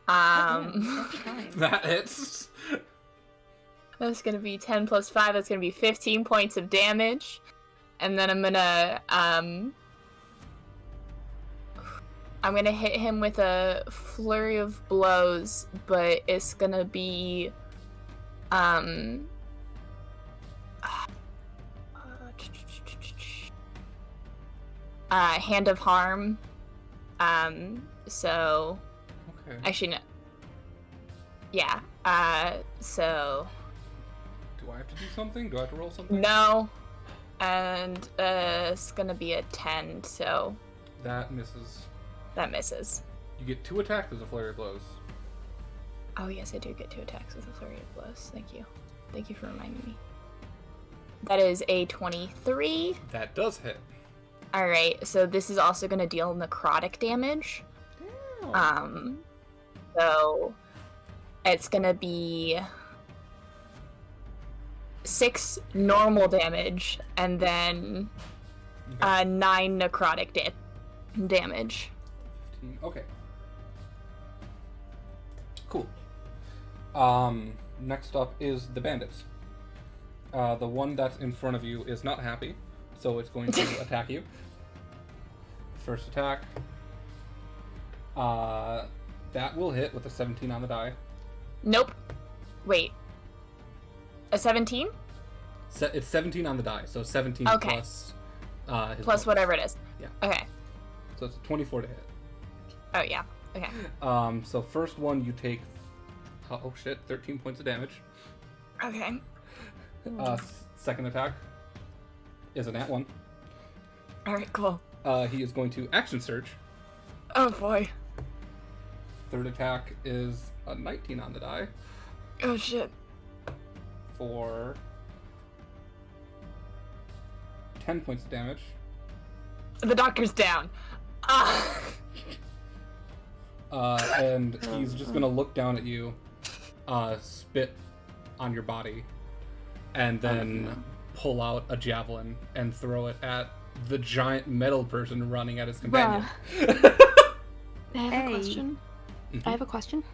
That hits. That's gonna be 10 plus 5, that's gonna be 15 points of damage. And then I'm gonna hit him with a flurry of blows, but it's gonna be hand of harm. So okay. Actually no. Yeah. So do I have to do something? Do I have to roll something? No. And it's gonna be a 10, so that misses. That misses. You get 2 attacks with a flurry of blows. Oh yes, I do get 2 attacks with a flurry of blows. Thank you. Thank you for reminding me. That is a 23. That does hit. Alright, so this is also gonna deal necrotic damage. Damn. So it's gonna be 6 normal damage and then 9 necrotic damage. 15. Okay. Cool. Next up is the bandits. The one that's in front of you is not happy, so it's going to attack you. First attack. That will hit with a 17 on the die. Nope. Wait. A 17? It's 17 on the die, so 17 Okay. plus his Plus bonus. whatever it is. Yeah. Okay. So it's a 24 to hit. Oh, yeah. Okay. So first one you take, oh shit, 13 points of damage. Okay. Second attack is a nat 1. Alright, cool. He is going to action surge. Oh, boy. Third attack is a 19 on the die Oh, shit. for 10 points of damage. The doctor's down. Ah. And he's just gonna look down at you, spit on your body, and then pull out a javelin and throw it at the giant metal person running at his companion. I have a question. I have a question.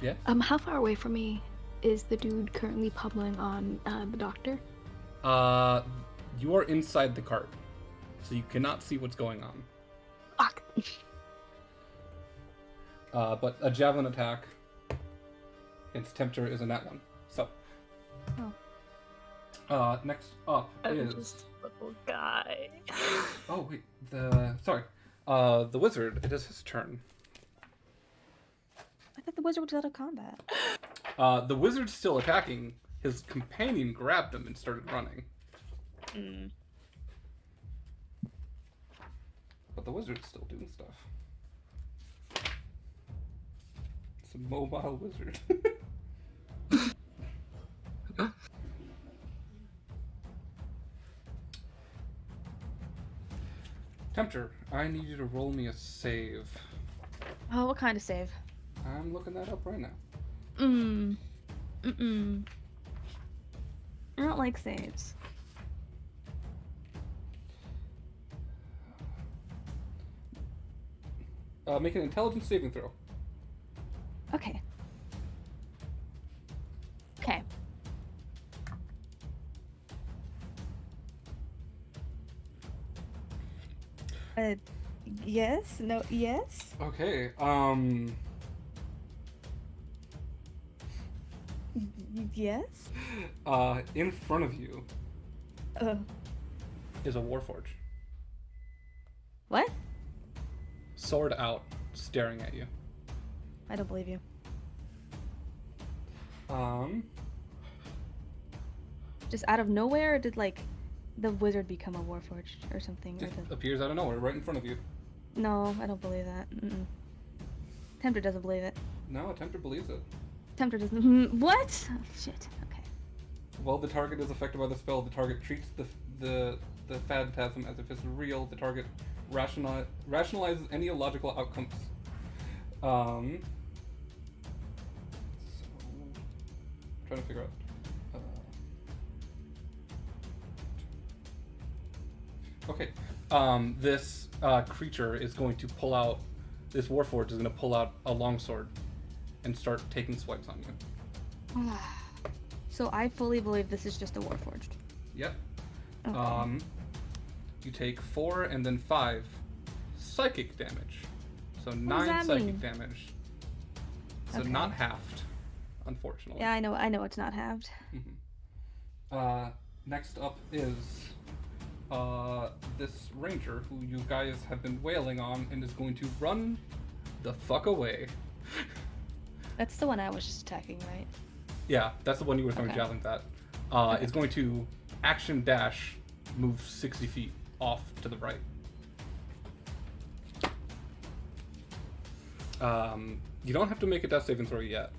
Yeah? How far away from me is the dude currently pummeling on the doctor? You are inside the cart, so you cannot see what's going on. Fuck. But a javelin attack, its temperature is a nat 1. So. Next up is. Just a little guy. Oh wait, the wizard. It is his turn. I thought the wizard was out of combat. The wizard's still attacking. His companion grabbed him and started running. But the wizard's still doing stuff. It's a mobile wizard. Tempter, I need you to roll me a save. Oh, what kind of save? I'm looking that up right now. I don't like saves. Make an intelligence saving throw. Okay. Okay. Yes? No, yes? Okay, Yes? in front of you is a warforge. What? Sword out, staring at you. I don't believe you. Just out of nowhere, or did, like, the wizard become a warforged or something? Just appears out of nowhere, right in front of you. No, I don't believe that. Tempter doesn't believe it. No, Tempter believes it. Tempter doesn't. What? Oh, shit. Okay. While the target is affected by the spell, the target treats the phantasm as if it's real. The target rationalizes any illogical outcomes. So, trying to figure out. Okay. This creature is going to pull out. This warforged is going to pull out a longsword and start taking swipes on you. So I fully believe this is just a warforged. Yep. Okay. You take 4 and then 5 psychic damage. So 9 psychic damage. So Okay. not halved, unfortunately. Yeah, I know it's not halved. Next up is this ranger who you guys have been wailing on and is going to run the fuck away. That's the one I was just attacking, right? Yeah, that's the one you were throwing Okay. javelins at. It's going to action dash, move 60 feet off to the right. You don't have to make a death saving throw yet,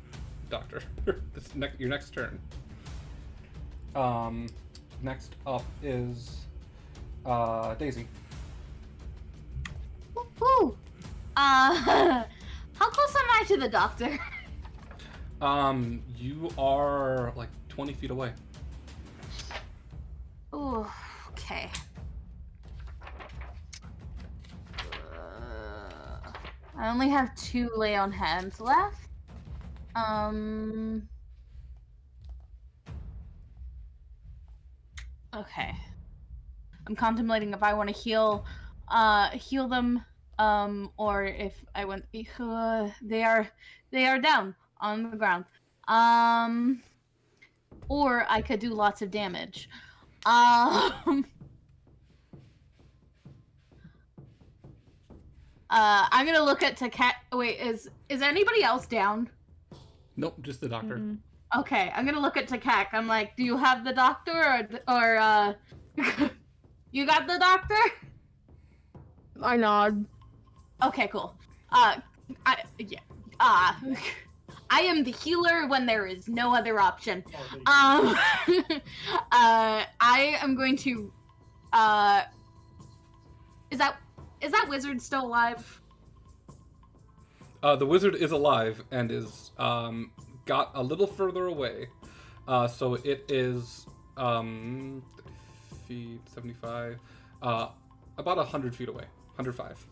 Doctor. Your next turn. Next up is Daisy. Woo! How close am I to the doctor? You are like 20 feet away. Ooh, okay. I only have 2 lay on hands left. Okay. I'm contemplating if I want to heal them, or if I want. They are down on the ground. Or I could do lots of damage. I'm gonna look at Wait, is anybody else down? Nope, just the doctor. Okay, I'm gonna look at Takak. I'm like, do you have the doctor, or you got the doctor? I nod. Okay, cool. I am the healer when there is no other option. I am going to. Is that wizard still alive? The wizard is alive and is got a little further away. So it is 30 feet, 75, about 100 feet away. 105.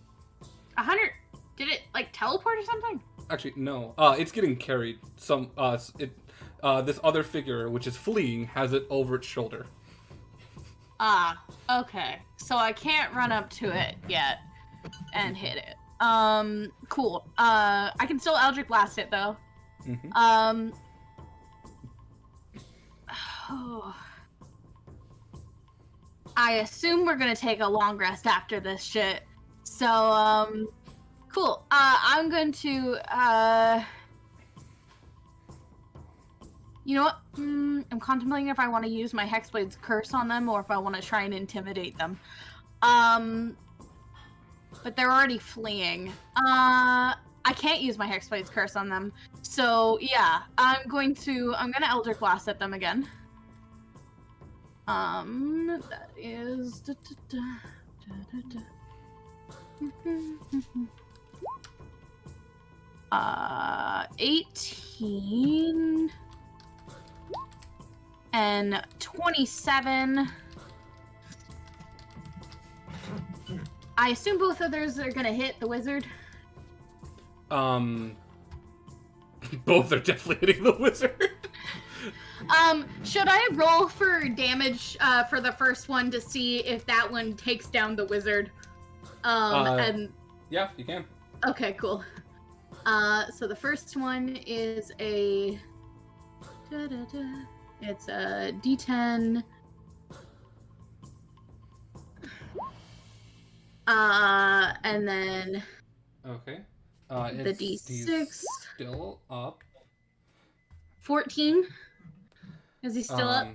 100? Did it like teleport or something? Actually, no. It's getting carried. This other figure, which is fleeing, has it over its shoulder. Okay. So I can't run up to it yet and hit it. Cool. I can still Eldritch Blast it though. Mm-hmm. I assume we're gonna take a long rest after this shit. So, cool. I'm going to, you know what? I'm contemplating if I want to use my Hexblade's Curse on them or if I want to try and intimidate them. But they're already fleeing. I can't use my Hexblade's Curse on them. So, yeah, I'm gonna Eldritch Blast at them again. That is... 18 and 27. I assume both of those are gonna hit the wizard. Both are definitely hitting the wizard. Should I roll for damage for the first one to see if that one takes down the wizard? And yeah, you can. okay, cool. So the first one is a it's a D10. And then okay. The D6 still up. 14. Is he still up?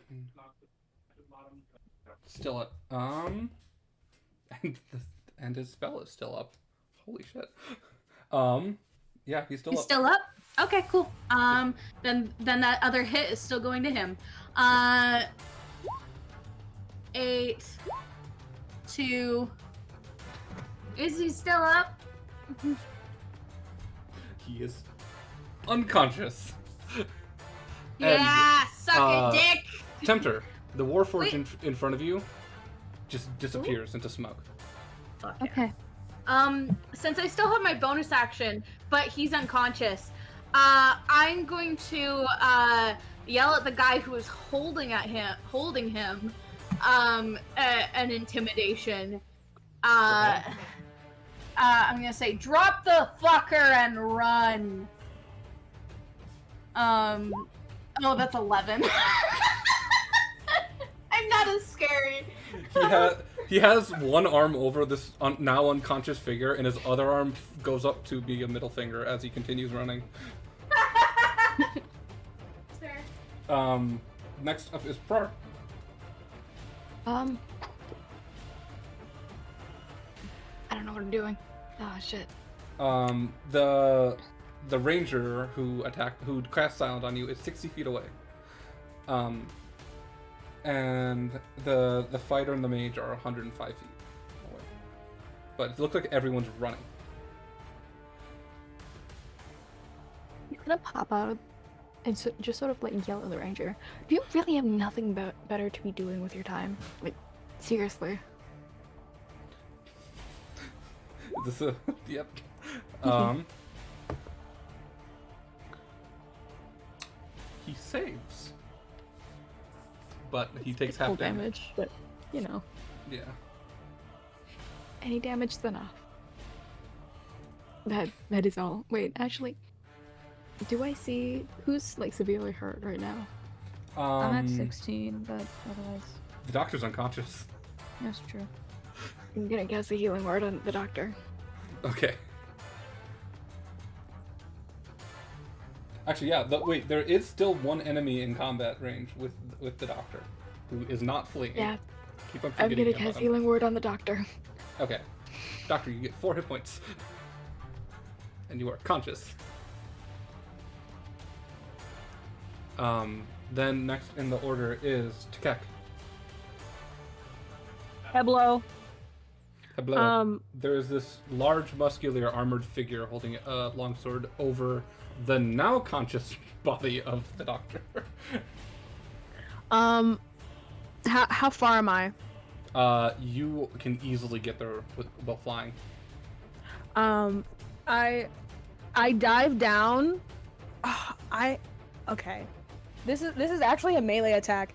14. Still up. And his spell is still up. Holy shit. Yeah, he's still up. He's still up? Okay, cool. Then that other hit is still going to him. 8, 2. Is he still up? He is unconscious. Yeah, suck it, dick! Tempter, the Warforged in front of you just disappears into smoke. Fuck yeah. Okay. Since I still have my bonus action, but he's unconscious, I'm going to yell at the guy who is holding him, an intimidation. I'm gonna say, drop the fucker and run. Oh, that's 11. I'm not as scary. He has one arm over this now unconscious figure, and his other arm goes up to be a middle finger as he continues running. Sure. Next up is Prar. I don't know what I'm doing. Oh shit. The ranger who cast silent on you is 60 feet away. And the fighter and the mage are 105 feet away. But it looks like everyone's running. I'm gonna pop out and just sort of like yell at the ranger. Do you really have nothing better to be doing with your time? Like, seriously. Yep. he saves. But he takes Full half damage, but you know. Yeah. Any damage is enough. That is all. Wait, actually, do I see who's like severely hurt right now? I'm at 16, but otherwise. The doctor's unconscious. That's true. I'm gonna guess a healing word on the doctor. Okay. Actually, yeah. Wait, there is still one enemy in combat range with the doctor, who is not fleeing. Yeah. Keep on I'm forgetting gonna about guess him. healing word on the doctor. Okay. Doctor, you get 4 hit points. And you are conscious. Then next in the order is Tekek. Heblo. Heblo. There is this large, muscular, armored figure holding a longsword over the now conscious body of the doctor. How far am I? You can easily get there while flying. I dive down. Okay. This is actually a melee attack.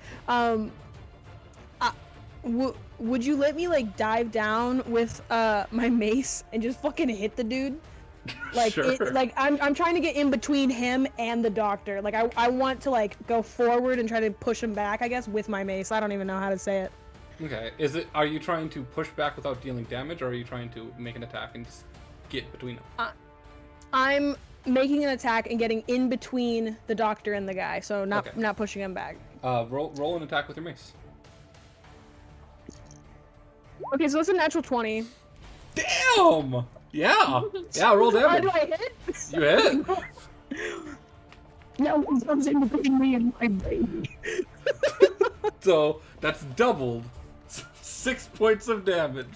Would you let me like dive down with my mace and just fucking hit the dude? Like Sure. I'm trying to get in between him and the doctor. Like I want to like go forward and try to push him back, I guess, with my mace. I don't even know how to say it. Okay. Are you trying to push back without dealing damage, or are you trying to make an attack and just get between them? I'm making an attack and getting in between the doctor and the guy, so not pushing him back. Roll an attack with your mace. Okay, so it's a natural 20. Damn! Yeah! Yeah, roll damage. Do I hit? You hit. No one comes in between me and my baby. So that's doubled. 6 points of damage.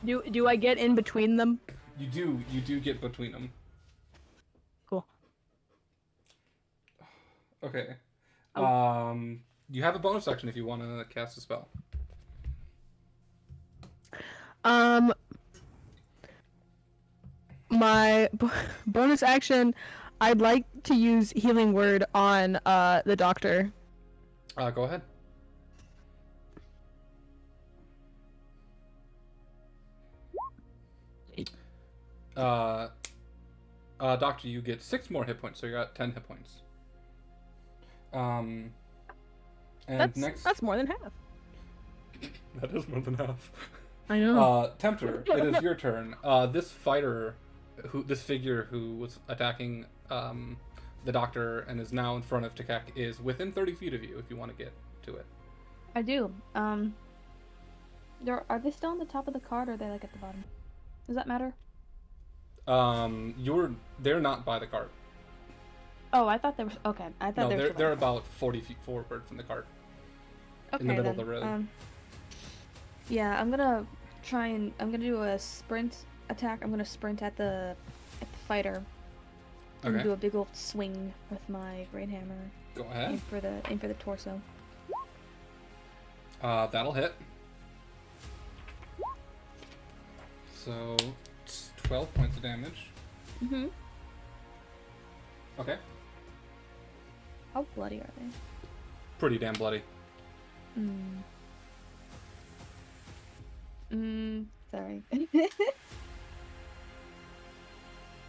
Do I get in between them? You do get between them. Cool. Okay. Oh. You have a bonus action if you want to cast a spell. My bonus action, I'd like to use healing word on the doctor. Go ahead. Doctor, you get 6 more hit points, so you're at 10 hit points. And that's more than half. That is more than half. I know. Tempter, it is your turn. This figure who was attacking the doctor and is now in front of Tekek is within 30 feet of you if you want to get to it. I do. Are they still on the top of the cart, or are they like at the bottom? Does that matter? They're not by the cart. Oh, I thought they were. Okay, I thought they were. They're about 40 feet forward from the cart. Okay, in the middle then, of the road. Yeah, I'm gonna do a sprint attack. I'm gonna sprint at the fighter. I'm gonna do a big old swing with my great hammer. Go ahead. Aim for the torso. That'll hit. So, it's 12 points of damage. Mhm. Okay. How bloody are they? Pretty damn bloody. Sorry.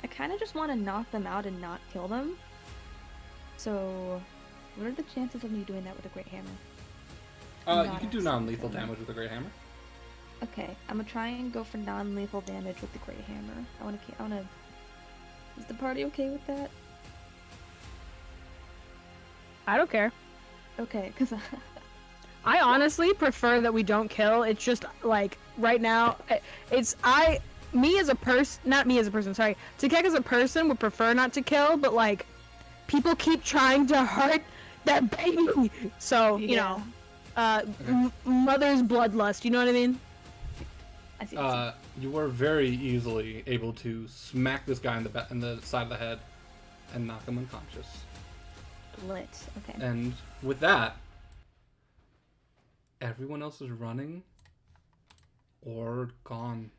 I kind of just want to knock them out and not kill them. So, what are the chances of me doing that with a great hammer? You can do non-lethal damage with a great hammer. Okay, I'm gonna try and go for non-lethal damage with the great hammer. I wanna. Is the party okay with that? I don't care. Okay, because I honestly prefer that we don't kill. It's just like right now, me as a person, not me as a person. Sorry, Tekek as a person would prefer not to kill, but like people keep trying to hurt that baby. So you know, mother's bloodlust. You know what I mean? I see. You were very easily able to smack this guy in the side of the head and knock him unconscious. Lit. Okay. And with that, everyone else is running or gone.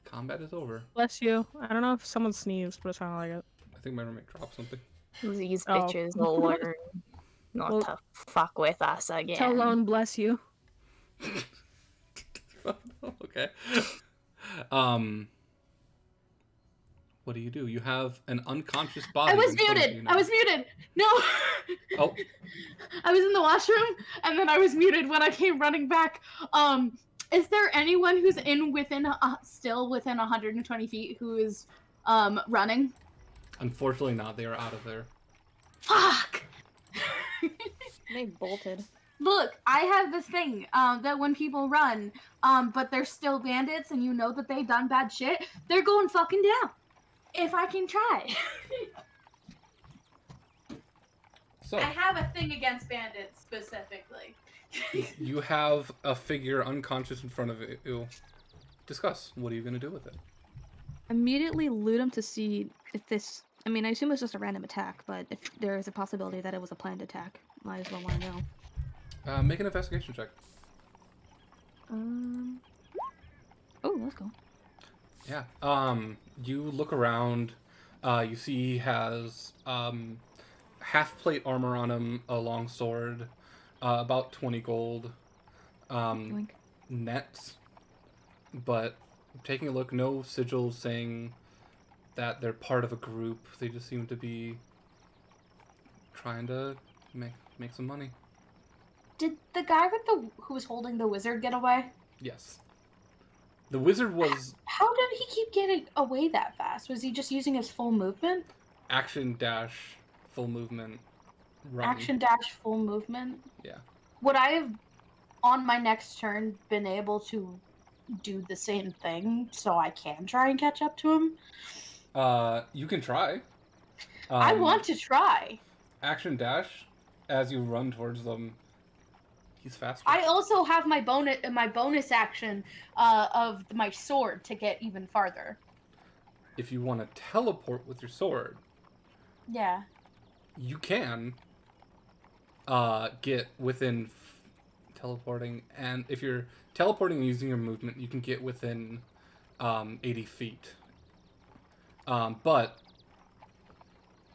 Combat is over. Bless you. I don't know if someone sneezed, but it sounded like it. think my roommate dropped something. These Oh. bitches will learn not Well- to fuck with us again. Tell Lone bless you. Okay. What do? You have an unconscious body. I was in front of muted. you I now. was muted. No. Oh. I was in the washroom and then I was muted when I came running back. Is there anyone who's still within 120 feet who is running? Unfortunately not. They are out of there. Fuck. They bolted. Look, I have this thing that when people run, but they're still bandits and you know that they've done bad shit, they're going fucking down. If I can try. So, I have a thing against bandits specifically. you have a figure unconscious in front of you. Discuss. What are you going to do with it? Immediately loot him to see if this. I mean, I assume it's just a random attack, but if there is a possibility that it was a planned attack, might as well want to know. Make an investigation check. Oh, let's go. Yeah. You look around. You see he has half plate armor on him, a long sword, about 20 gold, Yoink. nets. But taking a look, no sigils saying that they're part of a group. They just seem to be trying to make some money. Did the guy who was holding the wizard get away? Yes. The wizard was How did he keep getting away that fast? Was he just using his full movement? action dash full movement run. Action dash full movement? Yeah. Would I have, on my next turn, been able to do the same thing so I can try and catch up to him? You can try. I want to try. Action dash as you run towards them. He's faster. I also have my bonus action of my sword to get even farther. If you want to teleport with your sword, Yeah. you can get within teleporting, and if you're teleporting and using your movement, you can get within 80 feet. But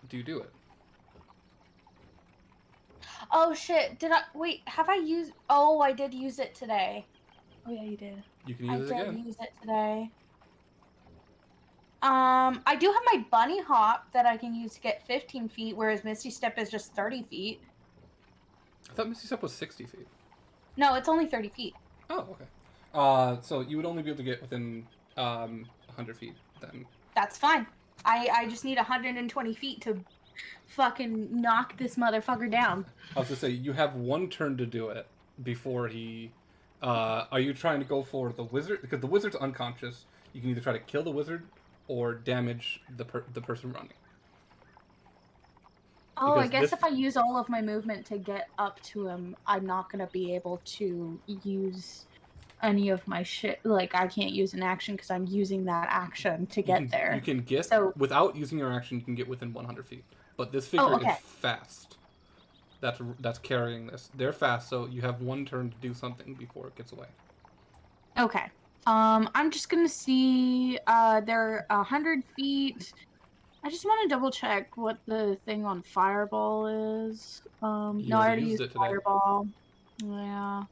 do you do it? Oh shit! Have I used? Oh, I did use it today. Oh yeah, you did. You can use it I again. did use it today. I do have my bunny hop that I can use to get 15 feet, whereas Misty Step is just 30 feet. I thought Misty Step was 60 feet. No, it's only 30 feet. Oh, okay. So you would only be able to get within 100 feet then. That's fine. I just need 120 feet to fucking knock this motherfucker down. I was gonna say, you have one turn to do it before he... are you trying to go for the wizard? Because the wizard's unconscious. You can either try to kill the wizard or damage the person running. Oh, Because I guess this- if I use all of my movement to get up to him, I'm not gonna be able to use any of my shit. Like, I can't use an action because I'm using that action to get there. You can get, So- without using your action, you can get within 100 feet. But this figure okay. is fast. That's carrying this. They're fast, so you have one turn to do something before it gets away. Okay. I'm just gonna see. They're 100 feet. I just want to double check what the thing on Fireball is. You No, I already already used used it today. Fireball. Yeah.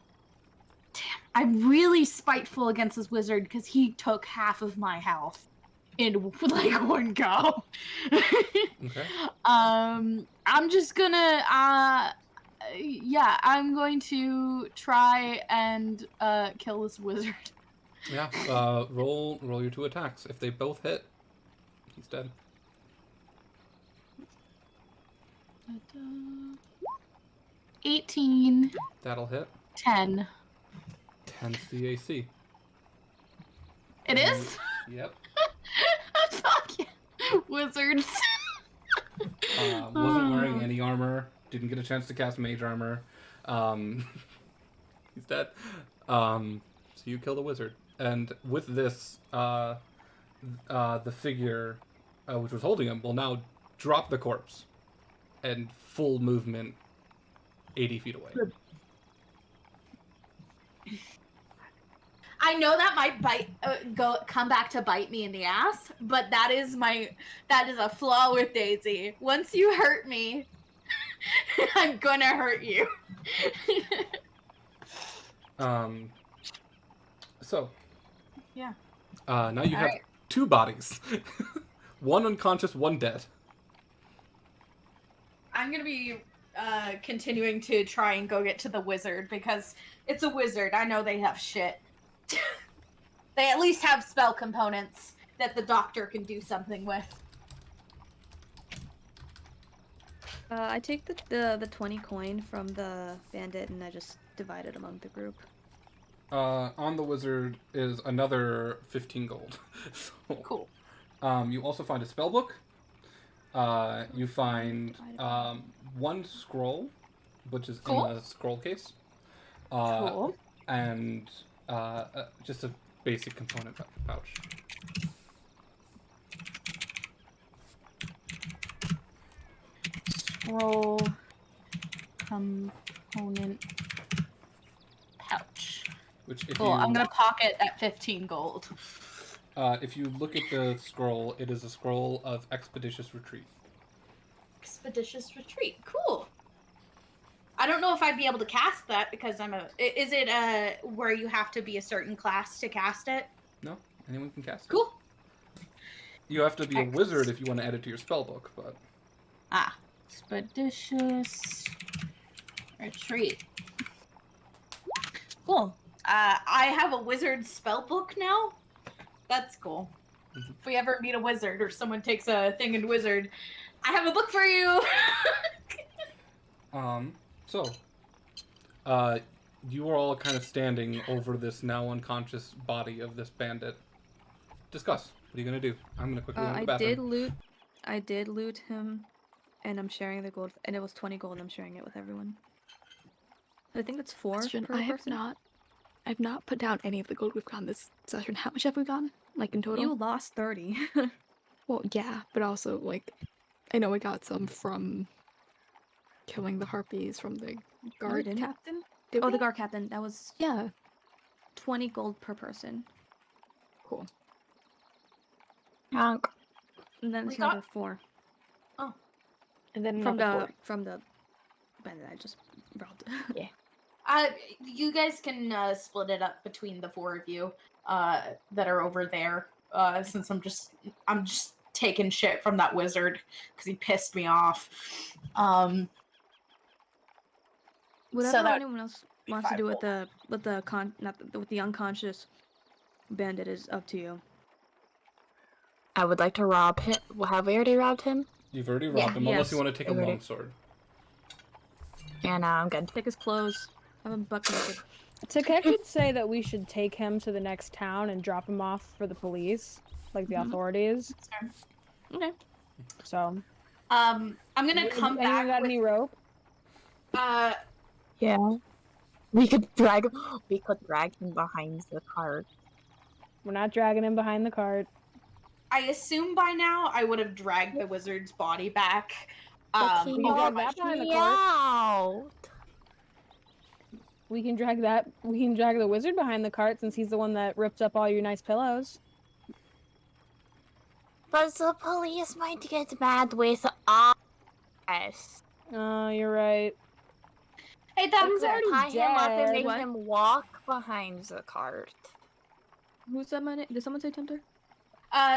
Damn, I'm really spiteful against this wizard because he took half of my health in like one go. Okay. I'm just gonna yeah, I'm going to try and kill this wizard. Yeah. Roll your 2 attacks. If they both hit, he's dead. 18, That'll hit. 10. 10's the AC. It is? Yep. Fuck yeah. Wizards. Wasn't wearing any armor. Didn't get a chance to cast mage armor. He's dead. So you kill the wizard. And with this, the figure which was holding him will now drop the corpse and full movement 80 feet away. I know that might come back to bite me in the ass, but that is a flaw with Daisy. Once you hurt me, I'm gonna hurt you. So. Yeah. Now you have Alright. 2 bodies. One unconscious, one dead. I'm gonna be continuing to try and go get to the wizard because it's a wizard. I know they have shit. They at least have spell components that the doctor can do something with. I take the 20 coin from the bandit and I just divide it among the group. On the wizard is another 15 gold. So, cool. You also find a spell book. You find 1 scroll, which is Cool. in a scroll case. Cool. And just a basic component pouch. Scroll component pouch. Which if cool. you, I'm gonna pocket that 15 gold. if you look at the scroll, it is a scroll of Expeditious Retreat. Expeditious Retreat. Cool. I don't know if I'd be able to cast that because is it where you have to be a certain class to cast it? No, anyone can cast it. Cool. You have to be a wizard if you want to add it to your spell book, but... Expeditious Retreat. Cool. I have a wizard spell book now. That's cool. If we ever meet a wizard or someone takes a thing in wizard, I have a book for you. You are all kind of standing over this now unconscious body of this bandit. Discuss. What are you gonna do? I'm gonna quickly go to the bathroom. I did loot him, and I'm sharing the gold, and it was 20 gold, and I'm sharing it with everyone. I think that's 4 Question, per person. I've not put down any of the gold we've gotten this session. How much have we gotten? Like in total? You lost 30. Well, yeah, but also, like, I know we got some from killing the harpies from the guard captain. The guard captain. That was... Yeah. 20 gold per person. Cool. And then it's another 4. Oh. And then from another 4. From the bandit I just robbed. Yeah. You guys can split it up between the 4 of you that are over there. Since I'm just taking shit from that wizard because he pissed me off. Whatever anyone else wants to do with the unconscious bandit is up to you. I would like to rob him. Have we already robbed him? You've already robbed him, unless you want to take a longsword. Yeah, no, I'm good. Take his clothes. Have him buck naked. Takek would say that we should take him to the next town and drop him off for the police, like the authorities. Okay. So. I'm gonna come back. Anyone got any rope? Yeah. We could drag him behind the cart. We're not dragging him behind the cart. I assume by now I would have dragged the wizard's body back. We can drag that behind the cart. We can drag the wizard behind the cart since he's the one that ripped up all your nice pillows. But the police might get mad with us. Oh, you're right. Hey, Doctor, tie him up and make What? him walk behind the cart. Who said my name? Did someone say Tempter?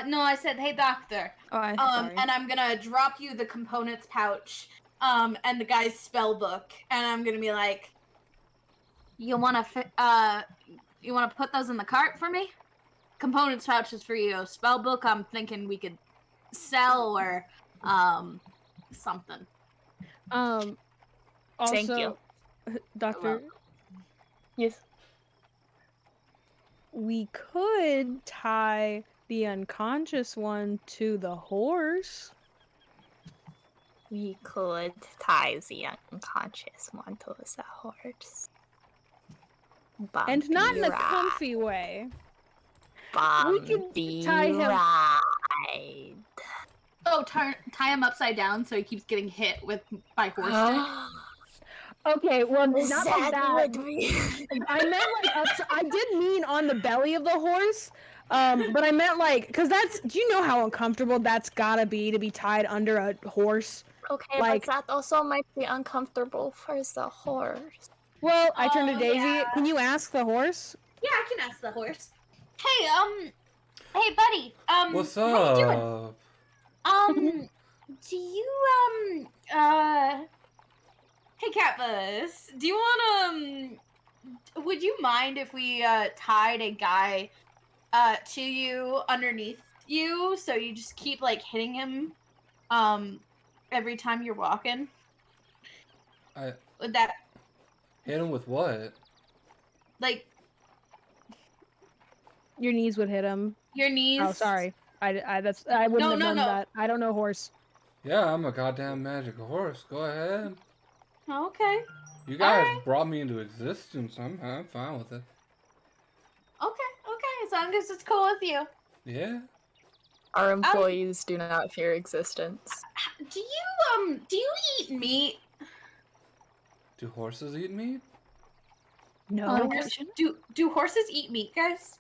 No, I said, hey, Doctor. Oh, I'm sorry. And I'm gonna drop you the components pouch, and the guy's spell book, and I'm gonna be like, you wanna put those in the cart for me? Components pouch is for you. Spell book, I'm thinking we could sell or, something. Also, Thank you. Doctor. Yes. We could tie the unconscious one to the horse. We could tie the unconscious one to the horse. And not in a ride. comfy way. Bumpy we could tie him. Ride. Oh, tie him upside down so he keeps getting hit by horse dick. Okay, well, not like That that. would be. I meant like I did mean on the belly of the horse, but I meant like because that's. Do you know how uncomfortable that's gotta be to be tied under a horse? Okay, Like, but that also might be uncomfortable for the horse. well, I turned to Oh, Daisy. yeah. Can you ask the horse? Yeah, I can ask the horse. Hey, hey, buddy. What's How you doing? up? Do you hey, Catbus. Do you wanna would you mind if we tied a guy to you underneath you, so you just keep like hitting him every time you're walking? Would that Hit him with what? like Your knees would hit him. your knees? Oh, sorry. I wouldn't have known that. I don't know horse. Yeah, I'm a goddamn magic horse. Go ahead. Okay. You guys Alright. brought me into existence. I'm fine with it. Okay, as long as it's cool with you. Yeah. Our employees do not fear existence. Do you eat meat? Do horses eat meat? No. Do horses eat meat, guys?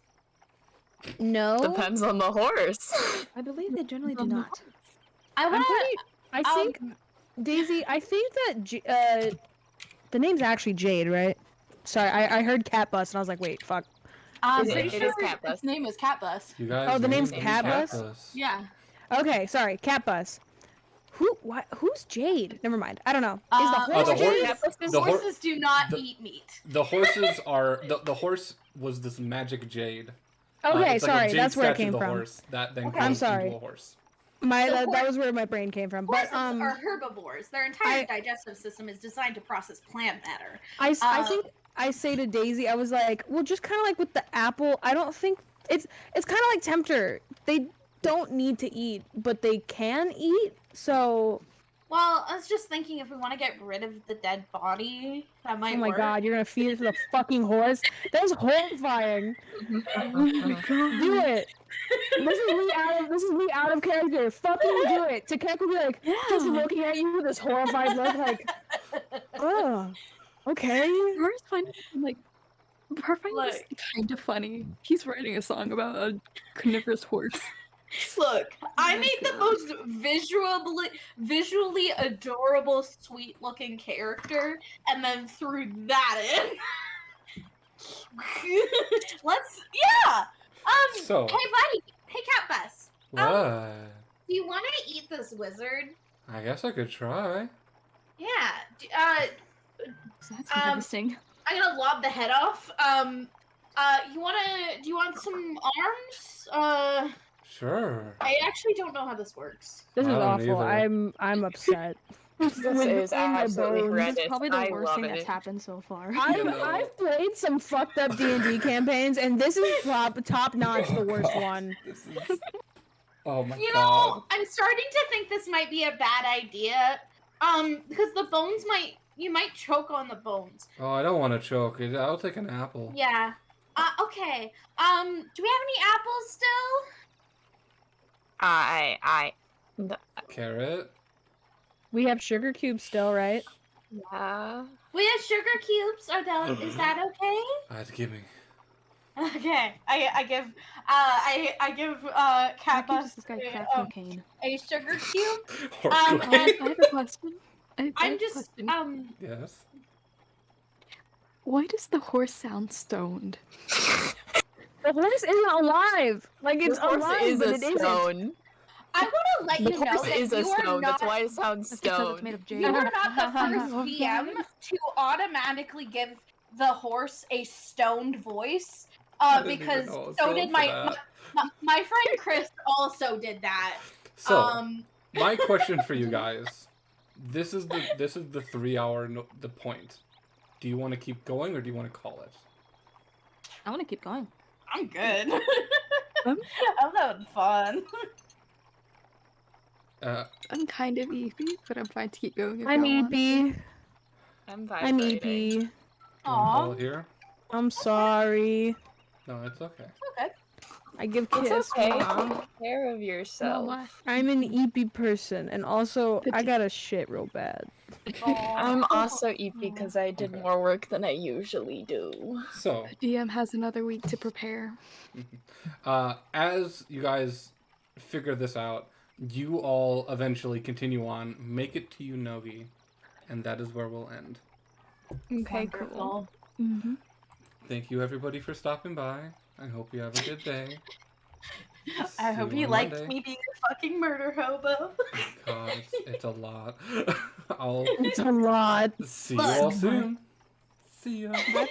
No. Depends on the horse. I believe they generally do not. I think Daisy. I think that the name's actually Jade, right? Sorry, I heard Catbus and I was like, wait, fuck. I'm Is it- pretty it sure is Catbus. its name is Catbus. You guys. Oh, the name's named Catbus? Yeah. Okay, sorry, Catbus. Who's Jade? Never mind. I don't know. Is the Oh, horse Jade? Horses do not the- eat meat. The horses are the horse was this magic jade. Okay, it's like a sorry, jade that's where it statue came of the from. horse that then I'm grows sorry. into a horse. That was where my brain came from. But Horses are herbivores. Their entire digestive system is designed to process plant matter. I think I say to Daisy, I was like, well, just kind of like with the apple. I don't think it's kind of like Tempter. They don't need to eat, but they can eat. So. Well, I was just thinking if we want to get rid of the dead body, that might Oh my work. god, you're gonna feed it to the fucking horse? That's horrifying. Do it. This is me out of character. Fucking do it. Takek will be like, just looking at you with this horrified look, like, oh, okay. Yours find like Perfine is kind of funny. He's writing a song about a carnivorous horse. Look, I made the most visually adorable, sweet-looking character, and then threw that in. Yeah. So- Hey, buddy. Hey, Catbus. What? Do you want to eat this wizard? I guess I could try. Yeah. That's interesting. I'm gonna lob the head off. Do you want some arms? Sure. I actually don't know how this works. This is I don't awful. either. I'm upset. This is absolutely horrendous. It's probably the I worst love thing it. that's happened so far. I've played some fucked up D&D campaigns, and this is top notch the worst one. This is. Oh my You god. know, I'm starting to think this might be a bad idea. Because the bones you might choke on the bones. Oh, I don't want to choke. I'll take an apple. Yeah. Okay. Do we have any apples still? Carrot. We have sugar cubes still, right? Yeah. We have sugar cubes. Is that okay? Give me. Okay. I give Catbus This guy crack a, cocaine. a sugar cube. Horse and I have a question. I'm just Yes. Why does the horse sound stoned? The horse isn't alive. Like it's The horse alive, is but a it isn't. stone. I want to let The you know horse that is a you are stone. not. That's why it sounds That's because it's stoned. made of jade. You are not the first DM to automatically give the horse a stoned voice. I didn't even Because know I was so going did for my that. my friend Chris also did that. So, my question for you guys: this is the 3 hour the point. Do you want to keep going or do you want to call it? I want to keep going. I'm good. I'm having fun. I'm kind of eepy, but I'm fine to keep going. If I'm y'all want. EP. I'm I'm vibrating. EP. Call it here? I'm sorry. No, it's okay. Okay. I give It's kiss. okay. Mwah. Take care of yourself. I'm an eepy person, and also I gotta shit real bad. I'm also eepy because I did Okay. more work than I usually do. So, DM has another week to prepare. as you guys figure this out, you all eventually continue on, make it to Unogi, and that is where we'll end. Okay, cool. Mm-hmm. Thank you, everybody, for stopping by. I hope you have a good day. I See hope you you on liked Monday. me being a fucking murder hobo. God, it's a lot. It's a lot. See you all soon. See ya. Bye.